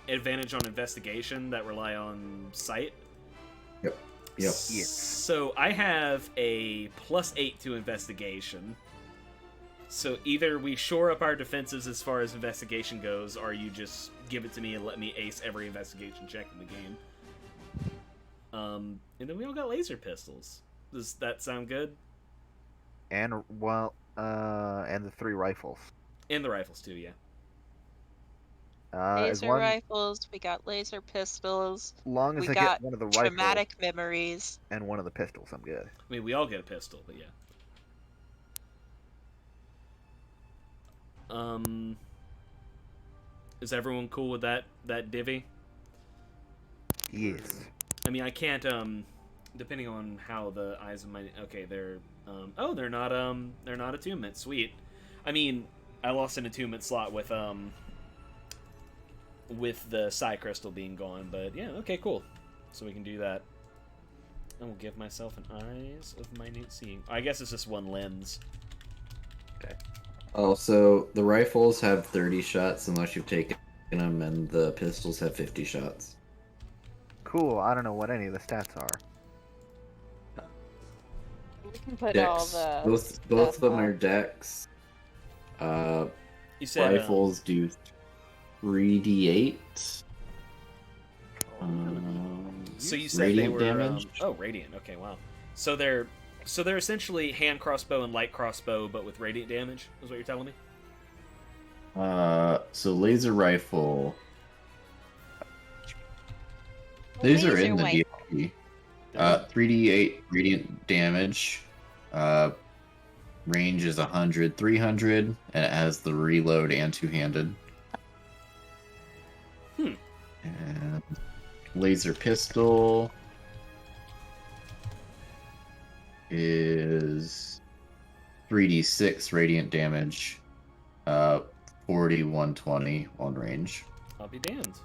S1: advantage on investigation that rely on sight?
S3: Yep.
S5: Yes.
S1: So I have a +8 to investigation. So either we shore up our defenses as far as investigation goes, or you just give it to me and let me ace every investigation check in the game. And then we all got laser pistols. Does that sound good?
S5: And and the 3 rifles.
S1: And the rifles too, yeah.
S5: As
S6: Laser rifles, we got laser pistols,
S5: long as
S6: we
S5: I
S6: got
S5: get one of the rifles
S6: traumatic memories.
S5: and one of the pistols, I'm good.
S1: I mean, we all get a pistol, but yeah. Is everyone cool with that divvy?
S5: Yes.
S1: I mean, I can't depending on how the Eyes of my okay, they're they're not attunement. Sweet. I mean, I lost an attunement slot with the Psi Crystal being gone, but yeah, okay, cool. So we can do that. I will give myself an Eyes of Minute Seeing. I guess it's just one lens.
S5: Okay.
S3: Oh, so the rifles have 30 shots unless you've taken them, and the pistols have 50 shots.
S5: Cool. I don't know what any of the stats are.
S6: We can put all
S3: Dex.
S6: the
S3: Both of them
S6: stuff
S3: are
S6: on.
S3: dex.
S1: You said
S3: Rifles do 3d8.
S1: so you said they
S3: radiant
S1: were
S3: damage.
S1: radiant. Okay, wow. So they're essentially hand crossbow and light crossbow, but with radiant damage. Is what you're telling me?
S3: So laser rifle. These are in the
S6: Laser
S3: DLP. 3d8 radiant damage. Range is 100, 300, and it has the reload and two-handed. And laser pistol is 3d6 radiant damage. 40, 120 on range.
S1: I'll be damned.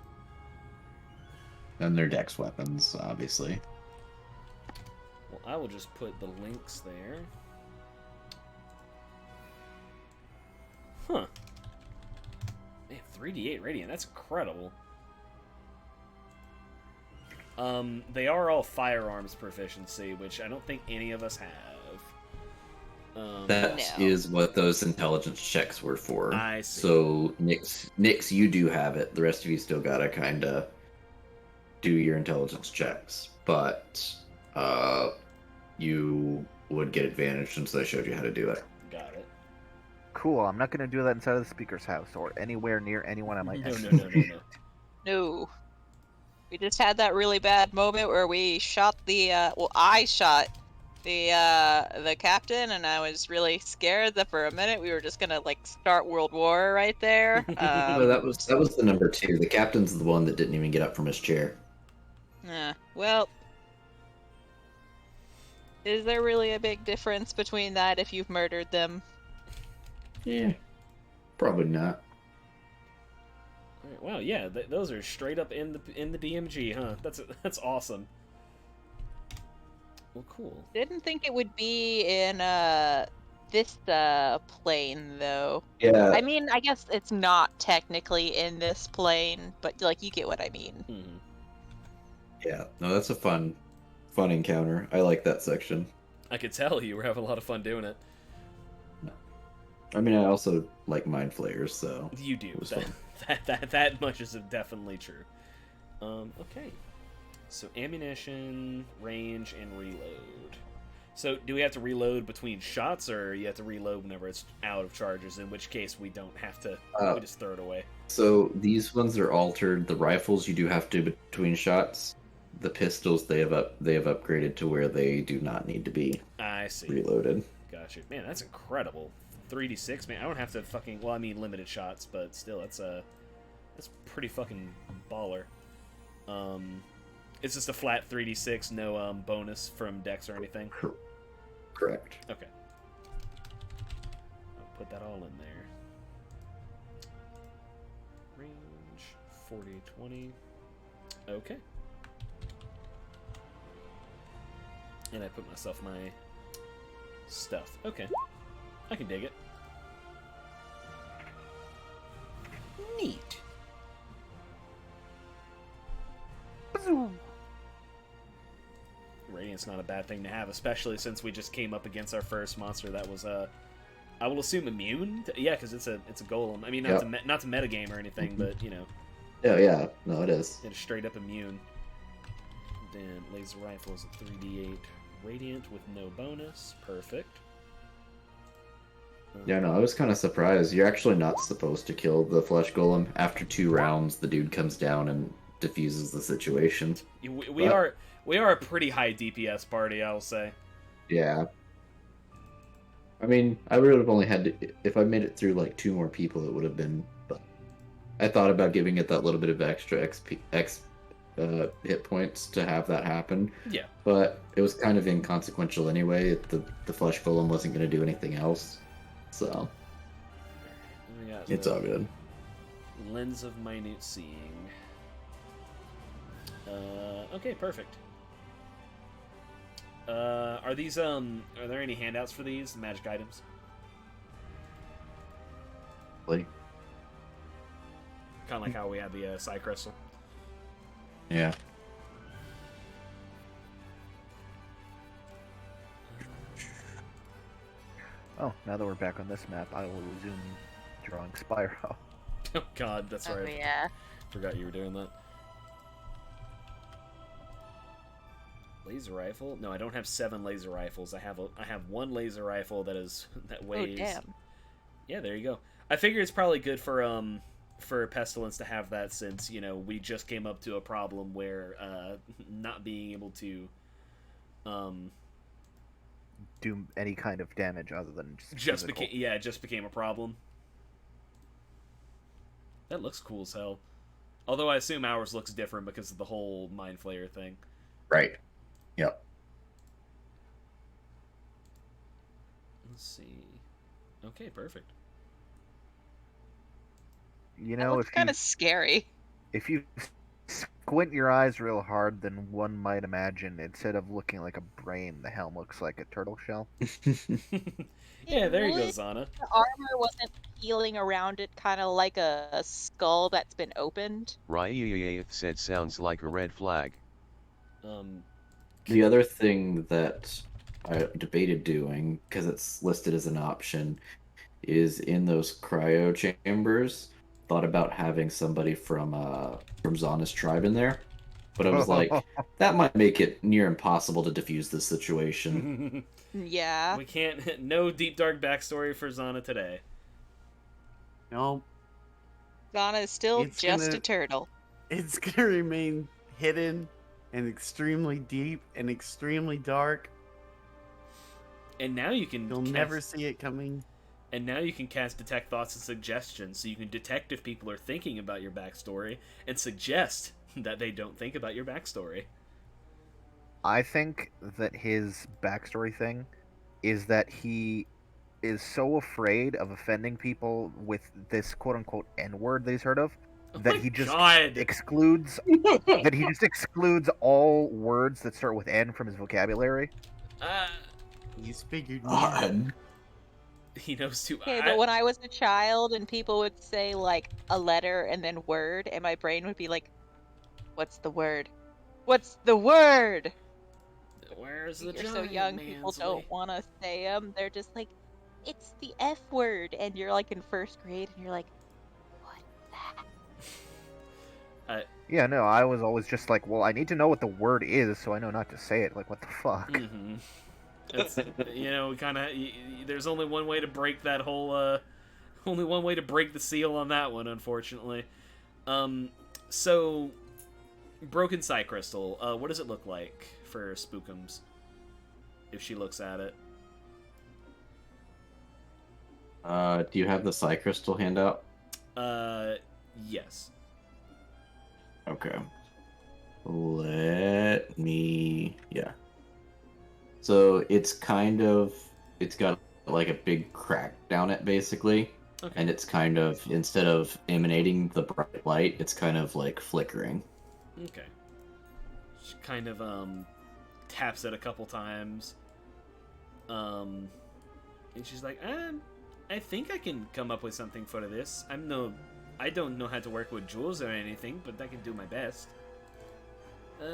S3: And they're dex weapons, obviously.
S1: Well, I will just put the links there. Huh. Man, 3d8 radiant. That's incredible. They are all firearms proficiency, which I don't think any of us have.
S3: That
S6: No.
S3: is what those intelligence checks were for.
S1: I see.
S3: So, Nyx, you do have it. The rest of you still gotta kind of do your intelligence checks. But, you would get advantage since I showed you how to do it.
S1: Got it.
S5: Cool. I'm not gonna do that inside of the speaker's house or anywhere near anyone I might.
S1: No.
S6: No. We just had that really bad moment where we shot the I shot the captain, and I was really scared that for a minute we were just gonna like start World War right there.
S3: No, that was the number 2. The captain's the one that didn't even get up from his chair.
S6: Well, is there really a big difference between that if you've murdered them?
S3: Yeah, probably not.
S1: Alright, wow, yeah, those are straight up in the DMG, huh? That's awesome. Well, cool.
S6: Didn't think it would be in this plane though.
S3: Yeah.
S6: I mean, I guess it's not technically in this plane, but like you get what I mean.
S1: Mm-hmm.
S3: Yeah. No, that's a fun encounter. I like that section.
S1: I could tell you were having a lot of fun doing it.
S3: I mean, I also like mind flayers, so
S1: You do.
S3: it was fun.
S1: That much is definitely true. Okay. So ammunition, range, and reload. So do we have to reload between shots, or you have to reload whenever it's out of charges? In which case we don't have to. We just throw it away.
S3: So these ones are altered. The rifles you do have to between shots. The pistols they have upgraded to where they do not need to be.
S1: I see.
S3: Reloaded.
S1: Gotcha. Man, that's incredible. 3d6, man. I don't have to fucking. Well, I mean limited shots, but still, that's pretty fucking baller. It's just a flat 3d6, no bonus from Dex or anything.
S3: Correct.
S1: Okay. I'll put that all in there. Range 40, 20. Okay. And I put myself my stuff. Okay. I can dig it. Neat. Radiant's not a bad thing to have, especially since we just came up against our first monster that was I will assume immune. Yeah, because it's a golem. I mean, not to metagame or anything, but you know.
S3: Yeah, no, it is.
S1: It's straight up immune. Then laser rifle is a 3d8 radiant with no bonus. Perfect.
S3: Yeah, no, I was kind of surprised. You're actually not supposed to kill the flesh golem. After 2 rounds, the dude comes down and diffuses the situation.
S1: We are a pretty high DPS party, I'll say.
S3: Yeah. I mean, I would have only had to, if I made it through like 2 more people, it would have been. But I thought about giving it that little bit of extra hit points to have that happen.
S1: Yeah.
S3: But it was kind of inconsequential anyway. The flesh golem wasn't going to do anything else, so it's all good.
S1: Lens of minute seeing. Okay, perfect. Are these are there any handouts for these magic items?
S3: Like,
S1: kind of like how we had the Psy Crystal.
S3: Yeah.
S5: Oh, now that we're back on this map, I will resume drawing Spyro.
S1: Oh God, that's right.
S2: Oh yeah.
S1: Forgot you were doing that. Laser rifle? No, I don't have 7 laser rifles. I have 1 laser rifle that weighs.
S2: Oh damn.
S1: Yeah, there you go. I figure it's probably good for Pestilence to have that, since you know we just came up to a problem where not being able to
S5: do any kind of damage other than just
S1: became a problem. That looks cool as hell. Although I assume ours looks different because of the whole Mind Flayer thing.
S3: Right. Yep.
S1: Let's see. Okay, perfect.
S5: You
S2: That
S5: know,
S2: looks kind of scary.
S5: if you squint your eyes real hard, then one might imagine instead of looking like a brain, the helm looks like a turtle shell.
S1: Yeah, there you go, Zana.
S6: The armor wasn't peeling around it, kind of like a skull that's been opened.
S7: Rye said sounds like a red flag.
S3: The other thing that I debated doing, because it's listed as an option, is in those cryo chambers. Thought about having somebody from Zana's tribe in there, but I was like, that might make it near impossible to defuse this situation.
S6: Yeah.
S1: We can't. No deep dark backstory for Zana today.
S4: No,
S6: Zana is still
S4: It's
S6: just
S4: gonna-
S6: a turtle.
S4: it's gonna remain hidden and extremely deep and extremely dark.
S1: And now you can.
S4: You'll never see it coming.
S1: And now you can cast detect thoughts and suggestions, so you can detect if people are thinking about your backstory and suggest that they don't think about your backstory.
S5: I think that his backstory thing is that he is so afraid of offending people with this quote-unquote N-word that he's heard of,
S1: Oh
S5: that
S1: my
S5: he just
S1: God.
S5: excludes all words that start with N from his vocabulary.
S4: He's figured me
S3: God.
S4: out.
S1: He knows too.
S6: Okay, but when I was a child and people would say like a letter and then word, and my brain would be like, "What's the word? What's the word?"
S1: Where's the
S6: You're so
S1: giant
S6: young, people
S1: Mansley?
S6: don't want to say them. They're just like, "It's the F word," and you're like in first grade, and you're like, "What's that?"
S5: Yeah, no, I was always just like, well, I need to know what the word is so I know not to say it. Like, what the fuck?
S1: Mm-hmm. It's, kind of. There's only one way to break that whole. Only one way to break the seal on that one, unfortunately. So, broken Psy Crystal. What does it look like for Spookums? If she looks at it.
S3: Do you have the Psy Crystal handout?
S1: Yes.
S3: Okay. Let me. Yeah. So it's got like a big crack down it, basically.
S1: Okay.
S3: And it's kind of, instead of emanating the bright light, it's kind of like flickering.
S1: Okay. She kind of, taps it a couple times. And she's like, I think I can come up with something for this. I don't know how to work with jewels or anything, but I can do my best.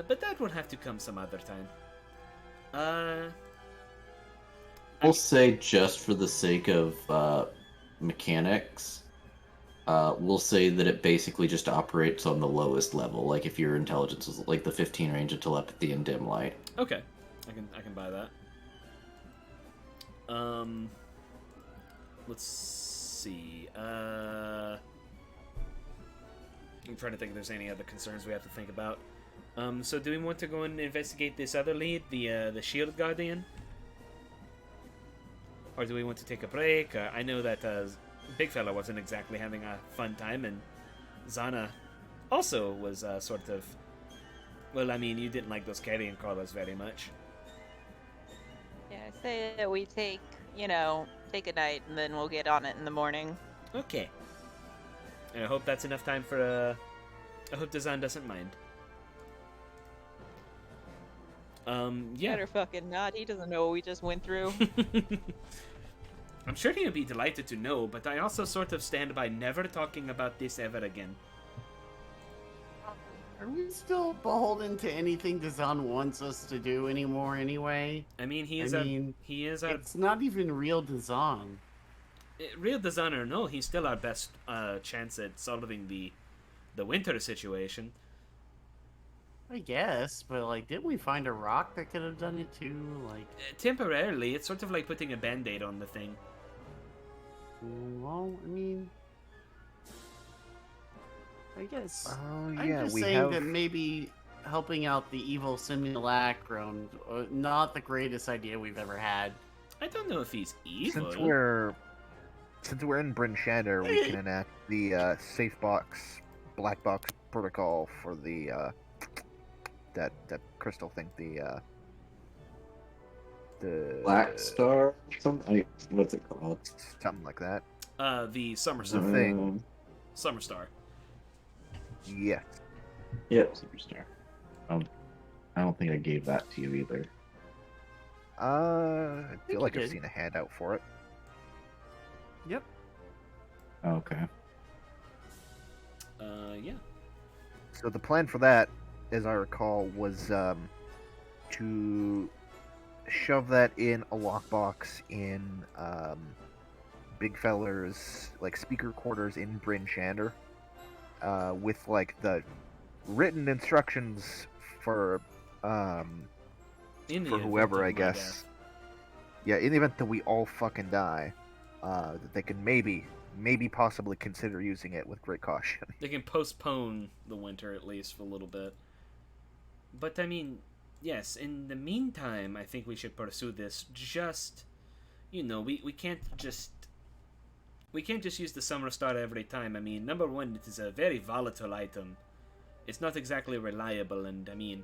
S1: But that will have to come some other time.
S3: We'll say, just for the sake of mechanics, we'll say that it basically just operates on the lowest level. Like if your intelligence is like the 15 range of telepathy and dim light.
S1: Okay, I can buy that. Let's see. I'm trying to think if there's any other concerns we have to think about. So do we want to go and investigate this other lead, the Shield Guardian? Or do we want to take a break? I know that Big Fella wasn't exactly having a fun time, and Zana also was sort of... Well, I mean, you didn't like those carrion crawlers very much.
S6: Yeah, I say that we take a night, and then we'll get on it in the morning.
S1: Okay. And I hope that's enough time for, I hope Dazan doesn't mind. Yeah.
S6: Better fucking not. He doesn't know what we just went through.
S1: I'm sure he would be delighted to know, but I also sort of stand by never talking about this ever again.
S4: Are we still beholden to anything Dazan wants us to do anymore anyway?
S1: I mean, he is
S4: it's not even real Dazan.
S1: Real Dazan or no, he's still our best chance at solving the winter situation.
S4: I guess, but like, didn't we find a rock that could have done it too? Like,
S1: temporarily, it's sort of like putting a band-aid on the thing.
S4: Well, I mean, I guess.
S5: Oh yeah,
S4: I'm just saying that maybe helping out the evil simulacrum, not the greatest idea we've ever had.
S1: I don't know if he's evil.
S5: Since we're in Bryn Shander, we can enact the safe box, black box protocol for the that crystal thing, the
S3: Black Star, something. What's it called?
S5: Something like that.
S1: The Summer
S5: The
S1: Star.
S5: thing.
S1: Summer Star.
S5: Yes.
S3: Yep, Superstar. I don't think I gave that to you either.
S5: I feel like I've
S4: did.
S5: seen a handout for it.
S4: Yep.
S3: Okay.
S1: Yeah.
S5: So the plan for that, as I recall, was to shove that in a lockbox in Big Feller's like speaker quarters in Bryn Shander, with like the written instructions for whoever, I guess. Yeah, in the event that we all fucking die, that they can maybe possibly consider using it with great caution.
S1: They can postpone the winter at least for a little bit. But I mean, yes, in the meantime, I think we should pursue this. Just, we can't just use the Summer Star every time. I mean, number one, it is a very volatile item. It's not exactly reliable, and I mean,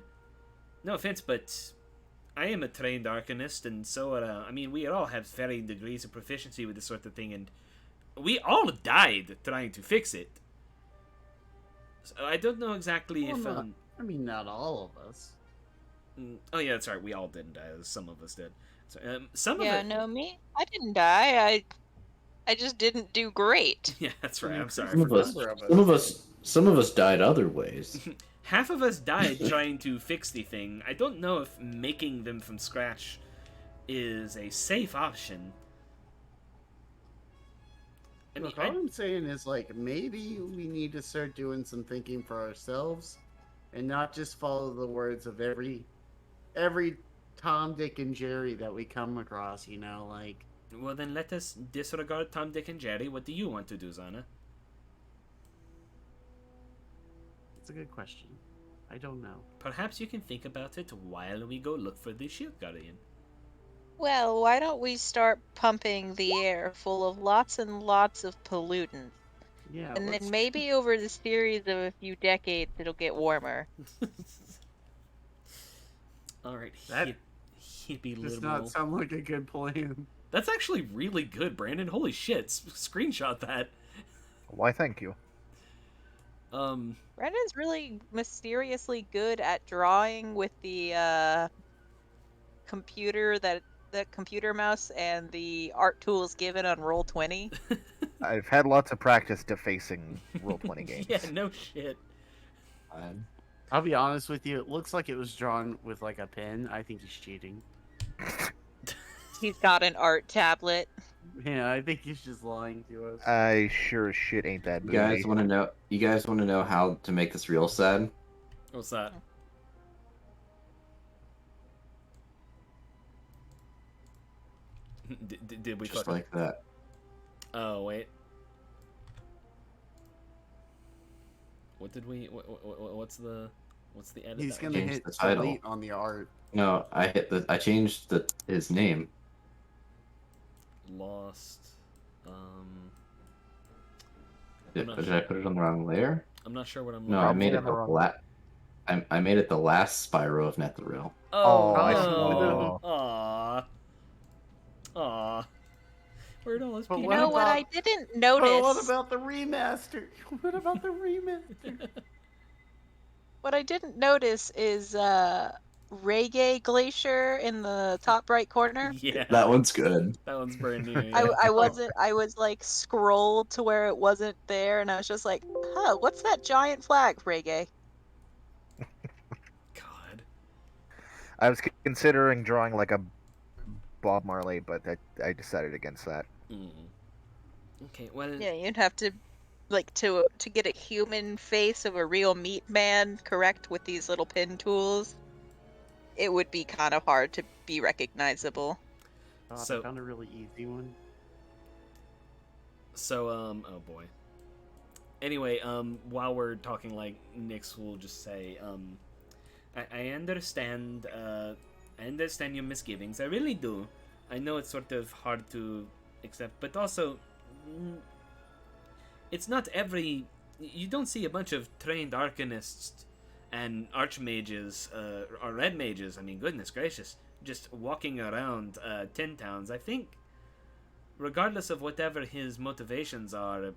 S1: no offense, but I am a trained arcanist, and so we all have varying degrees of proficiency with this sort of thing, and we all died trying to fix it. So I don't know exactly if
S4: not all of us.
S1: Oh yeah, that's right. We all didn't die. Some of us did. So, some
S6: Yeah,
S1: of it...
S6: no, me. I didn't die. I just didn't do great.
S1: Yeah, that's right. I'm sorry.
S3: Some of us died other ways.
S1: Half of us died trying to fix the thing. I don't know if making them from scratch is a safe option. I mean,
S4: Look, all I'm saying is, like, maybe we need to start doing some thinking for ourselves and not just follow the words of every Tom, Dick, and Jerry that we come across, you know, like...
S1: Well, then let us disregard Tom, Dick, and Jerry. What do you want to do, Zana?
S4: It's a good question. I don't know.
S1: Perhaps you can think about it while we go look for the Shield Guardian.
S6: Well, why don't we start pumping the air full of lots and lots of pollutants?
S4: Yeah,
S6: And
S4: let's...
S6: then maybe over the series of a few decades, it'll get warmer.
S1: Alright,
S4: That
S1: hippie
S4: does
S1: liberal.
S4: not sound like a good plan.
S1: That's actually really good, Brandon. Holy shit, screenshot that.
S5: Why, thank you.
S6: Brendan's really mysteriously good at drawing with the computer mouse and the art tools given on Roll20.
S5: I've had lots of practice defacing Roll20 games.
S1: Yeah, no shit.
S4: I'll be honest with you, it looks like it was drawn with, like, a pen. I think he's cheating.
S6: He's got an art tablet.
S4: Yeah, I think he's just lying to us.
S5: I sure as shit ain't that
S3: You
S5: booty.
S3: guys want to know? You guys want to know how to make this real sad?
S1: What's that? Did we
S3: Just
S1: fuck
S3: like that.
S1: Oh, wait. What did we... What's the edit?
S4: He's
S1: that
S4: gonna
S1: we-
S3: Change
S4: hit
S3: the title.
S4: delete on the art.
S3: No, I changed his name.
S1: Lost.
S3: Did,
S1: I'm not
S3: did I
S1: sure.
S3: put it on the wrong layer?
S1: I'm not sure what I'm
S3: No, I
S1: looking
S3: made
S1: for.
S3: it the I made it the last Spyro of Netheril.
S1: Oh,
S5: I see.
S1: no.
S5: Oh.
S1: Aw. Aw. Where'd all his
S4: But
S6: You
S1: people
S6: know
S4: what
S6: what
S4: about-
S6: I didn't
S4: But
S6: notice?
S4: what about the remaster? What about the remaster?
S6: What I didn't notice is Reggae Glacier in the top right corner.
S1: Yeah.
S3: That one's good.
S1: That one's brand new.
S6: I,
S1: Yeah.
S6: I was like scrolled to where it wasn't there, and I was just like, huh, what's that giant flag, Reggae?
S1: God.
S5: I was considering drawing like a Bob Marley, but I decided against that.
S1: Mm. Okay, well...
S6: Yeah, you'd have to, like, to get a human face of a real meat man correct with these little pin tools, it would be kind of hard to be recognizable.
S1: So-
S4: I found a really easy one.
S1: So, oh boy. Anyway, while we're talking, like, Nyx will just say, I understand your misgivings. I really do. I know it's sort of hard to accept, but also, it's not every... You don't see a bunch of trained arcanists and archmages, or red mages, I mean, goodness gracious, just walking around, Tin Towns. I think, regardless of whatever his motivations are,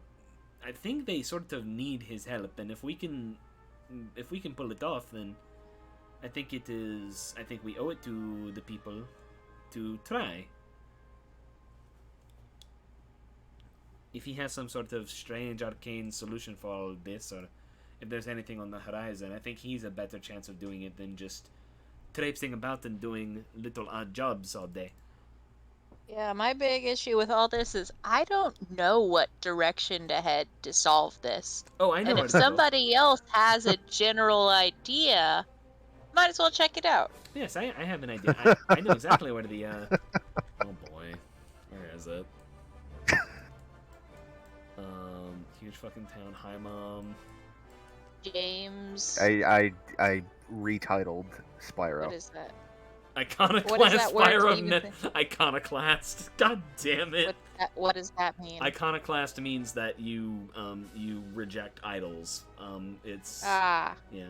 S1: I think they sort of need his help, and if we can pull it off, then I think we owe it to the people to try. If he has some sort of strange arcane solution for all of this, or if there's anything on the horizon, I think he's a better chance of doing it than just traipsing about and doing little odd jobs all day.
S6: Yeah, my big issue with all this is I don't know what direction to head to solve this.
S1: Oh, I know.
S6: And
S1: where
S6: if
S1: to go.
S6: somebody else has a general idea, might as well check it out.
S1: Yes, I have an idea. I know exactly where the oh boy, where is it? Huge fucking town. Hi, Mom.
S6: James.
S5: I retitled Spyro.
S6: What is that?
S1: Iconoclast
S6: What is that word
S1: Spyro
S6: to even
S1: Iconoclast. God damn it.
S6: What does that mean?
S1: Iconoclast means that you reject idols. It's
S6: Ah.
S1: yeah.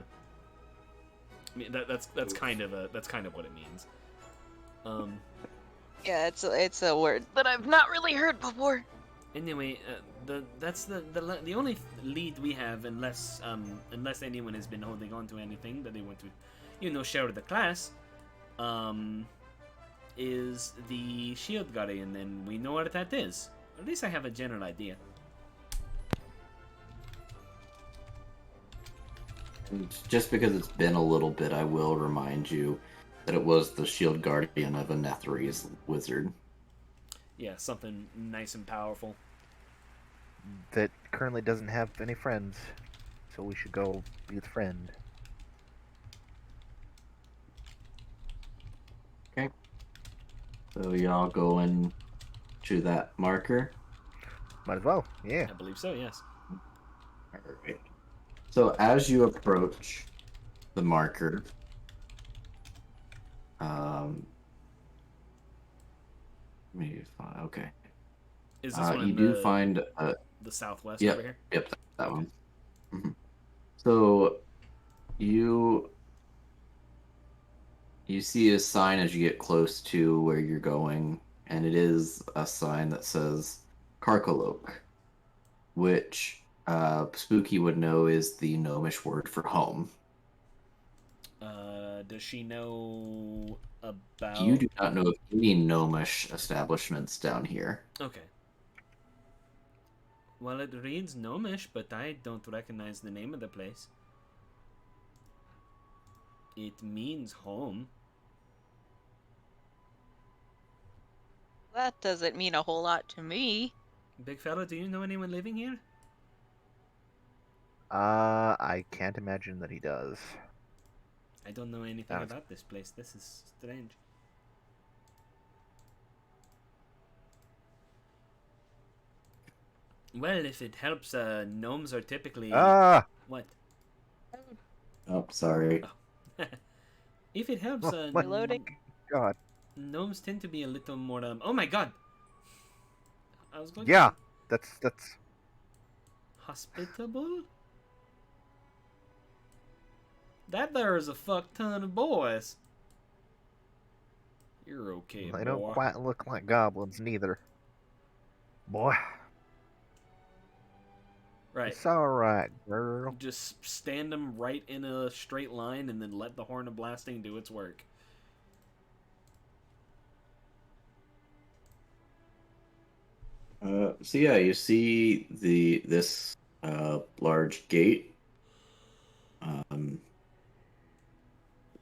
S1: I mean that's kind of what it means.
S6: Yeah, it's a word that I've not really heard before.
S1: Anyway, that's the only lead we have, unless anyone has been holding on to anything that they want to, share with the class, is the Shield Guardian, and we know what that is. At least I have a general idea.
S3: And just because it's been a little bit, I will remind you that it was the Shield Guardian of a Netherese wizard.
S1: Yeah, something nice and powerful.
S5: that currently doesn't have any friends, so we should go be its friend.
S3: Okay. So y'all going to that marker?
S5: Might as well, yeah.
S1: I believe so. Yes.
S3: Alright. So as you approach the marker, okay.
S1: Is this one
S3: You
S1: in
S3: do
S1: the
S3: find
S1: the southwest
S3: yep,
S1: over here?
S3: yep, that
S1: Okay.
S3: one. So you see a sign as you get close to where you're going, and it is a sign that says Karkaloak, which Spooky would know is the gnomish word for home.
S1: Does she know about?
S3: You do not know of any gnomish establishments down here.
S1: Okay. Well, it reads gnomish, but I don't recognize the name of the place. It means home.
S2: That doesn't mean a whole lot to me.
S1: Big fella, do you know anyone living here?
S5: I can't imagine that he does.
S1: I don't know anything
S5: That's-
S1: about this place. This is strange. Well, if it helps, gnomes are typically... What?
S3: Oh, sorry.
S1: Oh. If it helps,
S5: my
S6: Reloading.
S5: God.
S1: gnomes tend to be a little more, Oh my god! I was going
S5: Yeah,
S1: to...
S5: that's...
S1: Hospitable? That there is a fuck ton of boys. You're okay,
S5: They
S1: boy.
S5: don't quite look like goblins, neither. Boy.
S1: Right.
S5: It's alright, girl.
S1: Just stand them right in a straight line and then let the horn of blasting do its work.
S3: So yeah, you see this large gate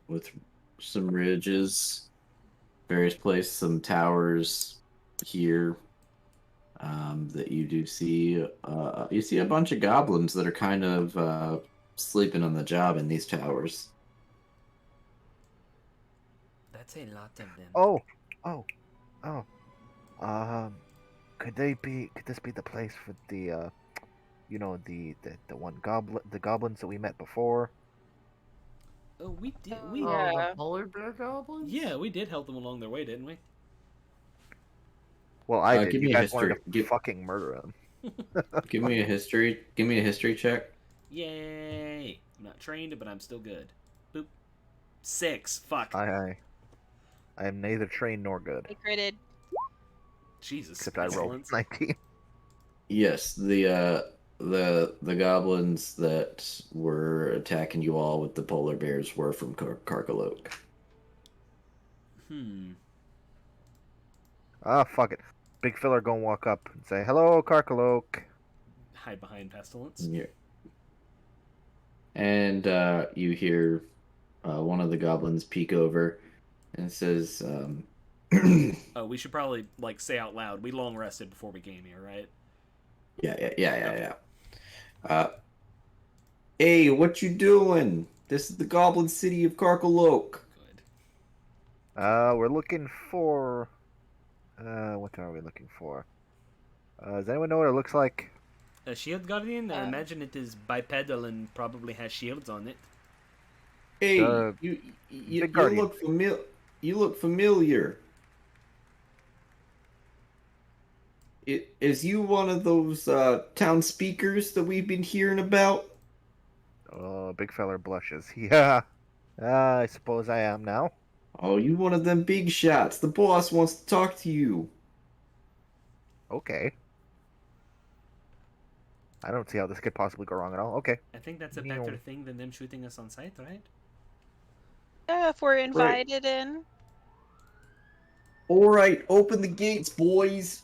S3: with some ridges, various places, some towers here that you do see. You see a bunch of goblins that are kind of sleeping on the job in these towers.
S1: That's a lot of them.
S5: Oh. Could this be the place for the the goblins that we met before?
S1: Oh, we did.
S6: Yeah.
S4: The polar bear goblins?
S1: Yeah, we did help them along their way, didn't we?
S5: Well, I did.
S3: Give
S5: You
S3: me a
S5: guys wanted
S3: history.
S5: to fucking murder him.
S3: Give me a history. Give me a history check.
S1: Yay! I'm not trained, but I'm still good. Boop. 6. Fuck.
S5: I am neither trained nor good.
S2: I critted.
S1: Jesus.
S5: Except I rolled
S1: Excellence.
S5: 19.
S3: Yes, the goblins that were attacking you all with the polar bears were from Karkaloak.
S5: Ah, fuck it. Big filler gonna walk up and say, "Hello, Karkaloak."
S1: Hide behind pestilence.
S3: Yeah. And you hear one of the goblins peek over and says,
S1: Oh, we should probably say out loud. We long rested before we came here, right?
S3: Yeah. Hey, what you doing? This is the Goblin City of Karkaloak.
S1: Good.
S5: We're looking for. What are we looking for? Does anyone know what it looks like?
S1: A shield guardian? I imagine it is bipedal and probably has shields on it.
S3: Hey,
S5: Big
S3: you
S5: guardian.
S3: look familiar. You look familiar. Is you one of those town speakers that we've been hearing about?
S5: Oh, big feller blushes. Yeah. I suppose I am now.
S3: Oh, you one of them big shots. The boss wants to talk to you.
S5: Okay. I don't see how this could possibly go wrong at all. Okay.
S1: I think that's a
S5: Meow.
S1: better thing than them shooting us on sight, right?
S6: Yeah, if we're invited in.
S3: All right, open the gates, boys.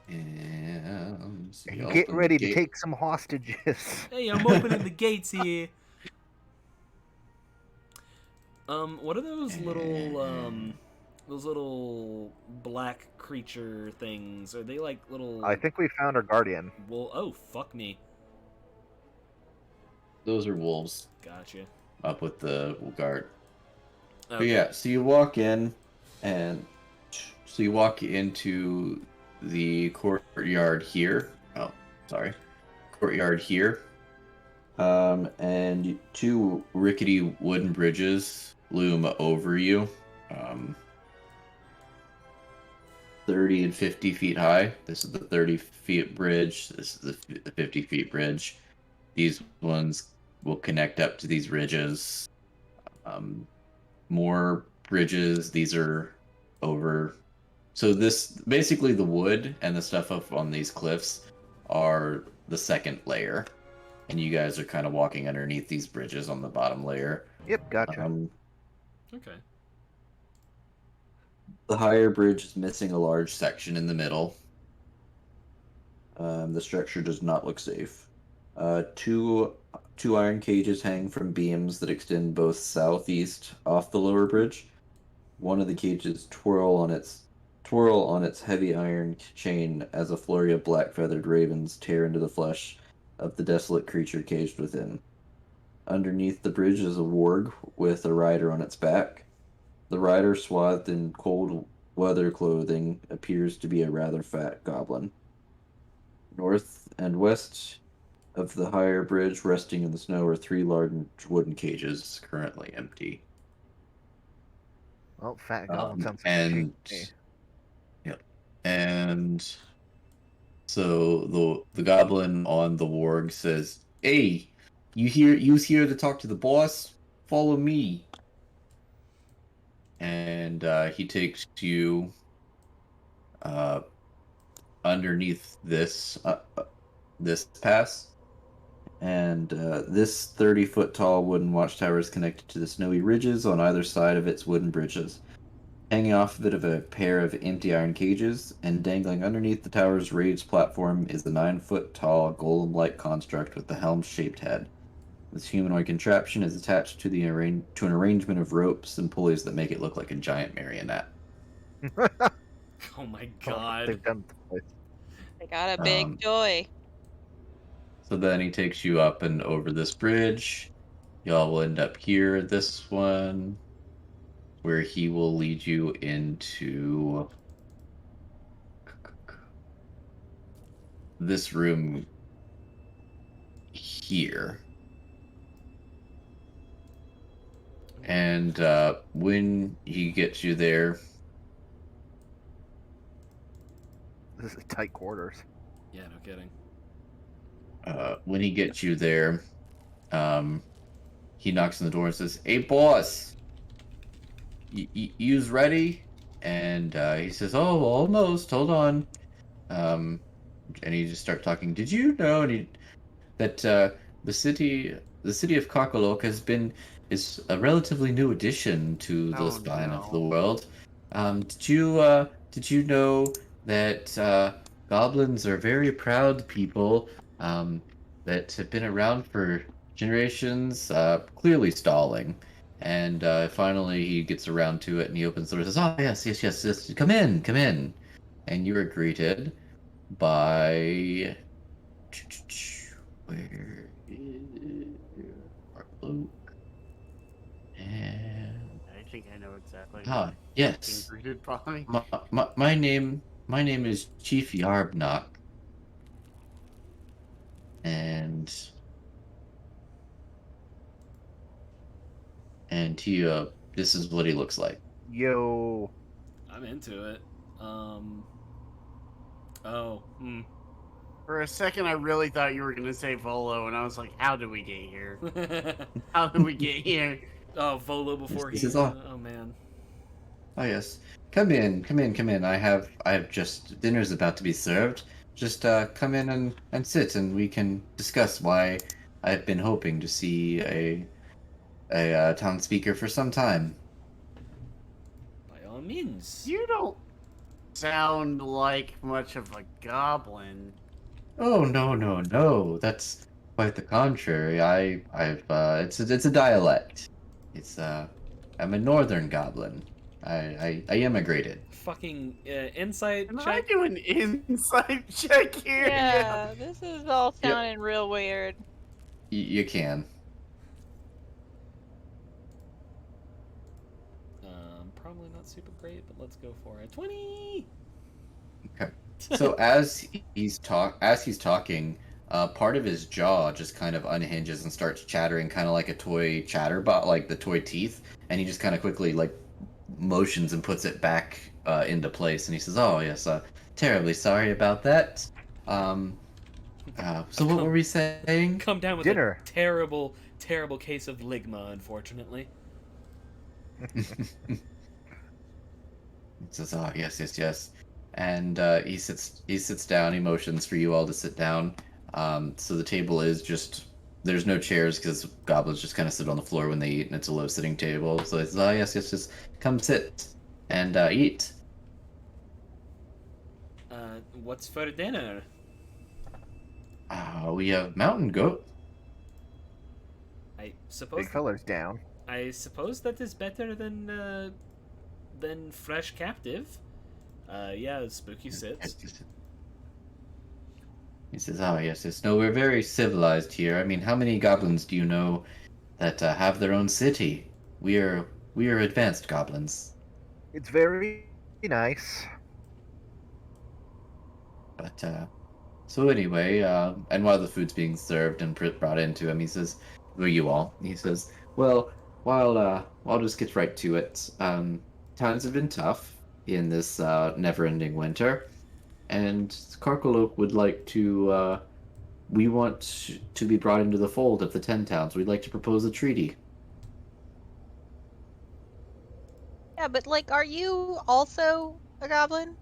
S3: And so you
S5: Get
S3: open
S5: ready
S3: the
S5: to
S3: gate.
S5: take some hostages.
S1: Hey, I'm opening the gates here. What are those little those little black creature things, are they like little?
S5: I think we found our guardian.
S1: Well, oh fuck me.
S3: Those are wolves
S1: Gotcha.
S3: up with the guard.
S1: Okay.
S3: But yeah, so you walk in, and so you walk into the courtyard here. Oh, sorry, courtyard here. And two rickety wooden bridges loom over you, 30 and 50 feet high. This is the 30-feet bridge. This is the 50-feet bridge. These ones will connect up to these ridges. More bridges. These are over. So this, basically the wood and the stuff up on these cliffs are the second layer. And you guys are kind of walking underneath these bridges on the bottom layer.
S5: Yep, gotcha.
S1: Okay.
S3: The higher bridge is missing a large section in the middle. The structure does not look safe. Two iron cages hang from beams that extend both southeast off the lower bridge. One of the cages twirl on its heavy iron chain as a flurry of black feathered ravens tear into the flesh of the desolate creature caged within. Underneath the bridge is a warg with a rider on its back. The rider, swathed in cold weather clothing, appears to be a rather fat goblin. North and west of the higher bridge, resting in the snow, are three large wooden cages, currently empty.
S5: Well, fat goblin sounds
S3: and
S5: shady.
S3: yeah, and so the goblin on the warg says, "Hey, you here to talk to the boss? Follow me." And he takes you underneath this pass, and this 30-foot tall wooden watchtower is connected to the snowy ridges on either side of its wooden bridges. Hanging off of a pair of empty iron cages, and dangling underneath the tower's raised platform is the 9-foot tall golem-like construct with the helm-shaped head. This humanoid contraption is attached to an arrangement of ropes and pulleys that make it look like a giant marionette.
S1: Oh my god.
S5: They've done it.
S2: I got a big joy.
S3: So then he takes you up and over this bridge. Y'all will end up here, this one, where he will lead you into this room here. And when he gets you there,
S5: This is tight quarters.
S1: Yeah, no kidding.
S3: when he gets you there, he knocks on the door and says, "Hey, boss, you's ready?" And he says, "Oh, almost. Hold on." And he just starts talking. Did you know that the city of Kakalok is a relatively new addition to the spine of the world? Did you know that goblins are very proud people that have been around for generations, clearly stalling. And finally he gets around to it and he opens the door and says, "Oh, yes, come in. And you are greeted by... Where is Luke? And...
S4: I think I know exactly.
S3: Yes.
S4: Being greeted by.
S3: My name is Chief Yarbnock. And he this is what he looks like.
S5: Yo.
S1: I'm into it.
S4: For a second, I really thought you were going to say Volo, and I was like, how did we get here? How did we get here?
S1: Oh, Volo before
S3: This
S1: he...
S3: is all.
S1: Oh, man.
S3: Oh yes. Come in. I have just... dinner's about to be served. Just come in and sit, and we can discuss why I've been hoping to see a town speaker for some time.
S1: By all means.
S4: You don't sound like much of a goblin.
S3: Oh no. That's quite the contrary. It's a dialect. I'm a northern goblin. I emigrated.
S1: Fucking insight
S4: Can I
S1: check.
S4: do an insight check here?
S6: Yeah, this is all sounding real weird.
S3: You can.
S1: Probably not super great, but let's go for it. 20.
S3: Okay. So as he's talking, part of his jaw just kind of unhinges and starts chattering, kind of like a toy chatterbot, like the toy teeth, and he just kind of quickly like motions and puts it back into place, and he says, "Oh yes, terribly sorry about that." So what were we saying?
S1: Come down with
S5: Dinner.
S1: a terrible, terrible case of ligma, unfortunately.
S3: He says, "Oh yes, yes, yes," and he sits down. He motions for you all to sit down. So the table is just there's no chairs because goblins just kind of sit on the floor when they eat, and it's a low sitting table. So he says, "Oh yes, yes, just come sit and eat."
S1: What's for dinner?
S3: We have mountain goat.
S1: I suppose.
S5: Big feller's down.
S1: I suppose that is better than fresh captive. Yeah, spooky sits.
S3: He says, "Oh yes, yes. No, we're very civilized here. I mean, how many goblins do you know that have their own city? We are advanced goblins."
S5: It's very nice.
S3: But so anyway, and while the food's being served and brought into him, he says, "Well, you all," he says, "Well, I'll just get right to it. Times have been tough in this never-ending winter, and Karkalok would like to. We want to be brought into the fold of the 10 towns. We'd like to propose a treaty."
S6: Yeah, but like, are you also a goblin?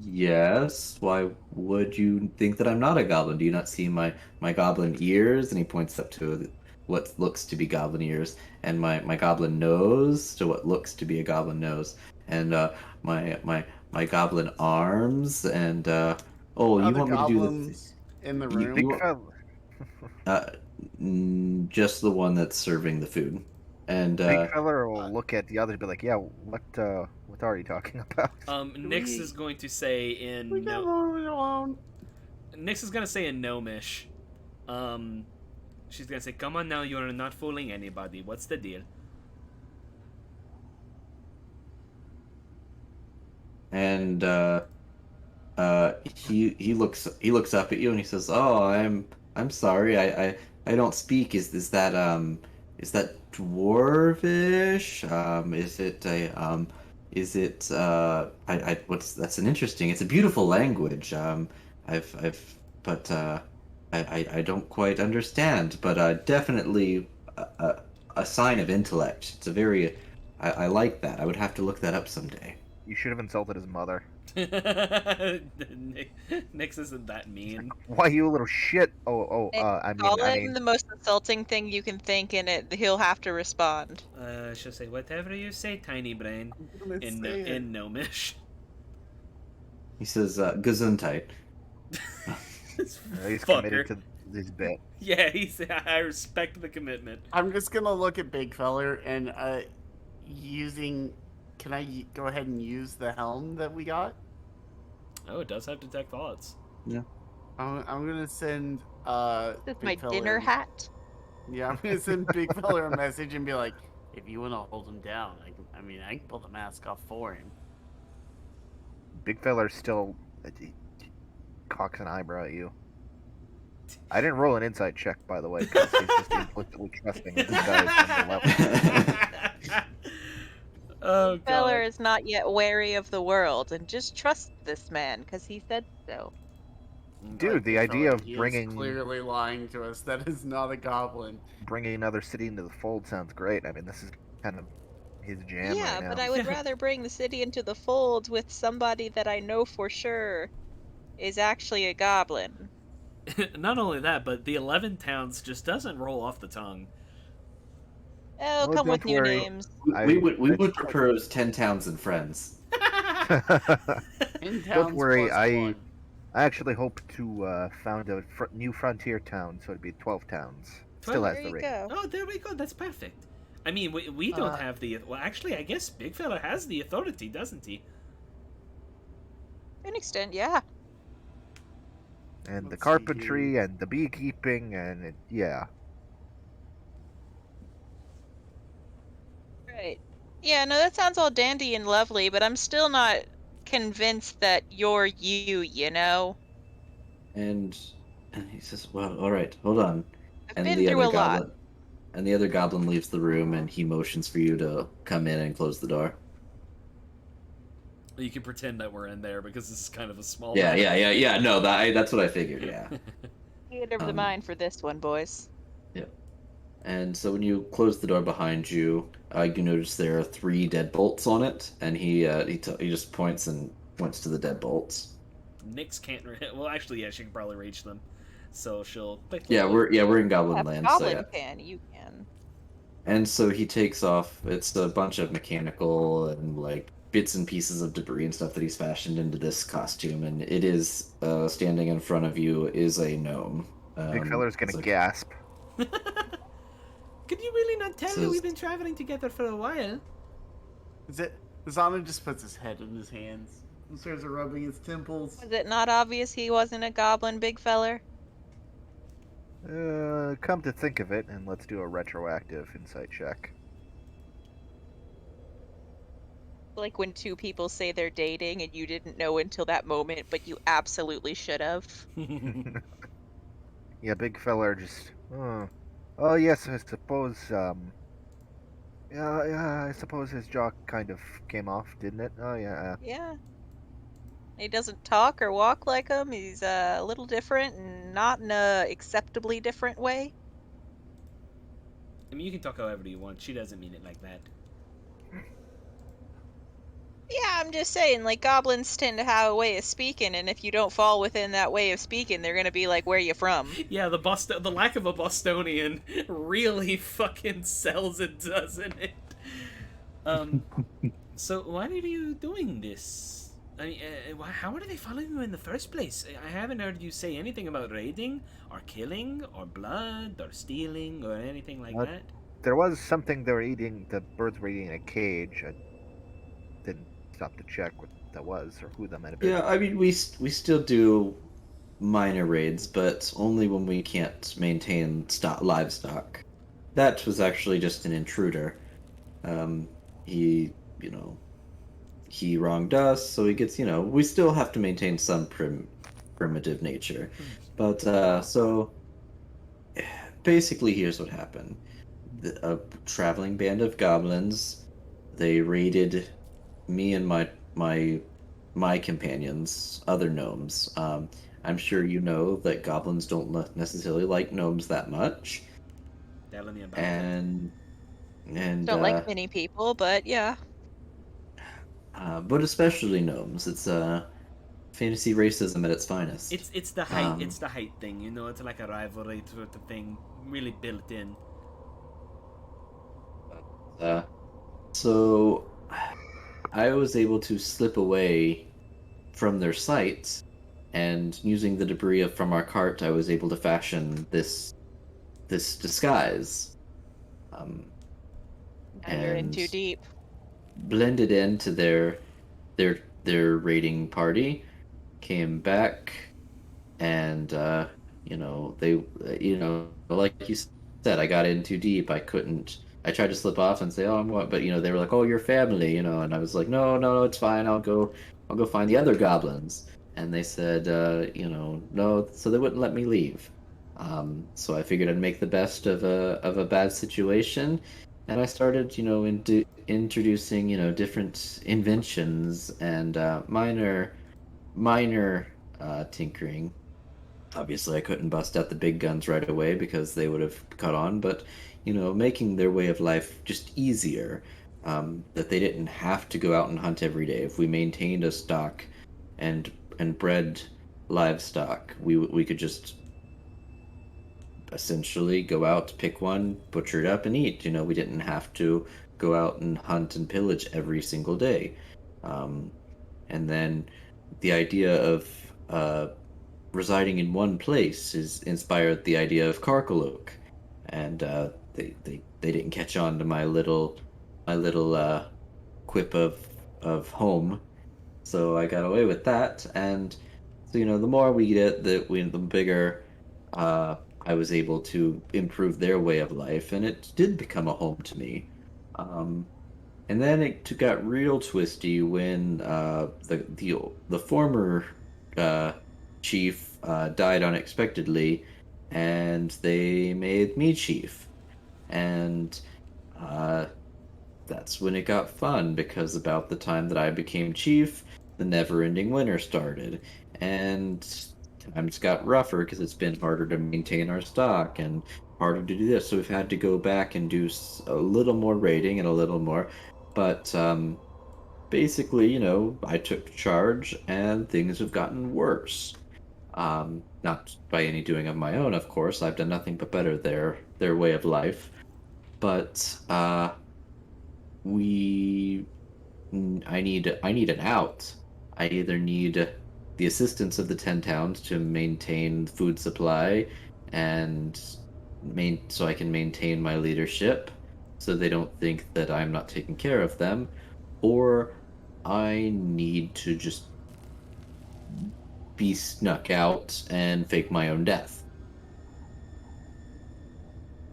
S3: Yes. Why would you think that I'm not a goblin? Do you not see my goblin ears? And he points up to what looks to be goblin ears, and my goblin nose to what looks to be a goblin nose, and my goblin arms, and oh,
S4: Are
S3: you
S4: the
S3: want me to do
S4: goblins in the room?
S5: Big fella.
S3: just the one that's serving the food, and
S5: Big fella will look at the other and be like, "Yeah, what are you talking about?"
S1: Nyx is going to say in
S4: We got alone.
S1: Nyx is gonna say in Gnomish. She's gonna say, "Come on now, you are not fooling anybody. What's the deal?"
S3: and he looks up at you and he says, "Oh, I'm sorry. I don't speak. Is that dwarvish? Is it I what's that's an interesting. It's a beautiful language. I've but I don't quite understand, but definitely a sign of intellect. It's a very I like that. I would have to look that up someday."
S5: You should have insulted his mother.
S1: Nyx isn't that mean.
S5: Why, you little shit? I
S6: Call
S5: mean,
S6: him the most insulting thing you can think, and he'll have to respond.
S1: She'll say, "Whatever you say, tiny brain," in Gnomish.
S3: He says, "Gesundheit."
S1: This
S5: he's
S1: fucker.
S5: committed to this bit.
S1: Yeah, I respect the commitment.
S4: I'm just gonna look at Big Feller and Can I go ahead and use the helm that we got?
S1: Oh, it does have detect thoughts.
S3: Yeah.
S4: I'm gonna send
S6: This is
S4: Big
S6: my
S4: Feller-
S6: dinner hat.
S4: Yeah, I'm gonna send Big Feller a message and be like, if you want to hold him down, I can pull the mask off for him.
S5: Big feller still he cocks an eyebrow at you. I didn't roll an insight check, by the way, because he's just implicitly trusting that this guy is on the level.
S1: Oh, God.
S6: Feller is not yet wary of the world, and just trust this man because he said so.
S5: Dude, the
S4: Big
S5: idea
S4: Feller,
S5: of
S4: he is
S5: bringing
S4: clearly lying to us. That is not a goblin.
S5: another city into the fold sounds great. I mean, this is kind of his jam
S6: Yeah,
S5: right now.
S6: but I would rather bring the city into the fold with somebody that I know for sure is actually a goblin.
S1: Not only that, but the 11 towns just doesn't roll off the tongue.
S6: Oh,
S5: Oh,
S6: come with
S5: don't
S6: new
S5: worry.
S6: names.
S3: We would propose 10 towns and friends.
S4: In
S5: Don't
S4: towns
S5: worry,
S4: plus
S5: I
S4: one.
S5: actually hope to found a new frontier town, so it'd be 12 towns. Still has
S6: There
S5: the
S6: you
S5: ring.
S6: go.
S1: Oh, there we go. That's perfect. I mean, we don't have the... Well, actually, I guess Big Fella has the authority, doesn't he?
S6: To an extent, yeah.
S5: And the
S4: Let's see
S5: carpentry
S4: here.
S5: and the beekeeping yeah.
S6: Right. Yeah, no, that sounds all dandy and lovely, but I'm still not convinced that you're you, you know?
S3: And he says, "Well, all right, hold on."
S6: I've
S3: And
S6: been
S3: the
S6: through
S3: other
S6: a lot.
S3: goblin, and the other goblin leaves the room, and he motions for you to come in and close the door.
S1: You can pretend that we're in there because this is kind of a small
S3: Yeah,
S1: room.
S3: yeah. No, that's what I figured. Yeah.
S6: Theater of the
S3: Um,
S6: mind for this one, boys.
S3: yeah. And so when you close the door behind you, you notice there are 3 deadbolts on it, and he just points to the deadbolts.
S1: Nyx can't... Well, actually, yeah, she can probably reach them. So she'll quickly...
S3: Yeah, we're in Goblin
S6: Yeah,
S3: Land, so yeah.
S6: Goblin can, you can.
S3: And so he takes off. It's a bunch of mechanical and like bits and pieces of debris and stuff that he's fashioned into this costume, and it is standing in front of you is a gnome.
S5: Big feller's gonna
S3: So
S5: gasp.
S1: Could you really not tell me
S3: Says-
S1: we've been traveling together for a while?
S4: Is it? Zana just puts his head in his hands and starts rubbing his temples.
S6: Was it not obvious he wasn't a goblin, big feller?
S5: Come to think of it, and let's do a retroactive insight check.
S6: Like when two people say they're dating and you didn't know until that moment, but you absolutely should have.
S5: Yeah, big feller just. Oh yes, I suppose. Yeah, I suppose his jaw kind of came off, didn't it? Oh yeah.
S6: Yeah. He doesn't talk or walk like him. He's a little different and not in a acceptably different way.
S1: I mean, you can talk however you want. She doesn't mean it like that.
S6: Yeah, I'm just saying, like, goblins tend to have a way of speaking, and if you don't fall within that way of speaking, they're gonna be like, where you from?
S1: Yeah, the lack of a Bostonian really fucking sells it, doesn't it? So why are you doing this? I mean, how are they following you in the first place? I haven't heard you say anything about raiding, or killing, or blood, or stealing, or anything like
S5: What?
S1: that.
S5: There was something they were eating. The birds were eating in a cage. I didn't stop to check what that was or who that might have been.
S3: Yeah, I mean we still do minor raids, but only when we can't maintain livestock. That was actually just an intruder. He he wronged us, so he gets we still have to maintain some primitive nature. But so basically, here's what happened: a traveling band of goblins, they raided me and my companions, other gnomes. I'm sure you know that goblins don't necessarily like gnomes that much,
S1: Telling me about it.
S3: and
S6: Don't like many people, but yeah.
S3: but especially gnomes. It's fantasy racism at its finest.
S1: It's the height. It's the height thing. It's like a rivalry sort of thing, really built in.
S3: So I was able to slip away from their sight, and using the debris from our cart, I was able to fashion this disguise.
S6: Now you're in too deep.
S3: Blended into their raiding party, came back, and they like you said, I got in too deep. I couldn't. I tried to slip off and say, "Oh, I'm what," but they were like, "Oh, you're family," and I was like, "No, it's fine. I'll go find the other goblins." And they said, no, so they wouldn't let me leave. So I figured I'd make the best of a bad situation, and I started, introducing, different inventions and minor tinkering. Obviously, I couldn't bust out the big guns right away because they would have caught on, but making their way of life just easier. That they didn't have to go out and hunt every day. If we maintained a stock and bred livestock, we could just essentially go out, pick one, butcher it up, and eat. We didn't have to go out and hunt and pillage every single day. And then the idea of residing in one place is inspired the idea of Karkalook, and they didn't catch on to my little quip of home, so I got away with that. And so the more we get, the bigger I was able to improve their way of life, and it did become a home to me. Um, and then it got real twisty when the former uh, chief died unexpectedly, and they made me chief. And uh, that's when it got fun, because about the time that I became chief, the never-ending winter started, and times got rougher because it's been harder to maintain our stock and harder to do this. So we've had to go back and do a little more raiding and a little more. But basically, I took charge and things have gotten worse. Not by any doing of my own, of course. I've done nothing but better their way of life. But we I need an out. I either need the assistance of the 10 towns to maintain food supply and so I can maintain my leadership so they don't think that I'm not taking care of them, or I need to just be snuck out and fake my own death.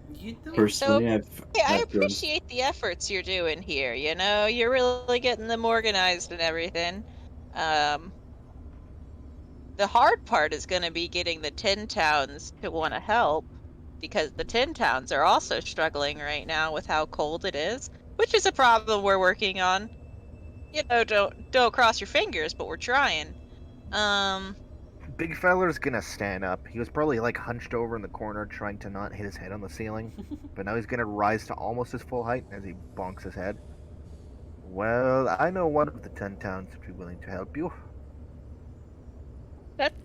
S1: You know,
S3: Personally,
S2: Yeah, I
S3: I've grown.
S2: appreciate the efforts you're doing here. You're really getting them organized and everything. Um, the hard part is going to be getting the 10 towns to want to help, because the 10 towns are also struggling right now with how cold it is, which is a problem we're working on. Don't cross your fingers, but we're trying. Um,
S5: Big feller's gonna stand up. He was probably like hunched over in the corner trying to not hit his head on the ceiling, but now he's gonna rise to almost his full height as he bonks his head. Well, I know one of the 10 towns would be willing to help you.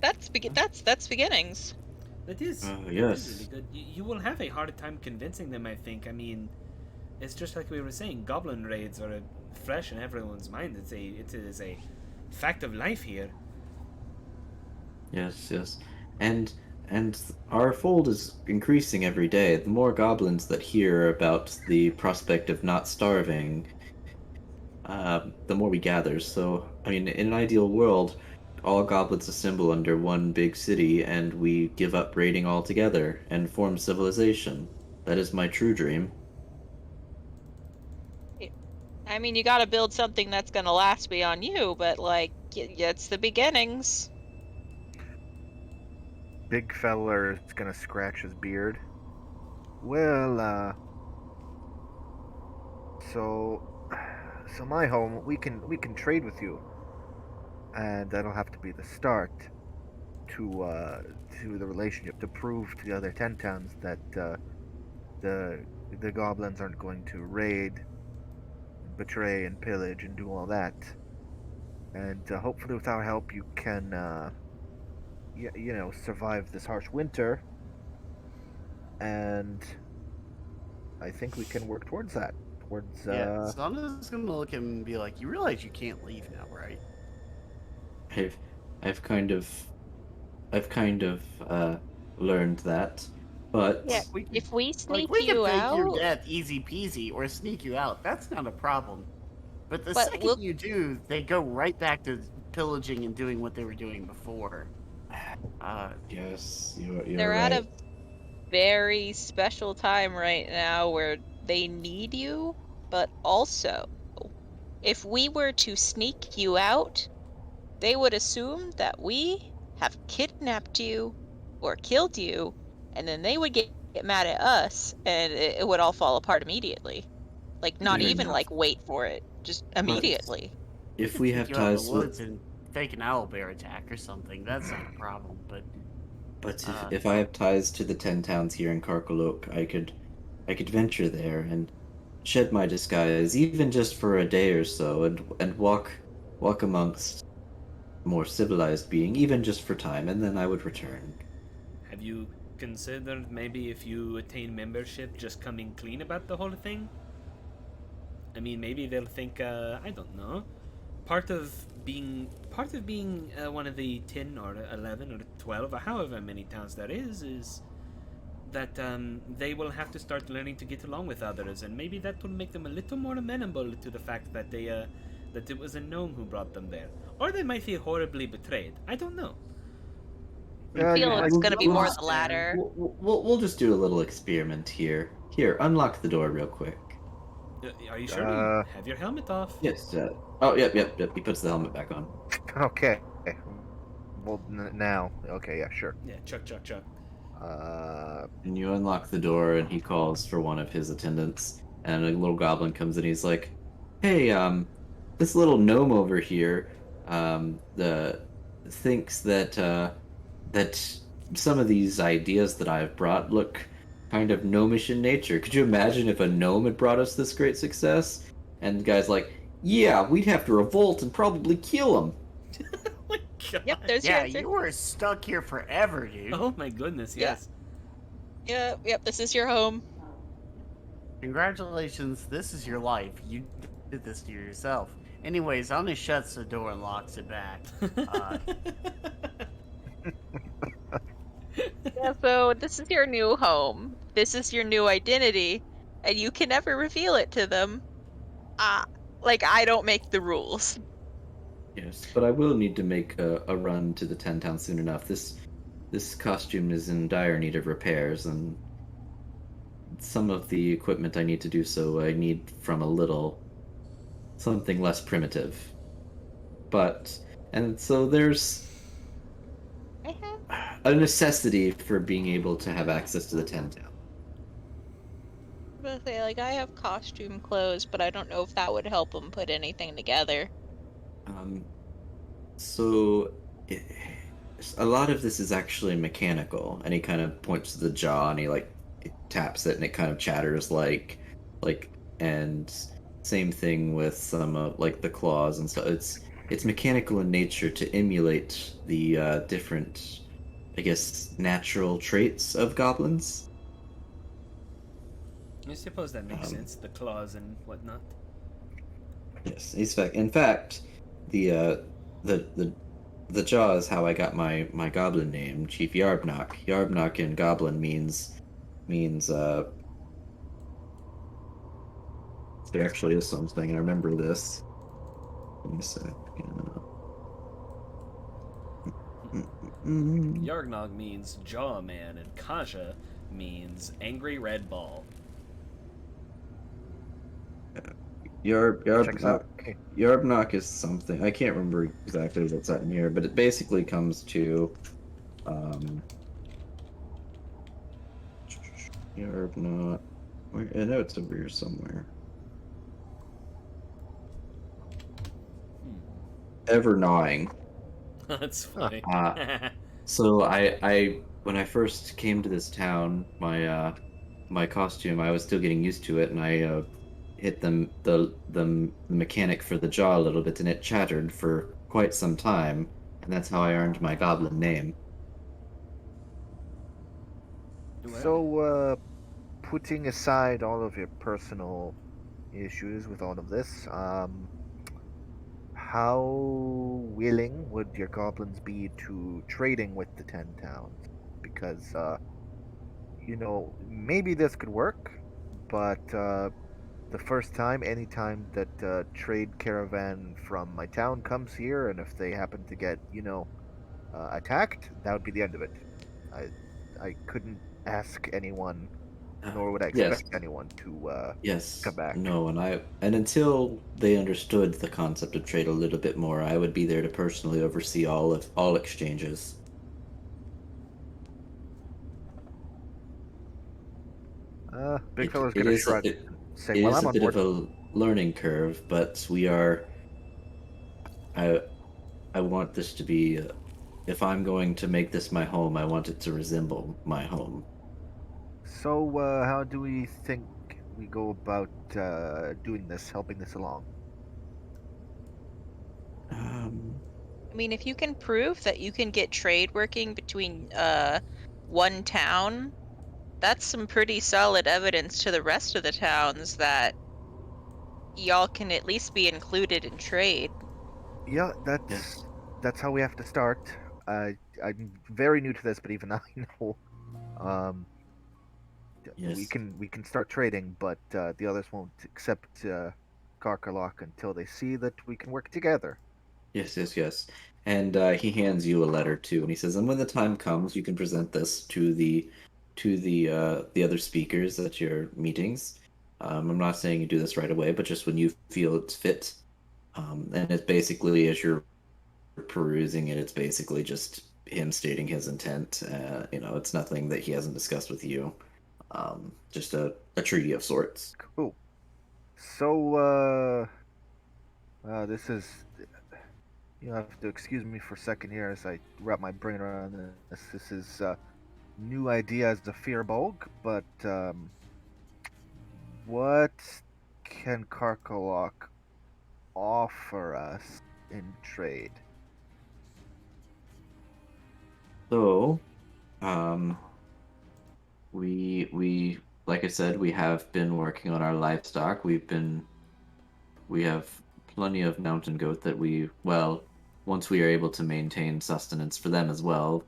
S2: that's beginnings.
S1: that is that is really
S3: Yes.
S1: good. You will have a hard time convincing them, I think. I mean, it's just like we were saying. Goblin raids are fresh in everyone's mind. It is a fact of life here.
S3: Yes, yes. And and our fold is increasing every day. The more goblins that hear about the prospect of not starving, the more we gather. So, I mean, in an ideal world, all goblins assemble under one big city and we give up raiding altogether and form civilization. That is my true dream.
S2: I mean, you got to build something that's going to last beyond you, but like, it's the beginnings.
S5: Big feller's gonna scratch his beard. Well, so my home, we can trade with you, and that'll have to be the start to the relationship, to prove to the other 10 towns that the the goblins aren't going to raid, betray, and pillage and do all that. And hopefully, with our help, you can survive this harsh winter. And I think we can work towards that. Towards
S4: Yeah, Sana's gonna look at him and be like, "You realize you can't leave now, right?"
S3: I've I've kind of learned that, but
S2: Yeah,
S4: We can,
S2: if we sneak
S4: we can
S2: you
S4: fake your
S2: out,
S4: death easy peasy, or sneak you out. That's not a problem. But the
S2: but
S4: second
S2: we'll
S4: you do, they go right back to pillaging and doing what they were doing before.
S3: yes, you're
S2: they're at
S3: right.
S2: a very special time right now where they need you, but also, if we were to sneak you out, they would assume that we have kidnapped you or killed you, and then they would get mad at us, and it would all fall apart immediately. Like, not
S3: Fair
S2: even
S3: enough.
S2: like wait for it, just
S3: But
S2: immediately.
S4: we
S3: if
S4: could
S3: we
S4: take
S3: have
S4: you out in the
S3: ties to
S4: woods and fake an owlbear attack or something. That's not a problem.
S3: But if
S4: Uh,
S3: if I have ties to the 10 towns here in Karkalok, I could venture there and shed my disguise, even just for a day or so, and walk amongst more civilized being, even just for time, and then I would return.
S1: Have you considered maybe if you attain membership, just coming clean about the whole thing? I mean, maybe they'll think, I don't know, part of being one of the 10 or 11 or 12 or however many towns there is that they will have to start learning to get along with others, and maybe that will make them a little more amenable to the fact that that it was a gnome who brought them there, or they might feel horribly betrayed. I don't know.
S2: I feel it's going to be more
S3: just,
S2: the latter.
S3: we'll just do a little experiment here. Here, unlock the door real quick.
S1: Are you sure? Have your helmet off.
S3: Yes. Oh, yep. He puts the helmet back on.
S5: Okay. Well, now. Okay, yeah, sure.
S1: Yeah, chuck.
S3: And you unlock the door, and he calls for one of his attendants, and a little goblin comes in. He's like, "Hey, this little gnome over here, thinks that some of these ideas that I've brought look kind of gnomish in nature. Could you imagine if a gnome had brought us this great success?" And the guy's like, "Yeah, we'd have to revolt and probably kill him."
S1: Oh my god.
S6: Yep, there's your
S4: Yeah,
S6: answer.
S4: you were stuck here forever, dude.
S1: Oh my goodness, yes.
S2: Yep, this is your home.
S4: Congratulations, this is your life. You did this to yourself. Anyways, Anna shuts the door and locks it back.
S6: Yeah, so this is your new home. This is your new identity, and you can never reveal it to them. I don't make the rules.
S3: Yes, but I will need to make a run to the 10 town soon enough. This costume is in dire need of repairs, and some of the equipment I need to do so I need from something less primitive. And so there's
S6: I have.
S3: a necessity for being able to have access to the 10 town.
S2: But I have costume clothes, but I don't know if that would help them put anything together.
S3: So a lot of this is actually mechanical, and he kind of points to the jaw, and he taps it, and it kind of chatters and same thing with some of the claws and stuff. It's mechanical in nature to emulate the different, I guess, natural traits of goblins.
S1: I suppose that makes sense. The claws and whatnot.
S3: Yes, in fact, the jaw is how I got my goblin name, Chief Yarbnock. Yarbnock in goblin means there actually is something. I remember this. Give me a sec.
S1: Yargnog means jaw man, and Kaja means angry red ball.
S3: Yarbnock is something. I can't remember exactly what's in here, but it basically comes to Yarbnock. I know it's over here somewhere. Ever gnawing.
S1: That's funny.
S3: So I when I first came to this town, my costume, I was still getting used to it, and I hit the mechanic for the jaw a little bit, and it chattered for quite some time, and that's how I earned my goblin name.
S5: So, putting aside all of your personal issues with all of this, how willing would your goblins be to trading with the 10 towns? Because, maybe this could work, but the first time, any time that a trade caravan from my town comes here, and if they happen to get, attacked, that would be the end of it. I couldn't ask anyone, nor would I expect anyone to come back.
S3: No, and until they understood the concept of trade a little bit more, I would be there to personally oversee all exchanges.
S5: Big fella's gonna shrug. Say, well, I'm on board.
S3: It is a bit of a learning curve, but we are. I want this to be. If I'm going to make this my home, I want it to resemble my home.
S5: So, how do we think we go about doing this, helping this along?
S2: I mean, if you can prove that you can get trade working between one town, that's some pretty solid evidence to the rest of the towns that y'all can at least be included in trade.
S5: Yeah, that's how we have to start. I'm very new to this, but even I know
S3: Yes.
S5: We can start trading, but the others won't accept Karkalok until they see that we can work together.
S3: Yes, yes, yes. And he hands you a letter too, and he says, "And when the time comes, you can present this to the other speakers at your meetings. I'm not saying you do this right away, but just when you feel it's fit. And it's basically as you're perusing it, it's basically just him stating his intent. It's nothing that he hasn't discussed with you. Just a treaty of sorts.
S5: Cool. So, this is. You have to excuse me for a second here as I wrap my brain around this. This is new idea as the Fearbog, but what can Karkalok offer us in trade?
S3: So, um, we like I said, we have been working on our livestock. We have plenty of mountain goat that once we are able to maintain sustenance for them as well,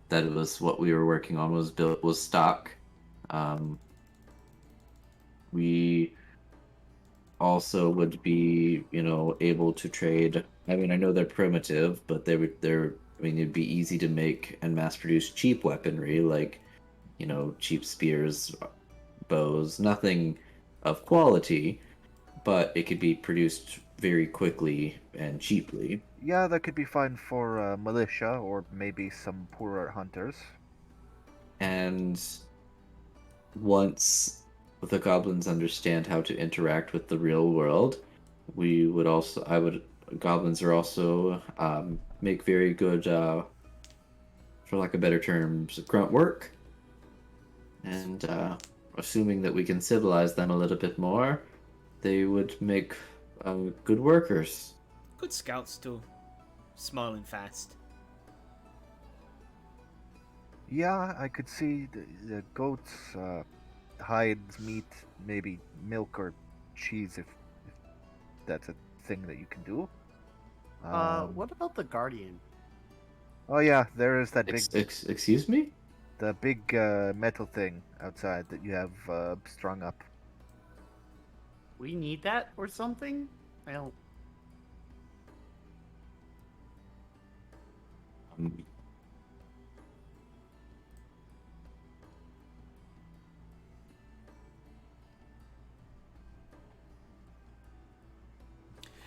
S3: that was what we were working on was stock. Um, we also would be, able to trade. I mean, I know they're primitive, but I mean, it'd be easy to make and mass produce cheap weaponry like, cheap spears, bows, nothing of quality, but it could be produced very quickly and cheaply.
S5: Yeah, that could be fine for militia or maybe some poorer hunters.
S3: And once the goblins understand how to interact with the real world, goblins are also make very good, for lack of better terms, grunt work. And assuming that we can civilize them a little bit more, they would make good workers.
S1: Good scouts too. Small and fast.
S5: Yeah, I could see the goats, hides, meat, maybe milk or cheese if that's a thing that you can do.
S4: What about the Guardian?
S5: Oh yeah, there is that big,
S3: Excuse me?
S5: the big metal thing outside that you have strung up.
S4: We need that or something? I don't.
S3: Um,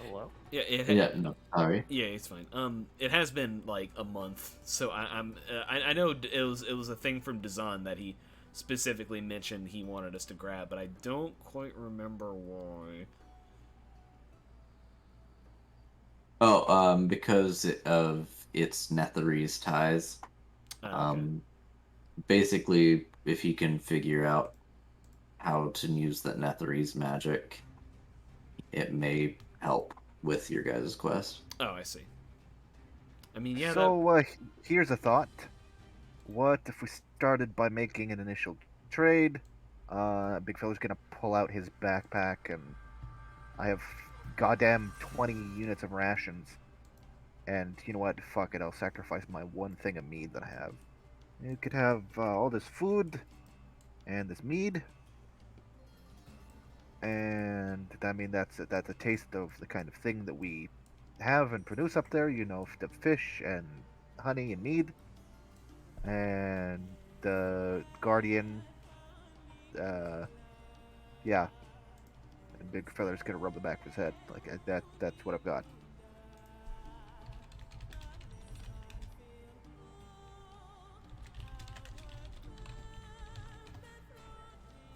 S4: Hello?
S3: yeah, no, sorry.
S1: Yeah, it's fine. It has been like a month, so I know it was a thing from Dazan that he specifically mentioned he wanted us to grab, but I don't quite remember why.
S3: Oh, because of its Netherese ties.
S1: Okay.
S3: Basically, if he can figure out how to use that Netherese magic, it may help with your guys' quest.
S1: Oh, I see. I mean, yeah.
S5: So here's a thought. What if we started by making an initial trade? Big fella's gonna pull out his backpack, and I have goddamn 20 units of rations. And you know what? Fuck it, I'll sacrifice my one thing of mead that I have. You could have all this food and this mead, and I mean that's a taste of the kind of thing that we have and produce up there. The fish and honey and mead, and the guardian. Yeah, and big fella's gonna rub the back of his head like that. That's what I've got.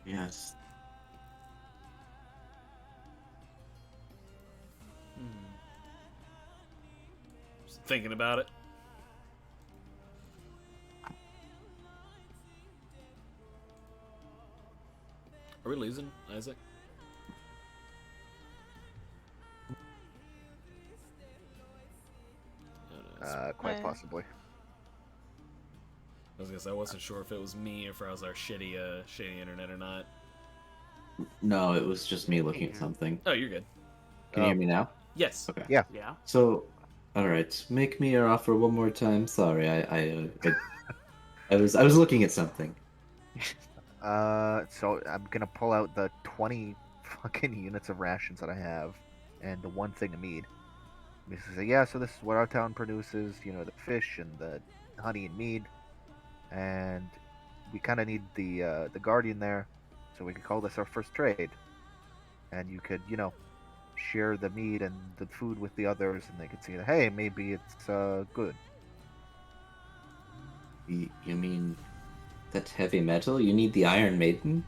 S3: Yes.
S1: Just thinking about it. Are we losing Isaac?
S5: Quite possibly.
S1: I was gonna say I wasn't sure if it was me or if I was our shitty internet or not.
S3: No, it was just me looking at something.
S1: Oh, you're good.
S3: Can you hear me now?
S1: Yes.
S3: Okay.
S5: Yeah.
S4: Yeah.
S3: So, all right, make me your offer one more time. Sorry, I was looking at something.
S5: So I'm gonna pull out the 20 fucking units of rations that I have, and the one thing of mead. Basically say, yeah, so this is what our town produces, the fish and the honey and mead, and we kind of need the guardian there, so we could call this our first trade. And you could, share the meat and the food with the others, and they could see that, hey, maybe it's good.
S3: You mean that's heavy metal? You need the Iron Maiden?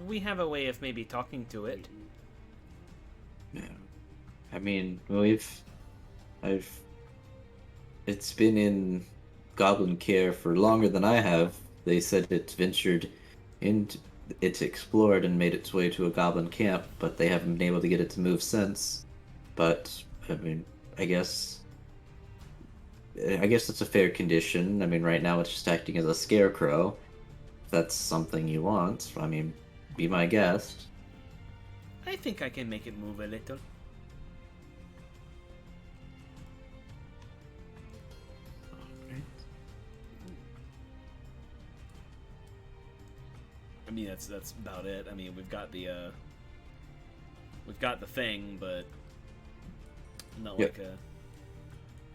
S1: We have a way of maybe talking to it.
S3: No. I mean, it's been in goblin care for longer than I have. They said it ventured into, it's explored and made its way to a goblin camp, but they haven't been able to get it to move since. But, I mean, I guess it's a fair condition. I mean, right now it's just acting as a scarecrow. If that's something you want, I mean, be my guest.
S1: I think I can make it move a little. I mean, that's about it. I mean, we've got the thing, but not
S3: Yep.
S1: like a.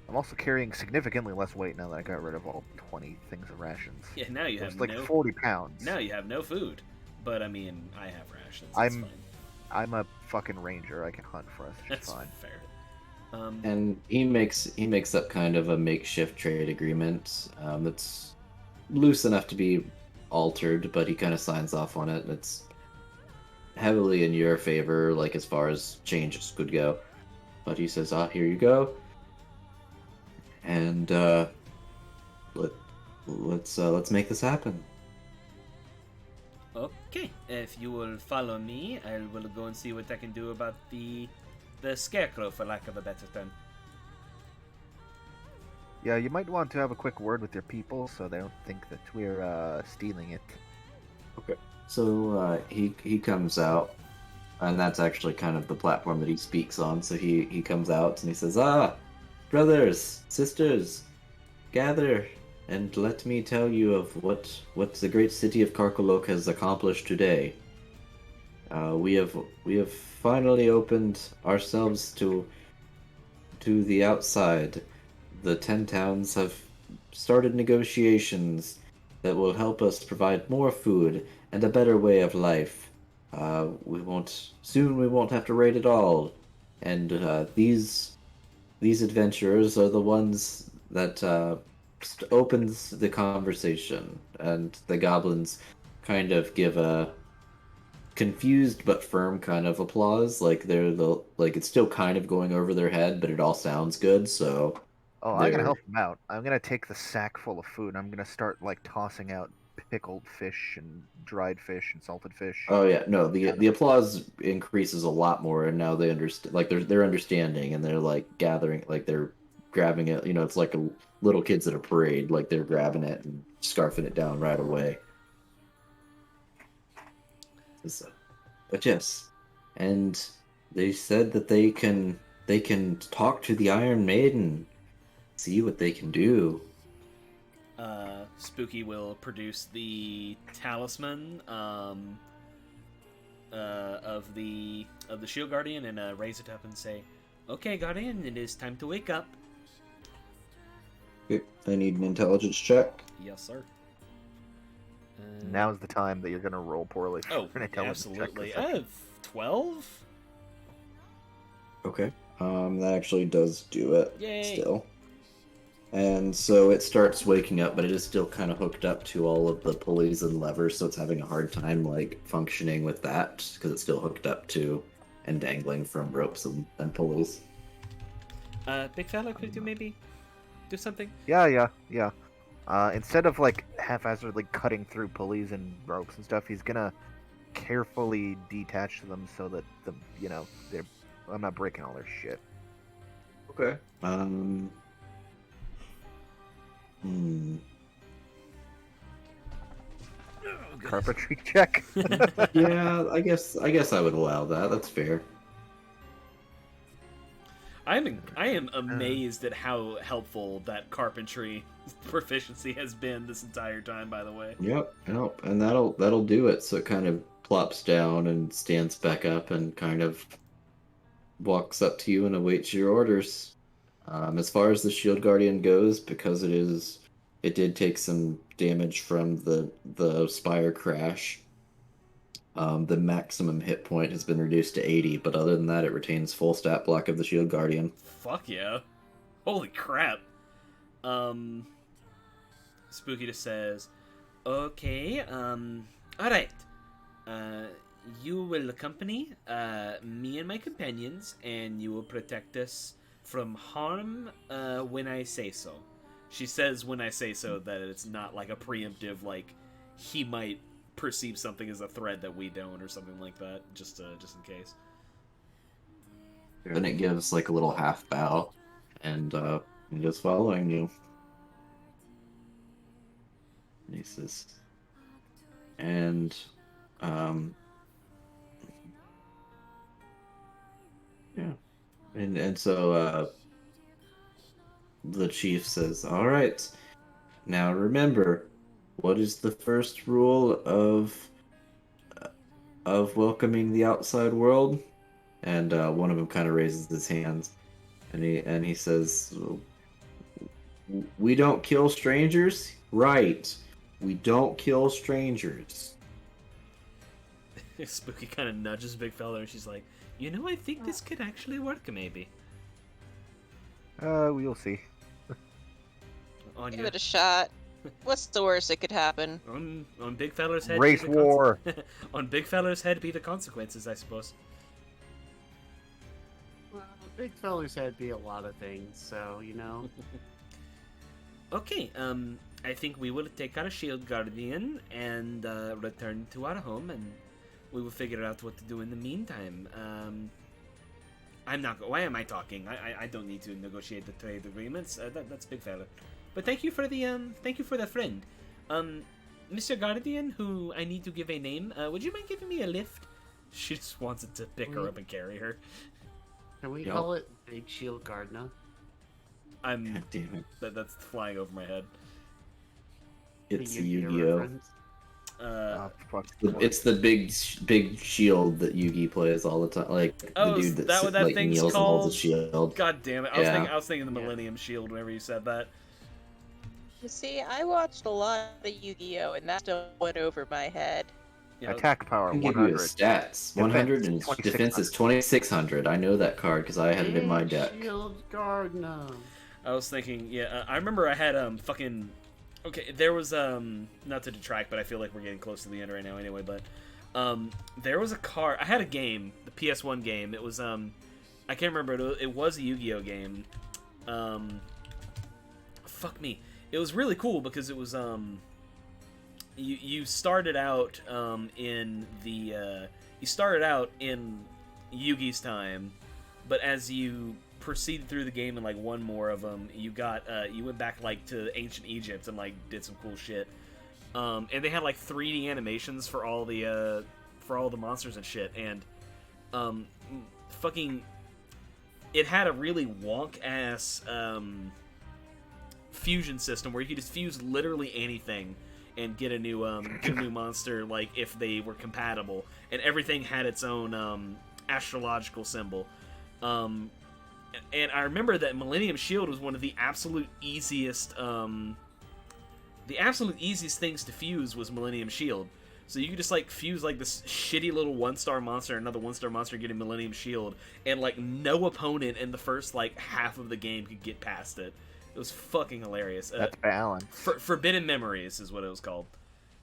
S5: I'm also carrying significantly less weight now that I got rid of all 20 things of rations.
S1: Yeah, now you have
S5: It's like
S1: no
S5: 40 pounds.
S1: Now you have no food, but I mean, I have rations. That's
S5: I'm-
S1: fine.
S5: I'm a fucking ranger. I can hunt for us. It's
S1: That's
S5: fine.
S1: fair.
S3: And he makes up kind of a makeshift trade agreement that's loose enough to be altered, but he kind of signs off on it. It's heavily in your favor, like as far as changes could go. But he says, here you go. And let's make this happen.
S1: Okay, if you will follow me, I will go and see what I can do about the scarecrow, for lack of a better term.
S5: Yeah, you might want to have a quick word with your people so they don't think that we're stealing it.
S3: Okay. So he comes out, and that's actually kind of the platform that he speaks on. So he comes out and he says, brothers, sisters, gather and let me tell you of what the great city of Karkolok has accomplished today. We have finally opened ourselves to the outside. The 10 towns have started negotiations that will help us provide more food and a better way of life. We won't have to raid at all. And these adventurers are the ones that opens the conversation, and the goblins kind of give a confused but firm kind of applause, like it's still kind of going over their head, but it all sounds good. So
S5: Oh, I'm gonna help them out. I'm gonna take the sack full of food and I'm gonna start like tossing out pickled fish and dried fish and salted fish.
S3: oh yeah, no, the applause increases a lot more, and now they understand, like they're understanding, and they're like gathering, like they're grabbing it. It's like little kids at a parade, like they're grabbing it and scarfing it down right away. So, but yes, and they said that they can talk to the Iron Maiden, see what they can do.
S1: Spooky will produce the talisman of the Shield Guardian and raise it up and say, "Okay, Guardian, it is time to wake up."
S3: Okay, I need an intelligence check.
S1: Yes, sir.
S5: Now's the time that you're gonna roll poorly for
S1: Oh,
S5: an intelligence check
S1: absolutely.
S5: for
S1: I
S5: such-
S1: have 12.
S3: Okay, that actually does do it.
S1: Yay.
S3: Still. And so it starts waking up, but it is still kind of hooked up to all of the pulleys and levers, so it's having a hard time like functioning with that because it's still hooked up to and dangling from ropes and pulleys.
S1: Big fella, could you maybe do something?
S5: Yeah. Instead of like haphazardly cutting through pulleys and ropes and stuff, he's gonna carefully detach them so that I'm not breaking all their shit.
S3: Okay.
S5: Carpentry check.
S3: Yeah, I guess I would allow that. That's fair.
S1: I am amazed at how helpful that carpentry proficiency has been this entire time. By the way.
S3: Yep, and that'll do it. So it kind of plops down and stands back up and kind of walks up to you and awaits your orders. As far as the Shield Guardian goes, because it did take some damage from the Spire crash. The maximum hit point has been reduced to 80, but other than that, it retains full stat block of the Shield Guardian.
S1: Fuck yeah. Holy crap. Spooky just says, okay, alright. You will accompany me and my companions, and you will protect us from harm when I say so. She says when I say so that it's not like a preemptive, like, he might perceive something as a threat that we don't or something like that, just in case.
S3: Then it gives like a little half bow, and just following you. He says, and yeah, and so the chief says, "All right, now remember, what is the first rule of welcoming the outside world?" And one of them kind of raises his hands, and he says, "We don't kill strangers, right? We don't kill strangers."
S1: Spooky kind of nudges Big Fella, and she's like, "You know, I think this could actually work, maybe."
S5: We'll see.
S6: Give it a shot. What's the worst that could happen?
S1: On Big Fella's head.
S5: Race war.
S1: On Big Fella's head be the consequences, I suppose.
S4: Well, big fella's head be a lot of things, so you know.
S1: Okay, I think we will take our Shield Guardian and return to our home, and we will figure out what to do in the meantime. I'm not. Why am I talking? I don't need to negotiate the trade agreements. That's Big Fella. But thank you for the friend. Mr. Guardian, who I need to give a name. Would you mind giving me a lift? She just wants it to pick her up and carry her.
S4: Can we call it Big Shield Gardener?
S3: God damn it.
S1: That's flying over my head.
S3: It's
S4: The
S3: Yu-Gi-Oh.
S4: reference?
S5: Fuck.
S3: It's the big shield that Yugi plays all the time, like
S1: Oh,
S3: the dude
S1: is
S3: that,
S1: that what that
S3: like
S1: thing's
S3: kneels and holds
S1: called?
S3: a shield.
S1: God damn it!
S3: Yeah.
S1: I was thinking the Millennium Shield whenever you said that.
S6: You see, I watched a lot of Yu-Gi-Oh, and that still went over my head.
S1: You know,
S5: Attack power
S3: I can give you
S5: 100.
S3: his stats. 100 and
S5: Defense,
S3: defense is 2600. I know that card because I had it in my
S4: Big
S3: deck.
S4: Shield Gardener.
S1: I was thinking, I remember I had fucking. Okay, there was not to detract, but I feel like we're getting close to the end right now anyway. But there was a card. I had a game, the PS1 game. It was I can't remember. It was a Yu-Gi-Oh game. Fuck me. It was really cool because it was you started out in the you started out in Yugi's time, but as you proceeded through the game and like won more of them, you got you went back like to ancient Egypt and like did some cool shit. And they had like 3D animations for all the monsters and shit, and fucking it had a really wonk ass fusion system where you could just fuse literally anything and get a new monster, like if they were compatible, and everything had its own astrological symbol. And I remember that Millennium Shield was one of the absolute easiest things to fuse was Millennium Shield. So you could just like fuse like this shitty little 1-star monster, another 1-star monster, getting Millennium Shield, and like no opponent in the first like half of the game could get past it. It was fucking hilarious.
S5: That's balance.
S1: Forbidden Memories is what it was called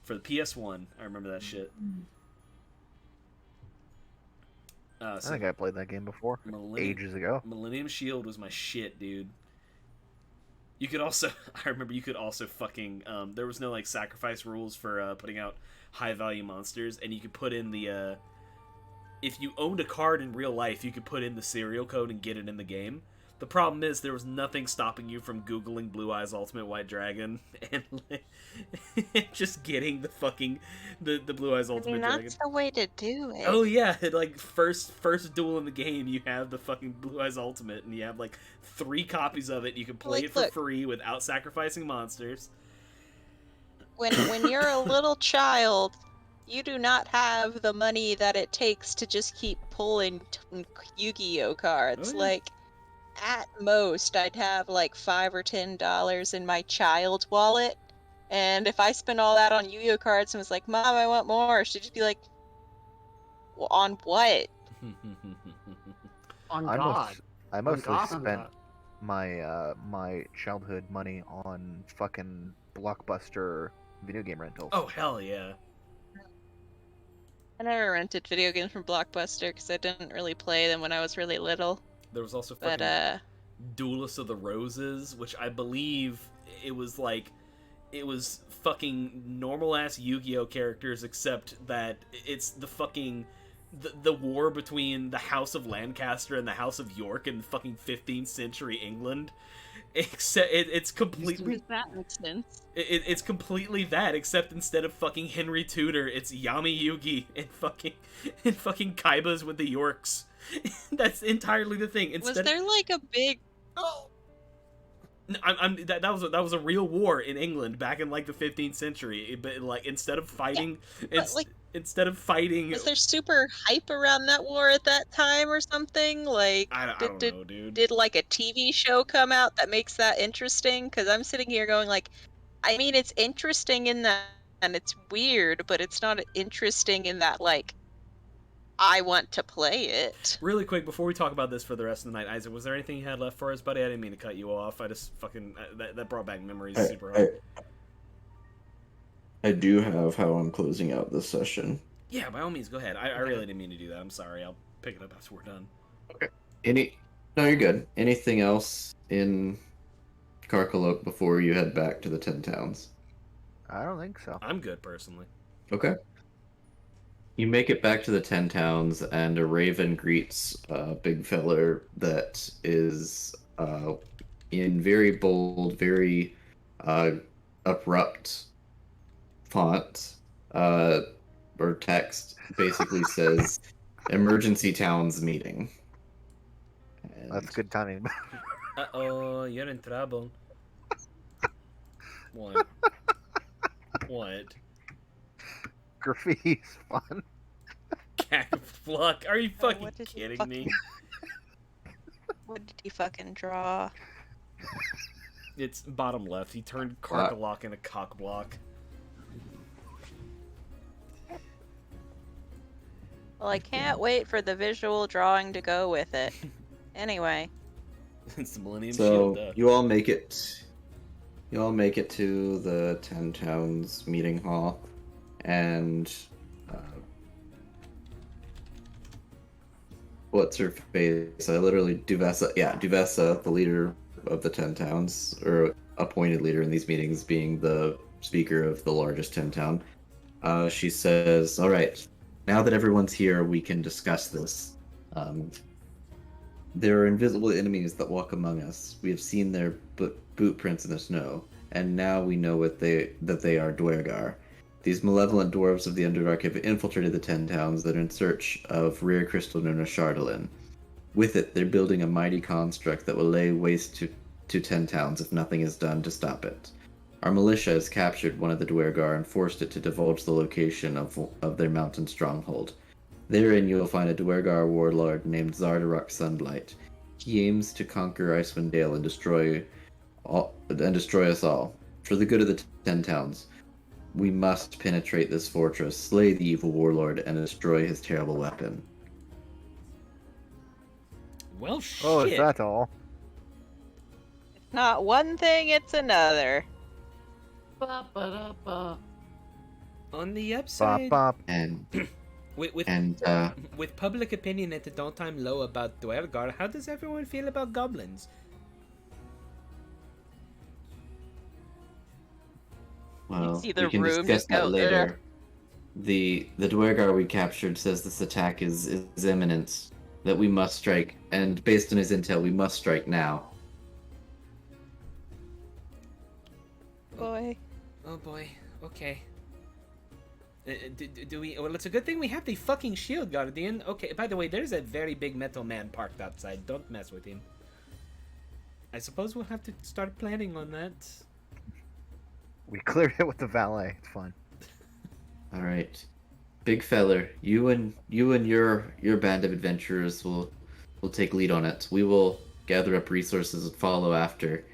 S1: for the PS1. I remember that shit.
S5: I think I played that game before. Ages ago.
S1: Millennium Shield was my shit, dude. You could also, I remember you could also fucking, there was no like sacrifice rules for putting out high value monsters, and you could put in the, if you owned a card in real life, you could put in the serial code and get it in the game. The problem is there was nothing stopping you from Googling Blue Eyes Ultimate White Dragon and just getting the fucking the Blue Eyes
S2: I
S1: Ultimate
S2: mean,
S1: Dragon.
S2: that's the way to do it.
S1: Oh yeah, like first duel in the game, you have the fucking Blue Eyes Ultimate, and you have like 3 copies of it. You can play
S6: Like,
S1: it for
S6: look.
S1: free without sacrificing monsters.
S6: When you're a little child, you do not have the money that it takes to just keep pulling Yu-Gi-Oh cards.
S1: Oh, yeah.
S6: Like, at most, I'd have like $5 or $10 in my child wallet, and if I spent all that on Yu-Gi-Oh cards and was like, "Mom, I want more," she'd just be like, well, "On what?"
S4: On
S5: I
S4: God.
S5: most I
S4: On
S5: mostly
S4: God,
S5: spent
S4: God.
S5: my childhood money on fucking Blockbuster video game rentals.
S1: Oh hell yeah!
S6: I never rented video games from Blockbuster because I didn't really play them when I was really little.
S1: There was also
S6: But
S1: fucking Duelist of the Roses, which I believe it was fucking normal ass Yu-Gi-Oh characters, except that it's the fucking the war between the House of Lancaster and the House of York in fucking 15th century England. Except it's completely
S6: that makes sense.
S1: it's completely that, except instead of fucking Henry Tudor, it's Yami Yugi and fucking Kaibas with the Yorks. That's entirely the thing.
S6: Was there like a big?
S1: That was a real war in England back in like the 15th century. But like instead of fighting, instead of fighting,
S6: Was there super hype around that war at that time or something? Like,
S1: I don't know, dude.
S6: Did like a TV show come out that makes that interesting? Because I'm sitting here going like, I mean, it's interesting in that, and it's weird, but it's not interesting in that like, I want to play it.
S1: Really quick before we talk about this for the rest of the night, Isaac, was there anything you had left for us, buddy? I didn't mean to cut you off. I just fucking that brought back memories super hard.
S3: I do have how I'm closing out this session.
S1: Yeah, by all means, go ahead. I really didn't mean to do that. I'm sorry. I'll pick it up after we're done.
S3: Okay. No, you're good. Anything else in Karkalok before you head back to the 10 towns?
S5: I don't think so.
S1: I'm good personally.
S3: Okay. You make it back to the 10 towns, and a raven greets a big feller that is in very bold, very abrupt font or text. Basically says, "Emergency towns meeting." And
S5: That's good timing.
S1: Uh-oh, you're in trouble. What? What?
S5: Graffiti's fun.
S1: Cackfluck? Are you fucking
S6: what did you
S1: kidding me?
S6: What did he fucking draw?
S1: It's bottom left. He turned Karkalok into cock block.
S6: Well, I can't wait for the visual drawing to go with it. Anyway.
S1: It's the Millennium
S3: so
S1: Shield.
S3: you all make it. You all make it to the 10 towns meeting hall, and what's her face? Duvessa, the leader of the 10 towns, or appointed leader in these meetings, being the speaker of the largest 10 town. She says, "All right, now that everyone's here, we can discuss this. There are invisible enemies that walk among us. We have seen their boot prints in the snow, and now we know that they are Dwergar. These malevolent dwarves of the Underdark have infiltrated the 10 towns that are in search of rare crystal known as Chardalyn. With it, they're building a mighty construct that will lay waste to 10 towns if nothing is done to stop it. Our militia has captured one of the Dwergar and forced it to divulge the location of their mountain stronghold. Therein you will find a Dwergar warlord named Zardarok Sunblight. He aims to conquer Icewind Dale and destroy us all. For the good of the 10 towns, we must penetrate this fortress, slay the evil warlord, and destroy his terrible weapon."
S1: Well, shit.
S5: Oh, is that all?
S6: It's not one thing, it's another.
S4: Ba-ba-da-ba.
S1: On the
S5: Bop,
S1: upside,
S5: bop.
S3: And
S1: with public opinion at an all-time low about Dwergar, how does everyone feel about goblins?
S3: well,
S6: see the
S3: we can
S6: room
S3: discuss
S6: just
S3: that
S6: go,
S3: later. The Dwergar we captured says this attack is imminent. that we must strike, and based on his intel, we must strike now.
S2: Boy.
S1: Oh boy. Okay. Do we? Well, it's a good thing we have the fucking shield guardian. Okay. By the way, there's a very big metal man parked outside. Don't mess with him. I suppose we'll have to start planning on that.
S5: We cleared it with the valet. It's fine.
S3: All right, big feller, you and your band of adventurers will take lead on it. We will gather up resources and follow after.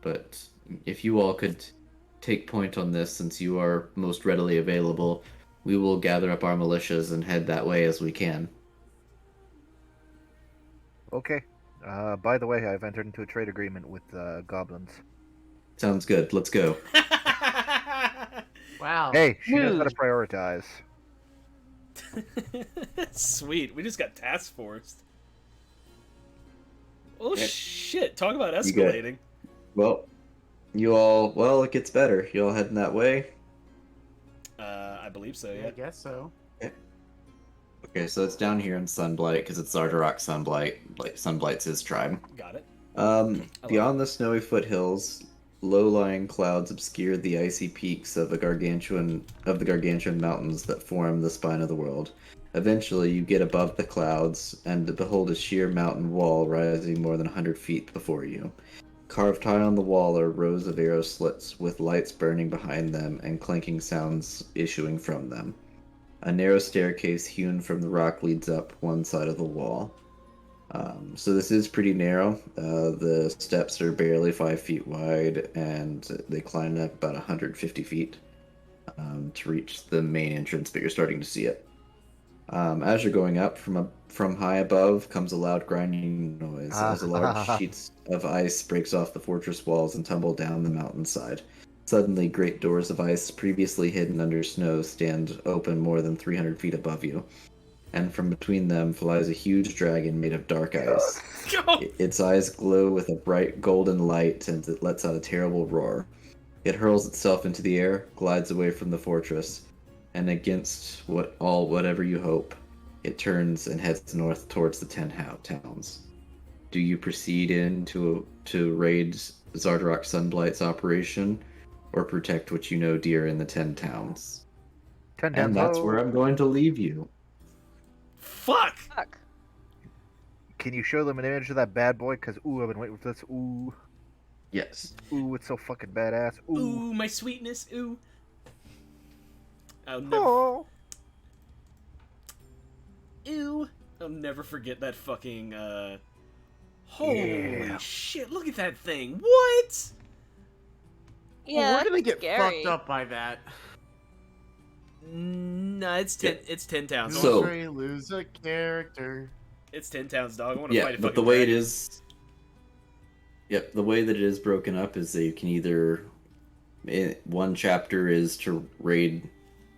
S3: But if you all could take point on this, since you are most readily available, we will gather up our militias and head that way as we can.
S5: Okay. By the way, I've entered into a trade agreement with goblins.
S3: Sounds good. Let's go.
S4: Wow.
S5: Hey, she knows how to prioritize.
S1: Sweet. We just got task forced. Oh
S3: Yeah.
S1: shit! Talk about
S3: You got-
S1: escalating.
S3: Well, it gets better. You all heading that way?
S1: I believe so.
S4: I
S1: Yeah.
S4: guess so.
S3: Okay, so it's down here in Sunblight because it's Zardarok Sunblight. Like Sunblight's his tribe.
S1: Got it.
S3: Beyond the snowy foothills, low-lying clouds obscure the icy peaks of the gargantuan mountains that form the spine of the world. Eventually, you get above the clouds and behold a sheer mountain wall rising more than 100 feet before you. Carved high on the wall are rows of arrow slits with lights burning behind them and clanking sounds issuing from them. A narrow staircase hewn from the rock leads up one side of the wall. So this is pretty narrow. The steps are barely 5 feet wide, and they climb up about 150 feet to reach the main entrance, but you're starting to see it. As you're going up, from high above comes a loud grinding noise as a large sheet of ice breaks off the fortress walls and tumble down the mountainside. Suddenly, great doors of ice, previously hidden under snow, stand open more than 300 feet above you. And from between them flies a huge dragon made of dark ice. Its eyes glow with a bright golden light, and it lets out a terrible roar. It hurls itself into the air, glides away from the fortress, and against whatever you hope, it turns and heads north towards the 10 towns. Do you proceed in to raid Zardarok Sunblight's operation, or protect what you know dear in the 10 towns?
S5: 10
S3: And that's where I'm going to leave you.
S1: Fuck!
S2: Fuck.
S5: Can you show them an image of that bad boy? Because, ooh, I've been waiting for this. Ooh.
S3: Yes.
S5: Ooh, it's so fucking badass. Ooh.
S1: Ooh, my sweetness. Ooh. I'll never.
S5: Oh.
S1: Ew. I'll never forget that fucking. Holy
S5: Yeah.
S1: shit! Look at that thing. What?
S2: Yeah,
S4: We're gonna get
S2: scary.
S4: fucked up by that.
S1: No, it's 10 towns.
S3: So-
S4: Lose a character.
S1: It's 10 towns, dog. I want to
S3: Yeah,
S1: fight a
S3: but
S1: fucking
S3: the way
S1: dragon.
S3: it is. Yep, the way that it is broken up is that you can either. One chapter is to raid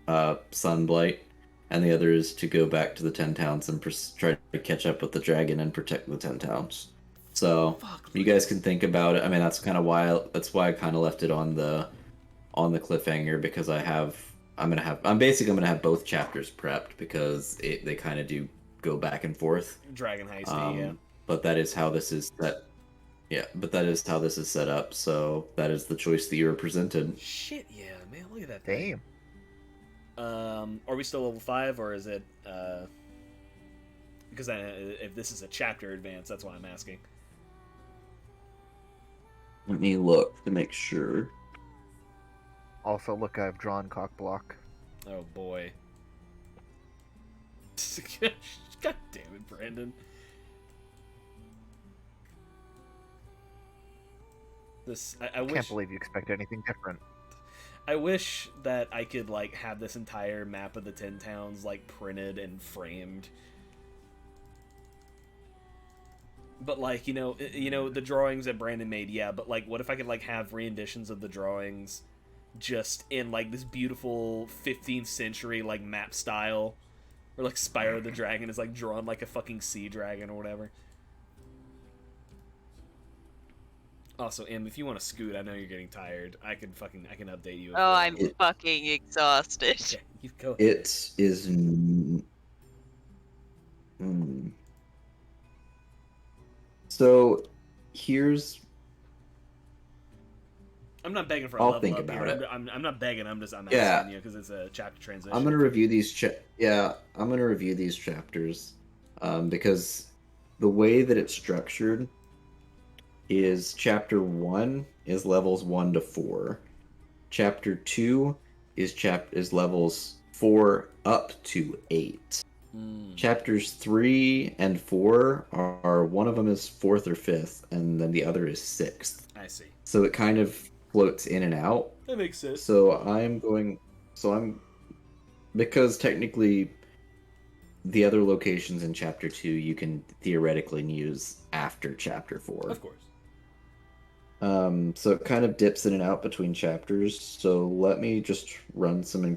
S3: Sunblight, and the other is to go back to the 10 towns and try to catch up with the dragon and protect the 10 towns. So
S1: Fuck,
S3: you guys can think about it. I mean, that's kind of why I kind of left it on the cliffhanger, because I'm basically gonna have both chapters prepped because they kind of do go back and forth.
S1: Dragon heisty, yeah.
S3: But that is how this is set. Yeah, but that is how this is set up. So that is the choice that you were presented.
S1: Shit, yeah, man. Look at that thing.
S5: Damn.
S1: Are we still level 5, or is it, because if this is a chapter advance, that's why I'm asking.
S3: Let me look to make sure.
S5: Also, look, I've drawn cock block.
S1: Oh, boy. God damn it, Brandon. I wish...
S5: Can't believe you expect anything different.
S1: I wish that I could, like, have this entire map of the 10 towns, like, printed and framed. But, like, you know, the drawings that Brandon made, yeah, but, like, what if I could, like, have renditions of the drawings just in, like, this beautiful 15th century, like, map style? Or, like, Spyro the Dragon is, like, drawn like a fucking sea dragon or whatever. Also, Em, if you want to scoot, I know you're getting tired. I can update you.
S2: Oh, I'm fucking exhausted.
S1: Okay, you go ahead.
S3: It is. here's
S1: I'm not begging for a
S3: I'll
S1: level
S3: think
S1: up
S3: about
S1: here.
S3: it.
S1: I'm not begging. I'm asking
S3: Yeah.
S1: you because it's a chapter transition.
S3: I'm gonna review these. I'm gonna review these chapters, because the way that it's structured is chapter 1 is levels 1 to 4. Chapter 2 is levels 4 up to 8. Chapters 3 and 4 are one of them is 4th or 5th, and then the other is 6th.
S1: I see.
S3: So it kind of floats in and out.
S1: That makes sense.
S3: So I'm because technically the other locations in chapter 2 you can theoretically use after chapter 4.
S1: Of course.
S3: So it kind of dips in and out between chapters. So let me just run some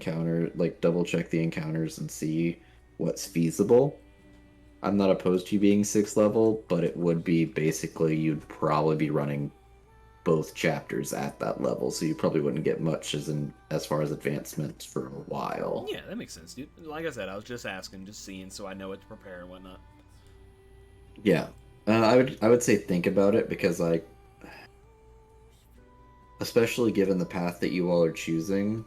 S3: double check the encounters and see what's feasible. I'm not opposed to you being 6th level, but it would be basically you'd probably be running both chapters at that level, so you probably wouldn't get much as far as advancements for a while.
S1: Yeah, that makes sense, dude. Like I said, I was just asking, just seeing, so I know what to prepare and whatnot.
S3: Yeah, I would say think about it because especially given the path that you all are choosing,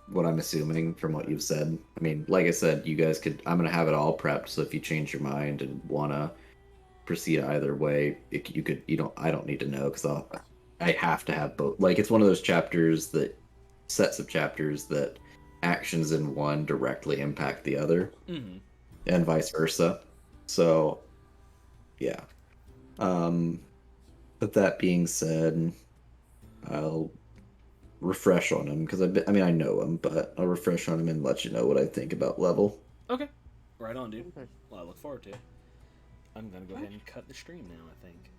S3: what I'm assuming from what you've said. I mean, like I said, you guys could. I'm gonna have it all prepped, so if you change your mind and wanna proceed either way, you could. You don't. I don't need to know because I have to have both. Like, it's one of those sets of chapters that actions in one directly impact the other, and vice versa. So, yeah. But that being said, I'll refresh on him because I know him, but I'll refresh on him and let you know what I think about level.
S1: Okay. Right on, dude.
S4: Okay.
S1: Well, I look forward to it. I'm gonna go ahead and cut the stream now, I think.